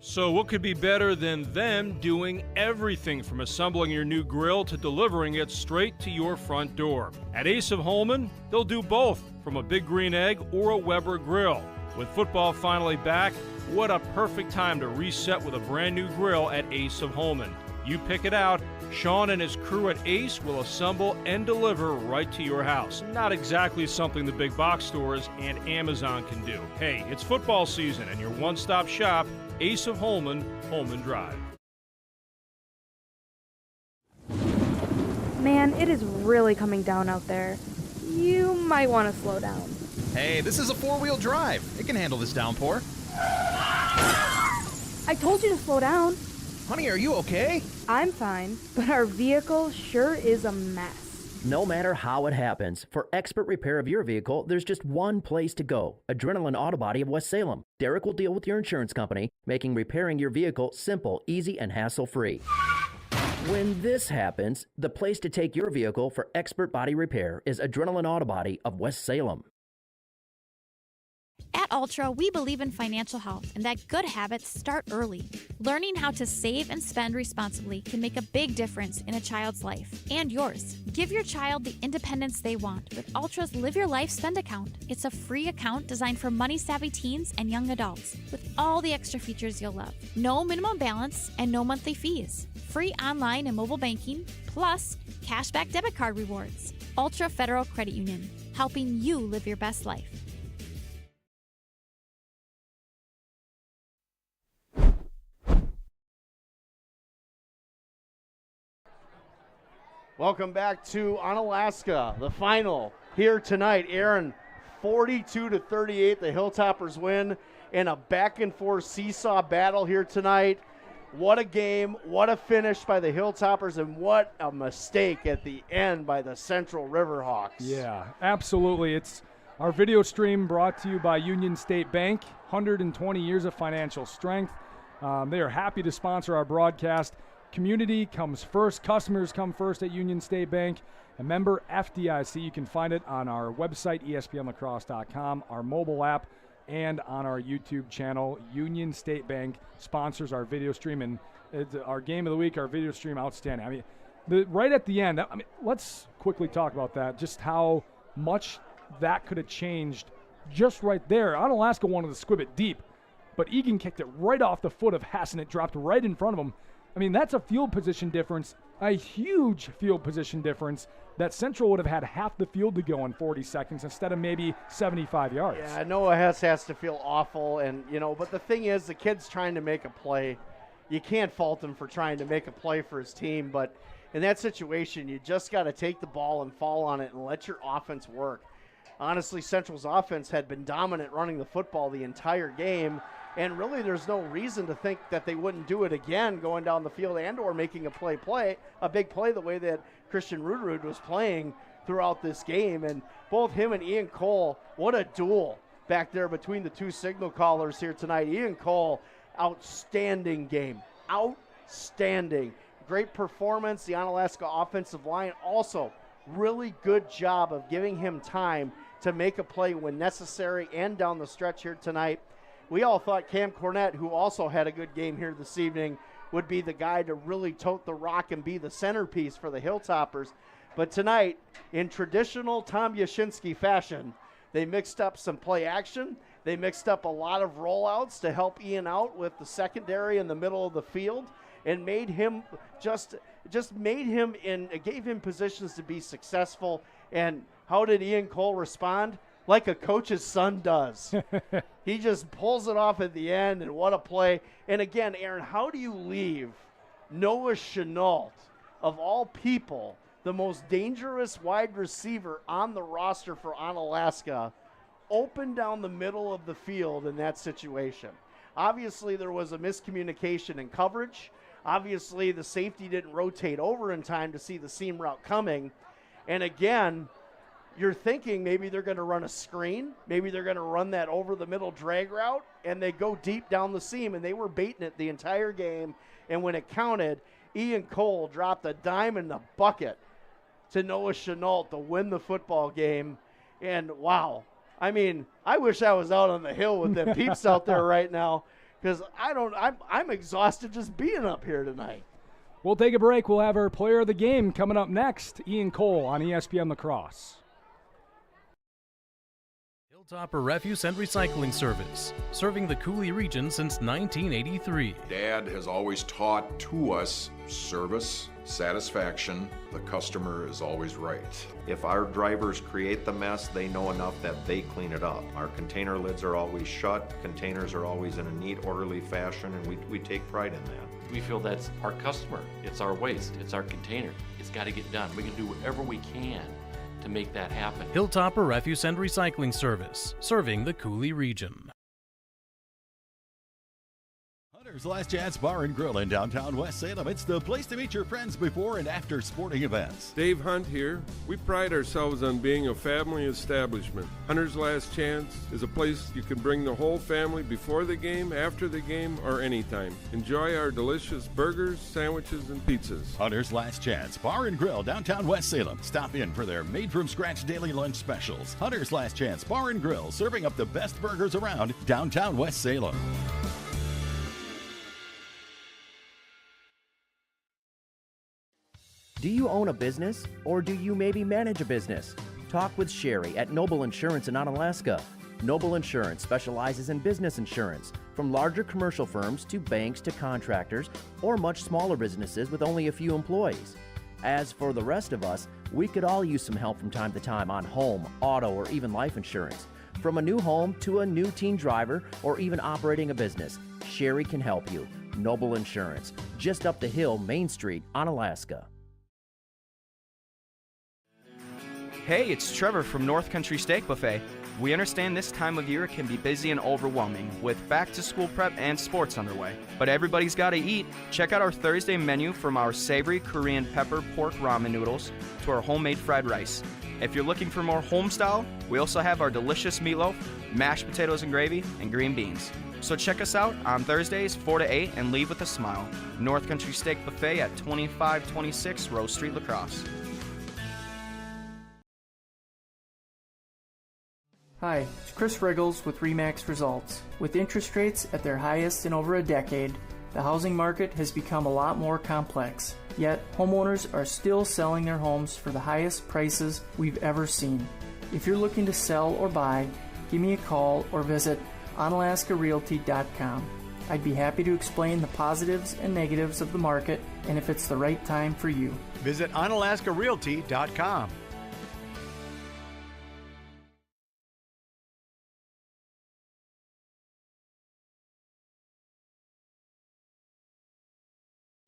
So what could be better than them doing everything from assembling your new grill to delivering it straight to your front door? At Ace of Holman, they'll do both, from a Big Green Egg or a Weber grill. With football finally back, what a perfect time to reset with a brand new grill at Ace of Holman. You pick it out, Sean and his crew at Ace will assemble and deliver right to your house. Not exactly something the big box stores and Amazon can do. Hey, it's football season and your one-stop shop, Ace of Holman, Holman Drive. Man, it is really coming down out there. You might want to slow down. Hey, this is a four-wheel drive. It can handle this downpour. I told you to slow down. Honey, are you okay? I'm fine, but our vehicle sure is a mess. No matter how it happens, for expert repair of your vehicle, there's just one place to go. Adrenaline Auto Body of West Salem. Derek will deal with your insurance company, making repairing your vehicle simple, easy, and hassle-free. When this happens, the place to take your vehicle for expert body repair is Adrenaline Auto Body of West Salem. At Ultra, we believe in financial health and that good habits start early. Learning how to save and spend responsibly can make a big difference in a child's life and yours. Give your child the independence they want with Ultra's Live Your Life Spend account. It's a free account designed for money-savvy teens and young adults with all the extra features you'll love. No minimum balance and no monthly fees. Free online and mobile banking, plus cashback debit card rewards. Ultra Federal Credit Union, helping you live your best life. Welcome back to Onalaska, the final here tonight. Aaron, 42-38, the Hilltoppers win in a back-and-forth seesaw battle here tonight. What a game, what a finish by the Hilltoppers, and what a mistake at the end by the Central RiverHawks. Yeah, absolutely. It's our video stream brought to you by Union State Bank, 120 years of financial strength. They are happy to sponsor our broadcast. Community comes first. Customers come first at Union State Bank. A member FDIC. You can find it on our website, ESPNlacrosse.com, our mobile app, and on our YouTube channel. Union State Bank sponsors our video stream, and it's our game of the week, our video stream, outstanding. I mean, right at the end, let's quickly talk about that, just how much that could have changed just right there. Onalaska wanted to squib it deep, but Egan kicked it right off the foot of Hess, and it dropped right in front of him. I mean, that's a field position difference, a huge field position difference, that Central would have had half the field to go in 40 seconds instead of maybe 75 yards. Yeah, Noah Hess has to feel awful, and but the thing is, the kid's trying to make a play. You can't fault him for trying to make a play for his team, but in that situation, you just got to take the ball and fall on it and let your offense work. Honestly, Central's offense had been dominant running the football the entire game, and really there's no reason to think that they wouldn't do it again going down the field and or making a big play the way that Christian Rudrud was playing throughout this game. And both him and Ian Cole, what a duel back there between the two signal callers here tonight. Ian Cole, outstanding game. Outstanding. Great performance. The Onalaska offensive line also really good job of giving him time to make a play when necessary and down the stretch here tonight. We all thought Cam Cornett, who also had a good game here this evening, would be the guy to really tote the rock and be the centerpiece for the Hilltoppers. But tonight, in traditional Tom Yashinsky fashion, they mixed up some play action. They mixed up a lot of rollouts to help Ian out with the secondary in the middle of the field, and made him gave him positions to be successful. And how did Ian Cole respond? Like a coach's son does. He just pulls it off at the end, and what a play. And again, Aaron, how do you leave Noah Chenault of all people, the most dangerous wide receiver on the roster for Onalaska, open down the middle of the field in that situation. Obviously, there was a miscommunication in coverage. Obviously, the safety didn't rotate over in time to see the seam route coming. And again, you're thinking maybe they're going to run a screen. Maybe they're going to run that over the middle drag route, and they go deep down the seam, and they were baiting it the entire game. And when it counted, Ian Cole dropped a dime in the bucket to Noah Chenault to win the football game. And wow, I mean, I wish I was out on the hill with them peeps out there right now, because I'm exhausted just being up here tonight. We'll take a break. We'll have our player of the game coming up next, Ian Cole on ESPN La Crosse. Hilltopper Refuse and Recycling Service, serving the Coulee region since 1983. Dad has always taught to us service, satisfaction. The customer is always right. If our drivers create the mess, they know enough that they clean it up. Our container lids are always shut, containers are always in a neat, orderly fashion, and we take pride in that. We feel that's our customer, it's our waste, it's our container. It's got to get done. We can do whatever we can to make that happen. Hilltopper Refuse and Recycling Service, serving the Coulee region. Hunter's Last Chance Bar and Grill in downtown West Salem. It's the place to meet your friends before and after sporting events. Dave Hunt here. We pride ourselves on being a family establishment. Hunter's Last Chance is a place you can bring the whole family before the game, after the game, or anytime. Enjoy our delicious burgers, sandwiches, and pizzas. Hunter's Last Chance Bar and Grill, downtown West Salem. Stop in for their made-from-scratch daily lunch specials. Hunter's Last Chance Bar and Grill, serving up the best burgers around downtown West Salem. Do you own a business, or do you maybe manage a business? Talk with Sherry at Noble Insurance in Onalaska. Noble Insurance specializes in business insurance, from larger commercial firms to banks to contractors, or much smaller businesses with only a few employees. As for the rest of us, we could all use some help from time to time on home, auto, or even life insurance. From a new home to a new teen driver, or even operating a business, Sherry can help you. Noble Insurance, just up the hill, Main Street, Onalaska. Hey, it's Trevor from North Country Steak Buffet. We understand this time of year can be busy and overwhelming with back-to-school prep and sports underway. But everybody's got to eat. Check out our Thursday menu, from our savory Korean pepper pork ramen noodles to our homemade fried rice. If you're looking for more home style, we also have our delicious meatloaf, mashed potatoes and gravy, and green beans. So check us out on Thursdays 4 to 8 and leave with a smile. North Country Steak Buffet at 2526 Rose Street, La Crosse. Hi, it's Chris Riggles with RE/MAX Results. With interest rates at their highest in over a decade, the housing market has become a lot more complex. Yet, homeowners are still selling their homes for the highest prices we've ever seen. If you're looking to sell or buy, give me a call or visit OnalaskaRealty.com. I'd be happy to explain the positives and negatives of the market and if it's the right time for you. Visit OnalaskaRealty.com.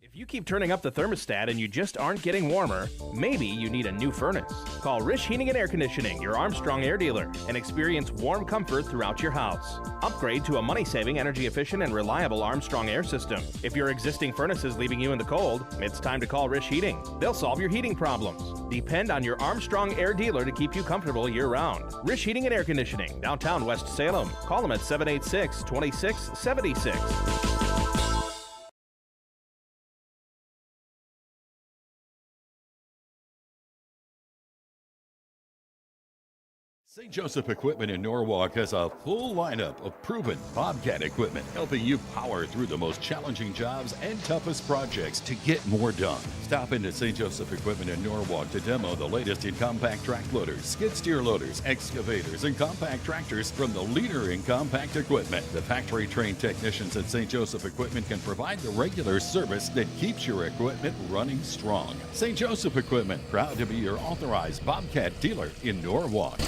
If you keep turning up the thermostat and you just aren't getting warmer, maybe you need a new furnace. Call Rish Heating and Air Conditioning, your Armstrong air dealer, and experience warm comfort throughout your house. Upgrade to a money-saving, energy-efficient, and reliable Armstrong air system. If your existing furnace is leaving you in the cold, it's time to call Rish Heating. They'll solve your heating problems. Depend on your Armstrong air dealer to keep you comfortable year-round. Rish Heating and Air Conditioning, downtown West Salem. Call them at 786-2676. St. Joseph Equipment in Norwalk has a full lineup of proven Bobcat equipment, helping you power through the most challenging jobs and toughest projects to get more done. Stop into St. Joseph Equipment in Norwalk to demo the latest in compact track loaders, skid steer loaders, excavators, and compact tractors from the leader in compact equipment. The factory-trained technicians at St. Joseph Equipment can provide the regular service that keeps your equipment running strong. St. Joseph Equipment, proud to be your authorized Bobcat dealer in Norwalk.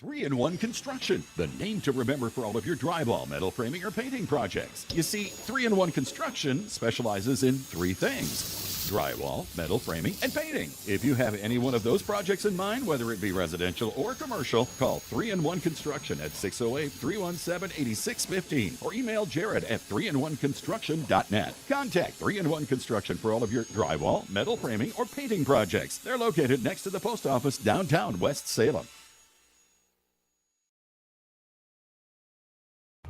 3-in-1 Construction, the name to remember for all of your drywall, metal framing, or painting projects. You see, 3-in-1 Construction specializes in 3 things: drywall, metal framing, and painting. If you have any one of those projects in mind, whether it be residential or commercial, call 3-in-1 Construction at 608-317-8615 or email Jared at 3in1construction.net. Contact 3-in-1 Construction for all of your drywall, metal framing, or painting projects. They're located next to the post office downtown West Salem.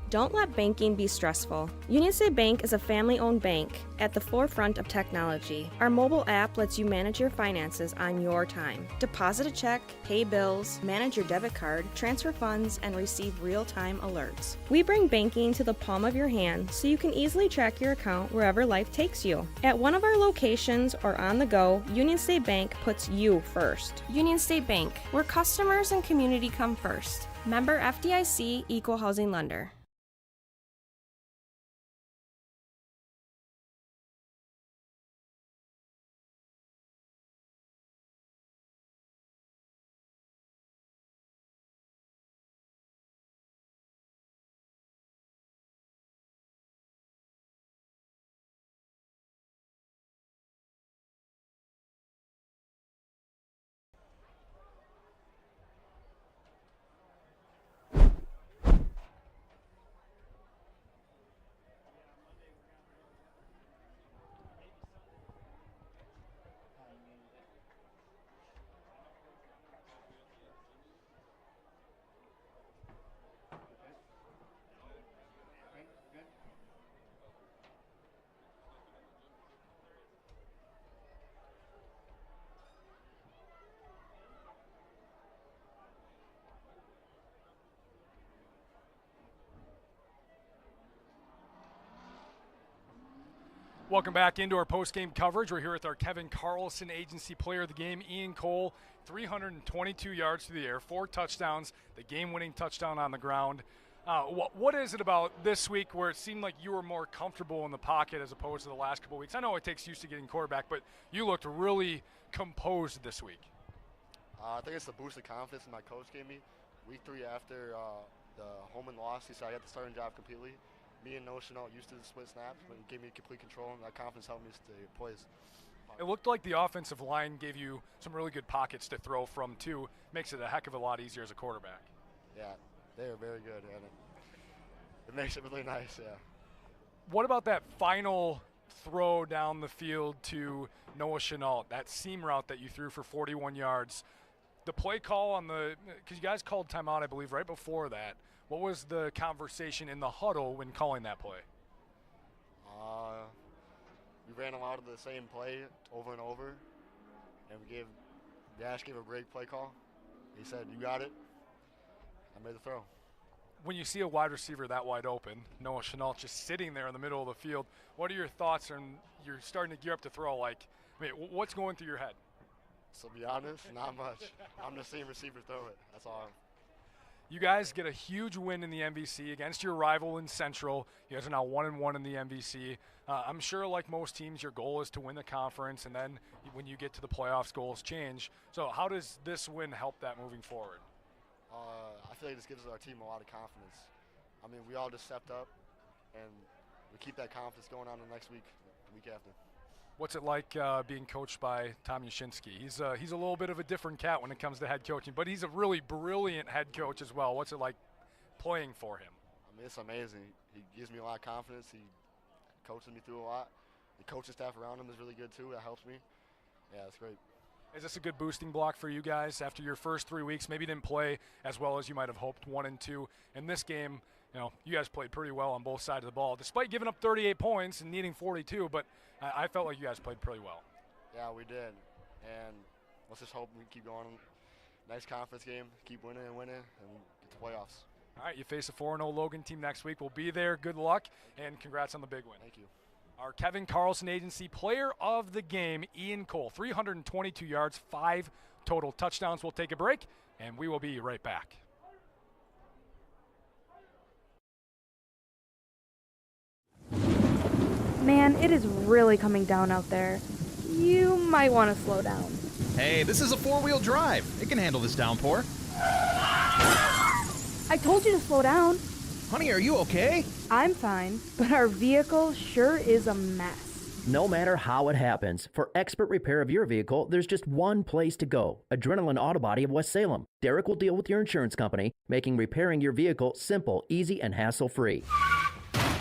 Don't let banking be stressful. Union State Bank is a family-owned bank at the forefront of technology. Our mobile app lets you manage your finances on your time. Deposit a check, pay bills, manage your debit card, transfer funds, and receive real-time alerts. We bring banking to the palm of your hand so you can easily track your account wherever life takes you. At one of our locations or on the go, Union State Bank puts you first. Union State Bank, where customers and community come first. Member FDIC, Equal Housing Lender. Welcome back into our post-game coverage. We're here with our Kevin Carlson Agency Player of the Game, Ian Cole. 322 yards through the air, 4 touchdowns, the game-winning touchdown on the ground. What is it about this week where it seemed like you were more comfortable in the pocket as opposed to the last couple of weeks? I know it takes used to getting quarterback, but you looked really composed this week. I think it's the boost of confidence my coach gave me. Week 3 after the Holman loss, he said I got the starting job completely. Me and Noah Chanel used to the split snaps, but it gave me complete control, and that confidence helped me stay poised. It looked like the offensive line gave you some really good pockets to throw from, too. Makes it a heck of a lot easier as a quarterback. Yeah, they are very good, and it makes it really nice, yeah. What about that final throw down the field to Noah Chanel, that seam route that you threw for 41 yards? The play call on the – because you guys called timeout, I believe, right before that. What was the conversation in the huddle when calling that play? We ran a lot of the same play over and over, and Dash gave a great play call. He said, "You got it." I made the throw. When you see a wide receiver that wide open, Noah Chanel just sitting there in the middle of the field, what are your thoughts? And you're starting to gear up to throw. What's going through your head? So to be honest, not much. I'm just seeing receiver throw it. That's all. You guys get a huge win in the MVC against your rival in Central. You guys are now 1-1 in the MVC. I'm sure, like most teams, your goal is to win the conference, and then when you get to the playoffs, goals change. So how does this win help that moving forward? I feel like this gives our team a lot of confidence. I mean, we all just stepped up, and we keep that confidence going on the next week, the week after. What's it like being coached by Tom Yashinsky? He's a little bit of a different cat when it comes to head coaching, but he's a really brilliant head coach as well. What's it like playing for him? I mean, it's amazing. He gives me a lot of confidence. He coaches me through a lot. The coaching staff around him is really good too. That helps me. Yeah, it's great. Is this a good boosting block for you guys after your first 3 weeks? Maybe didn't play as well as you might have hoped, 1 and 2. In this game, you guys played pretty well on both sides of the ball, despite giving up 38 points and needing 42, but I felt like you guys played pretty well. Yeah, we did. And let's just hope we keep going. Nice conference game, keep winning, and get to playoffs. All right, you face a 4-0 Logan team next week. We'll be there. Good luck, and congrats on the big win. Thank you. Our Kevin Carlson Agency Player of the Game, Ian Cole. 322 yards, 5 total touchdowns. We'll take a break, and we will be right back. Man, it is really coming down out there. You might want to slow down. Hey, this is a 4-wheel drive. It can handle this downpour. I told you to slow down. Honey, are you okay? I'm fine, but our vehicle sure is a mess. No matter how it happens, for expert repair of your vehicle, there's just one place to go. Adrenaline Auto Body of West Salem. Derek will deal with your insurance company, making repairing your vehicle simple, easy, and hassle-free.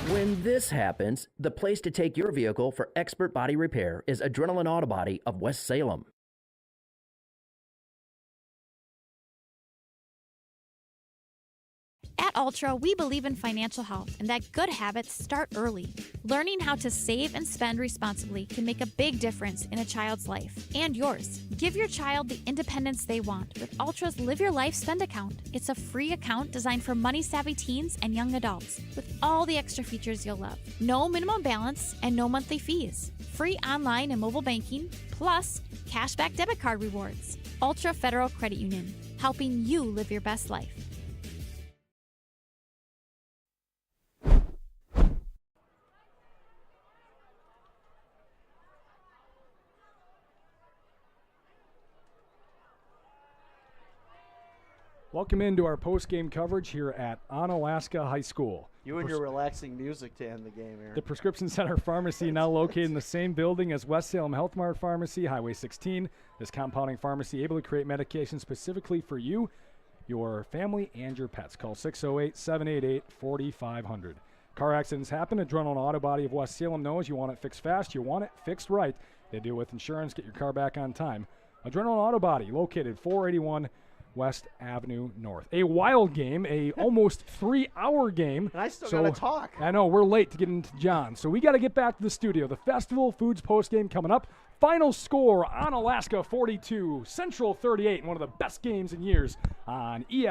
When this happens, the place to take your vehicle for expert body repair is Adrenaline Auto Body of West Salem. At Ultra, we believe in financial health and that good habits start early. Learning how to save and spend responsibly can make a big difference in a child's life and yours. Give your child the independence they want with Ultra's Live Your Life Spend account. It's a free account designed for money-savvy teens and young adults with all the extra features you'll love. No minimum balance and no monthly fees. Free online and mobile banking, plus cashback debit card rewards. Ultra Federal Credit Union, helping you live your best life. Welcome into our post-game coverage here at Onalaska High School. You and your relaxing music to end the game here. The Prescription Center Pharmacy, now located in the same building as West Salem Health Mart Pharmacy, Highway 16. This compounding pharmacy able to create medication specifically for you, your family, and your pets. Call 608-788-4500. Car accidents happen. Adrenaline Auto Body of West Salem knows you want it fixed fast, you want it fixed right. They deal with insurance, get your car back on time. Adrenaline Auto Body, located 481 West Avenue North. A wild game, a almost 3-hour game. And I still got to talk. I know, we're late to get into John. So we got to get back to the studio. The Festival Foods postgame coming up. Final score, Onalaska 42, Central 38, one of the best games in years on ESPN.